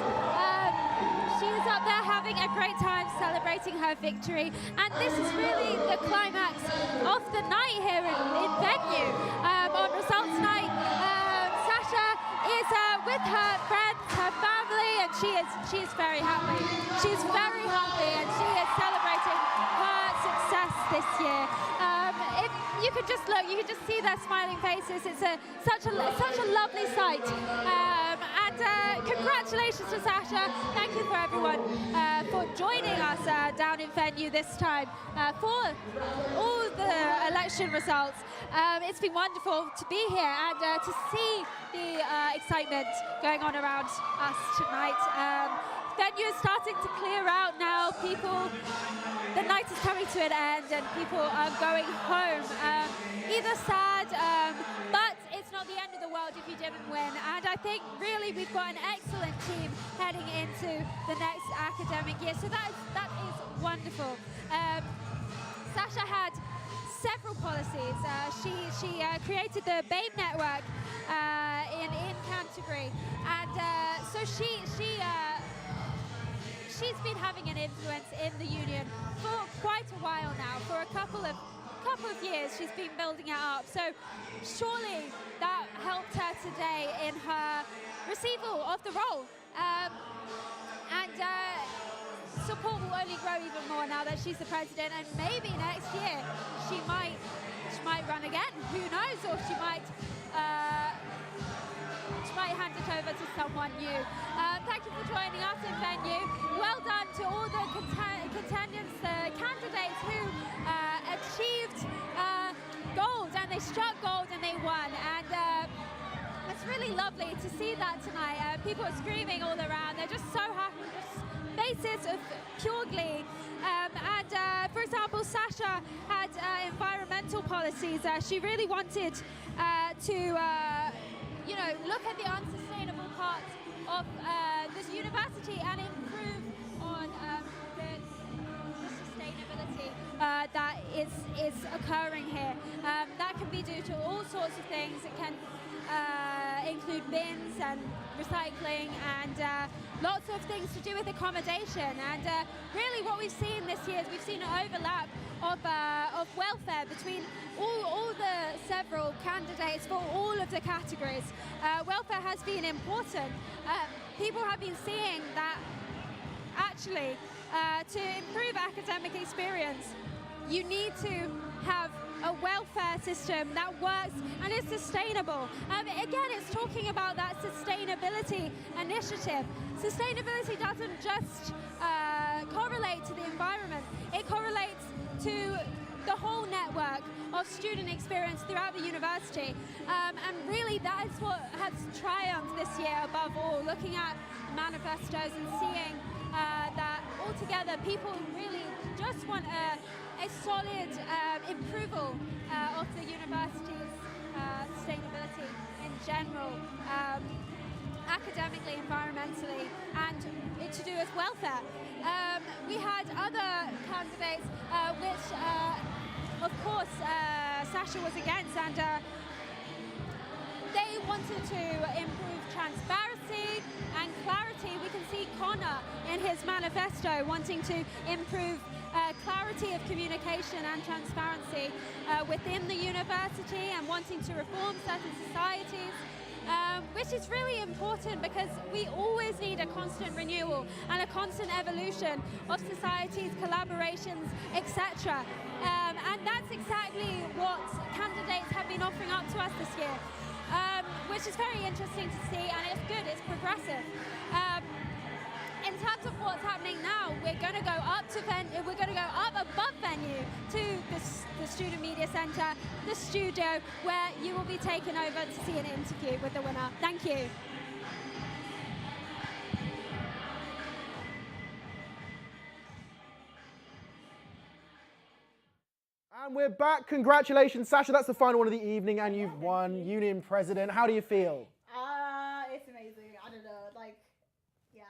She is up there having a great time celebrating her victory. And this is really the climax of the night here in venue. On results night, Sasha is with her friends, her family, and she is very happy. She's very happy, and she is celebrating her success this year. If you could just look, you could just see their smiling faces. It's such a lovely sight. And congratulations to Sasha. Thank you for everyone for joining us down in venue this time for all the election results. It's been wonderful to be here and to see the excitement going on around us tonight. Venue is starting to clear out now. The night is coming to an end, and people are going home. Either sad, but it's not the end of the world if you didn't win. And I think really we've got an excellent team heading into the next academic year. So that is wonderful. Sasha had several policies. She created the BAME network in Canterbury, and so she's been having an influence in the union for quite a while now. For a couple of years, she's been building it up. So surely that helped her today in her receival of the role. And support will only grow even more now that she's the president, and maybe next year she might run again. Who knows? Or she might hand it over to someone new. Thank you for joining us in venue. Well done to all the contendants, the candidates who achieved gold, and they struck gold and they won. And it's really lovely to see that tonight. People are screaming all around. They're just so happy. Faces of pure glee. And for example, Sasha had environmental policies. She really wanted to look at the unsustainable parts of this university and improve on the sustainability is occurring here. That can be due to all sorts of things. It can include bins and recycling and lots of things to do with accommodation. And really what we've seen this year is we've seen an overlap of welfare between all the several candidates for all of the categories. Welfare has been important. People have been seeing that actually to improve academic experience, you need to have a welfare system that works and is sustainable. Again, it's talking about that sustainability initiative. Sustainability doesn't just correlate to the environment, it correlates to the whole network of student experience throughout the university. And really that is what has triumphed this year above all, looking at manifestos and seeing that altogether people really just want a solid improval of the university's sustainability in general, academically, environmentally, and to do with welfare. We had other candidates which, of course, Sasha was against, and they wanted to improve transparency and clarity. We can see Connor in his manifesto wanting to improve clarity of communication and transparency within the university and wanting to reform certain societies. Which is really important because we always need a constant renewal and a constant evolution of societies, collaborations, etc. And that's exactly what candidates have been offering up to us this year, which is very interesting to see, and it's good, it's progressive. In terms of what's happening now, we're going to go up above venue to the Student Media Centre, the studio, where you will be taken over to see an interview with the winner. Thank you. And we're back. Congratulations, Sasha. That's the final one of the evening, and you've won Union President. How do you feel? It's amazing. I don't know, like, yeah,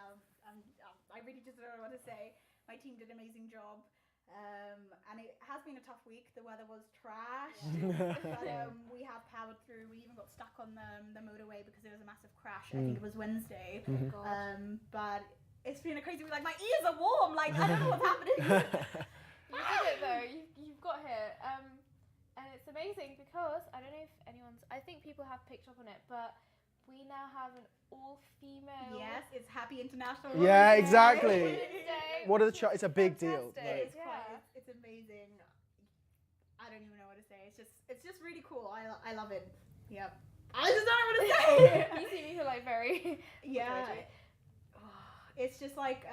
I really just don't know what to say. My team did an amazing job, and it has been a tough week. The weather was trash, but we have powered through. We even got stuck on the motorway because there was a massive crash. I think it was Wednesday. But it's been a crazy week. Like, my ears are warm. Like, I don't know what's happening. You did it though. You've got here, and it's amazing because I don't know if I think people have picked up on it, but we now have an all-female. Yes, it's Happy International. Yeah, Women's exactly. Day. What are the it's a big deal. Fantastic. It's amazing. I don't even know what to say. It's just really cool. I love it. Yep. I just don't know what to say. You see me feel like very. Yeah. It's just like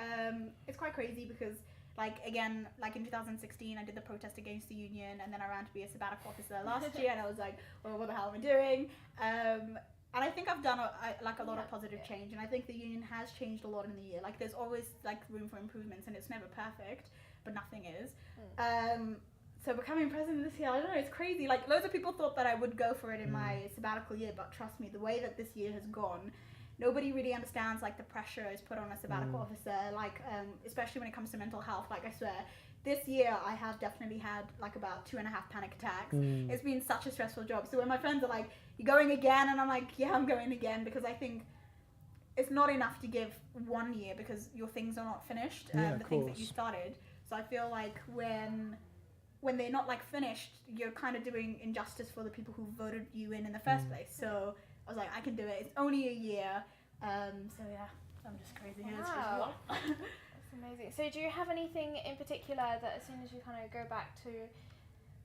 it's quite crazy because. Like, again, like in 2016, I did the protest against the union, and then I ran to be a sabbatical officer last year, and I was like, well, what the hell am I doing? And I think I've done a lot of positive change, and I think the union has changed a lot in the year. Like, there's always like room for improvements, and it's never perfect, but nothing is. So becoming president this year, I don't know, it's crazy. Like, loads of people thought that I would go for it in my sabbatical year, but trust me, the way that this year has gone, nobody really understands like the pressure is put on a sabbatical officer, like especially when it comes to mental health. Like, I swear, this year I have definitely had like about 2.5 panic attacks. It's been such a stressful job. So when my friends are like, "You're going again?" and I'm like, "Yeah, I'm going again," because I think it's not enough to give 1 year because your things are not finished, the things that you started. So I feel like when they're not like finished, you're kind of doing injustice for the people who voted you in the first place. So I was like, I can do it. It's only a year. So yeah, I'm just crazy. Wow. That's amazing. So do you have anything in particular that as soon as you kind of go back to,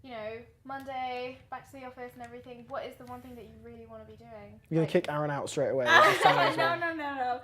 you know, Monday, back to the office and everything, what is the one thing that you really want to be doing? You're going to kick Aaron out straight away. No.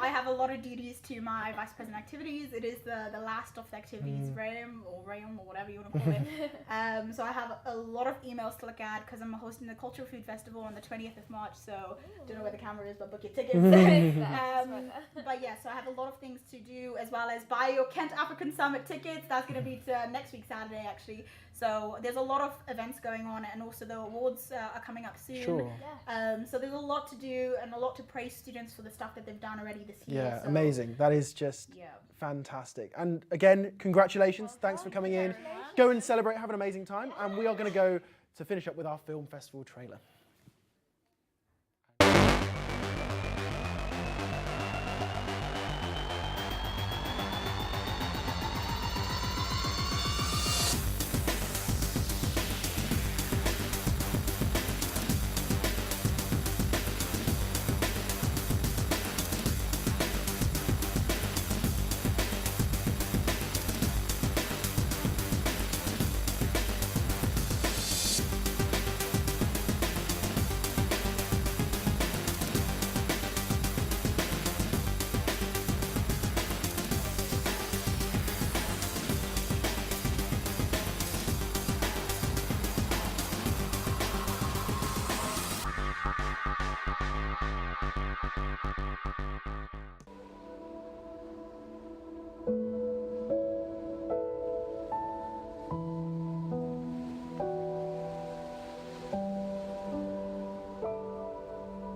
I have a lot of duties to my vice president activities. It is the last of the activities realm or whatever you want to call it. So I have a lot of emails to look at because I'm hosting the Cultural Food Festival on the 20th of March. So don't know where the camera is, but book your tickets. But yeah, so I have a lot of things to do, as well as buy your Kent African Summit tickets. That's going to be next week Saturday actually. So there's a lot of events going on, and also the awards are coming up soon. Sure. So there's a lot to do and a lot to praise students for the stuff that they've done already this year. Yeah, so amazing. That is just fantastic. And again, congratulations. Thanks for coming in. Go and celebrate, have an amazing time, and we are going to go to finish up with our film festival trailer.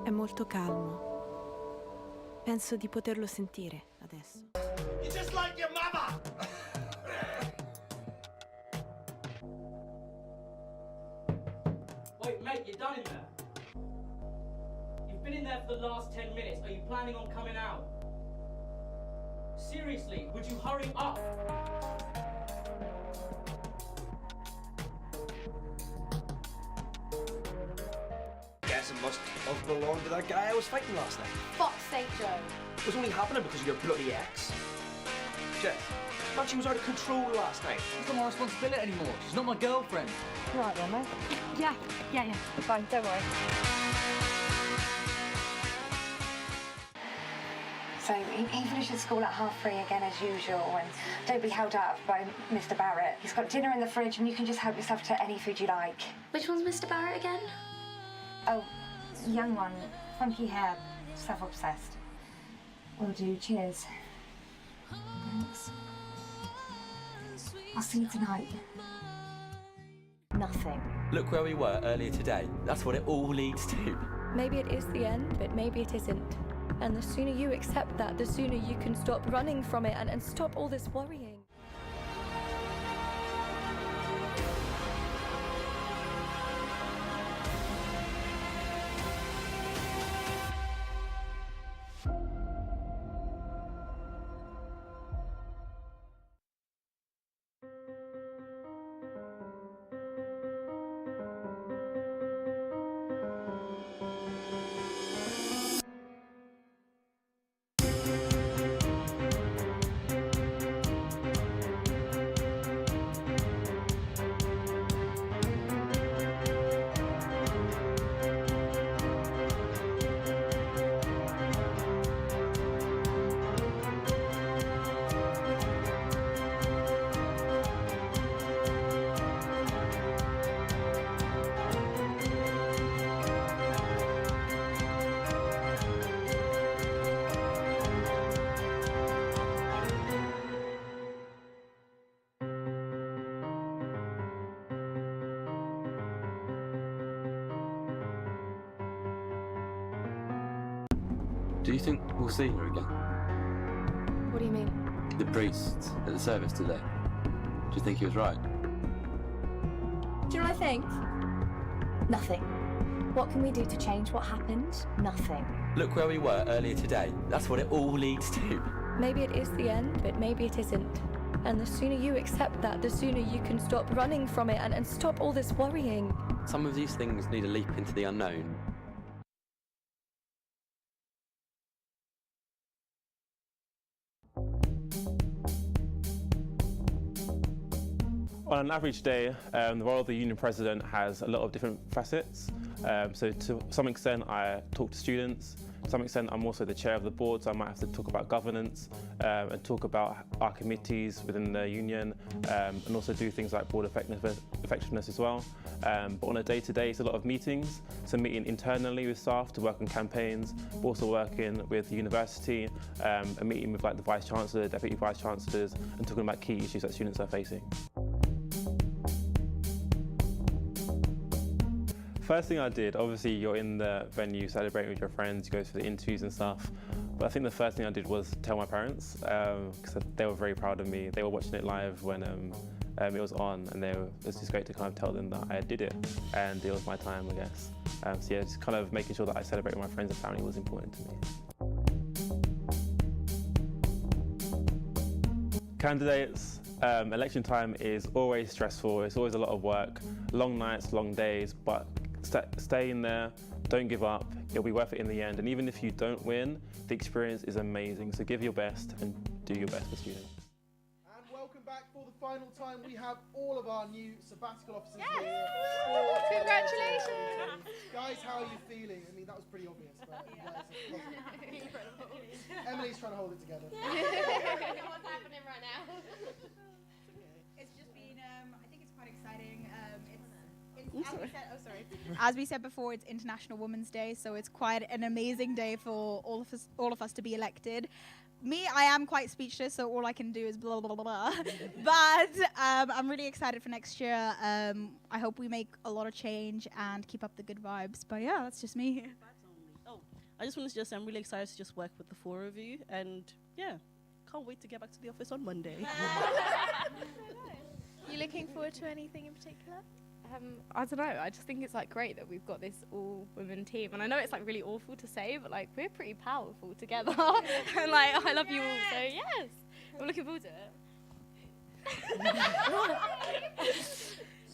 È molto calmo. Penso di poterlo sentire adesso. You're just like your mother! Wait, mate, you're done in there. You've been in there for the last 10 minutes. Are you planning on coming out? Seriously, would you hurry up? Guess it must have belonged to that guy I was fighting last night. Fuck's sake, Joe. It was only happening because of your bloody ex. Jess, man, she was out of control last night. She's not my responsibility anymore. She's not my girlfriend. Right then, mate. Yeah. Fine, don't worry. So he finishes school at 3:30 again as usual, and don't be held up by Mr. Barrett. He's got dinner in the fridge and you can just help yourself to any food you like. Which one's Mr. Barrett again? Oh, young one, funky hair, self-obsessed. Will do, cheers. Thanks. I'll see you tonight. Nothing. Look where we were earlier today. That's what it all leads to. Maybe it is the end, but maybe it isn't. And the sooner you accept that, the sooner you can stop running from it and stop all this worrying. Do you think we'll see her again? What do you mean? The priest at the service today. Do you think he was right? Do you know what I think? Nothing. What can we do to change what happened? Nothing. Look where we were earlier today. That's what it all leads to. Maybe it is the end, but maybe it isn't. And the sooner you accept that, the sooner you can stop running from it and stop all this worrying. Some of these things need a leap into the unknown. On an average day, the role of the union president has a lot of different facets. So to some extent, I talk to students. To some extent, I'm also the chair of the board, so I might have to talk about governance and talk about our committees within the union, and also do things like board effectiveness as well. But on a day-to-day, it's a lot of meetings. So meeting internally with staff to work on campaigns, but also working with the university, and meeting with like the vice chancellor, deputy vice chancellors, and talking about key issues that students are facing. First thing I did, obviously you're in the venue celebrating with your friends, you go to the interviews and stuff, but I think the first thing I did was tell my parents, because they were very proud of me. They were watching it live when it was on, and it was just great to kind of tell them that I did it, and it was my time, I guess. So yeah, just kind of making sure that I celebrated with my friends and family was important to me. Candidates, election time is always stressful. It's always a lot of work, long nights, long days, but stay in there, don't give up. It'll be worth it in the end. And even if you don't win, the experience is amazing. So give your best and do your best for students. And welcome back for the final time. We have all of our new sabbatical officers here. Congratulations! Guys, how are you feeling? I mean, that was pretty obvious, but you guys are Emily's trying to hold it together. What's happening right now? It's just been, I think it's quite exciting. As we said before, it's International Women's Day, so it's quite an amazing day for all of us to be elected. Me, I am quite speechless, so all I can do is blah, blah, blah, blah. But I'm really excited for next year. I hope we make a lot of change and keep up the good vibes. But yeah, that's just me. Oh, I just wanted to say I'm really excited to just work with the four of you, and yeah, can't wait to get back to the office on Monday. You looking forward to anything in particular? I don't know, I just think it's like great that we've got this all-women team, and I know it's like really awful to say, but like we're pretty powerful together. And like I love you all, so yes, I'm looking forward to it.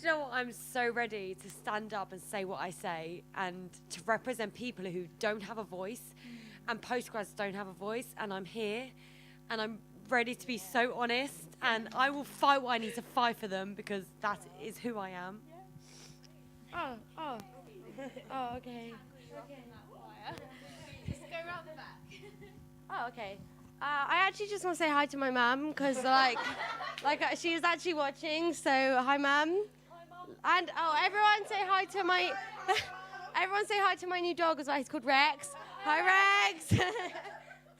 You know what? I'm so ready to stand up and say what I say and to represent people who don't have a voice, and postgrads don't have a voice, and I'm here and I'm ready to be so honest, and I will fight what I need to fight for them, because that is who I am. Oh, okay. Just go round the back. Oh, okay. I actually just want to say hi to my mum, because she is actually watching. So hi, mum. And everyone say hi to my everyone say hi to my new dog as well. He's called Rex. Hi, Rex.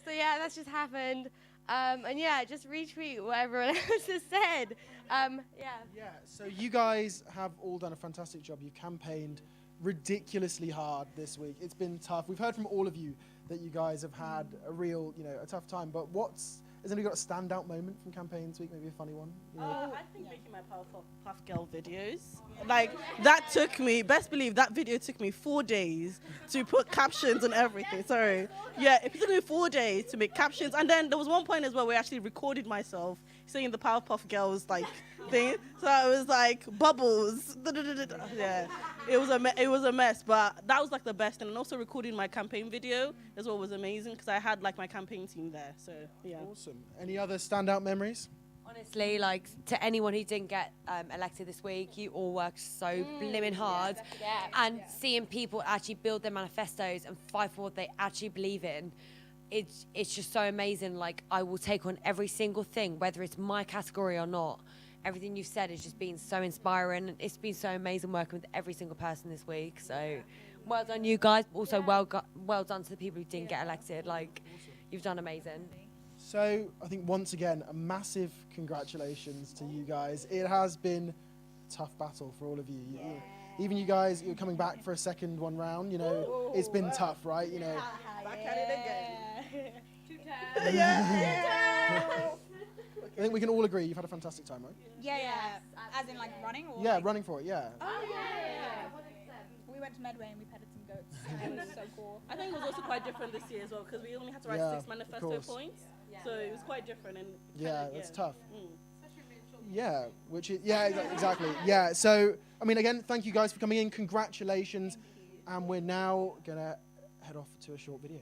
So yeah, that's just happened. And yeah, just retweet what everyone else has said. Yeah, so you guys have all done a fantastic job. You've campaigned ridiculously hard this week. It's been tough. We've heard from all of you that you guys have had a real, a tough time. But has anybody got a standout moment from campaign this week? Maybe a funny one? I think making my Puff Girl videos. Like, that took me, best believe that video took me 4 days to put captions and everything. Sorry. Yeah, it took me 4 days to make captions. And then there was one point as well where I actually recorded myself saying the Powerpuff Girls thing. So it was like bubbles. Yeah, it was a mess, but that was like the best. And also recording my campaign video as well was amazing, because I had like my campaign team there. So yeah. Awesome. Any other standout memories? Honestly, like, to anyone who didn't get elected this week, you all worked so blimmin' hard. And seeing people actually build their manifestos and fight for what they actually believe in, it's just so amazing. Like, I will take on every single thing, whether it's my category or not. Everything you've said has just been so inspiring. It's been so amazing working with every single person this week. So well done, you guys. Also, well done to the people who didn't get elected. Like, you've done amazing. So I think once again, a massive congratulations to you guys. It has been a tough battle for all of you. Even you guys, you're coming back for a second one round, it's been tough, right? Back at it again. 2 times. I think we can all agree you've had a fantastic time, right? Yeah. As in like running? Or Yeah, running for it, yeah. Oh, yeah. We went to Medway and we petted some goats. It was so cool. I think it was also quite different this year as well, because we only had to write 6 manifesto points. So it was quite different. And that's tough. Yeah, exactly. Yeah, so, I mean, again, thank you guys for coming in. Congratulations. And we're now going to head off to a short video.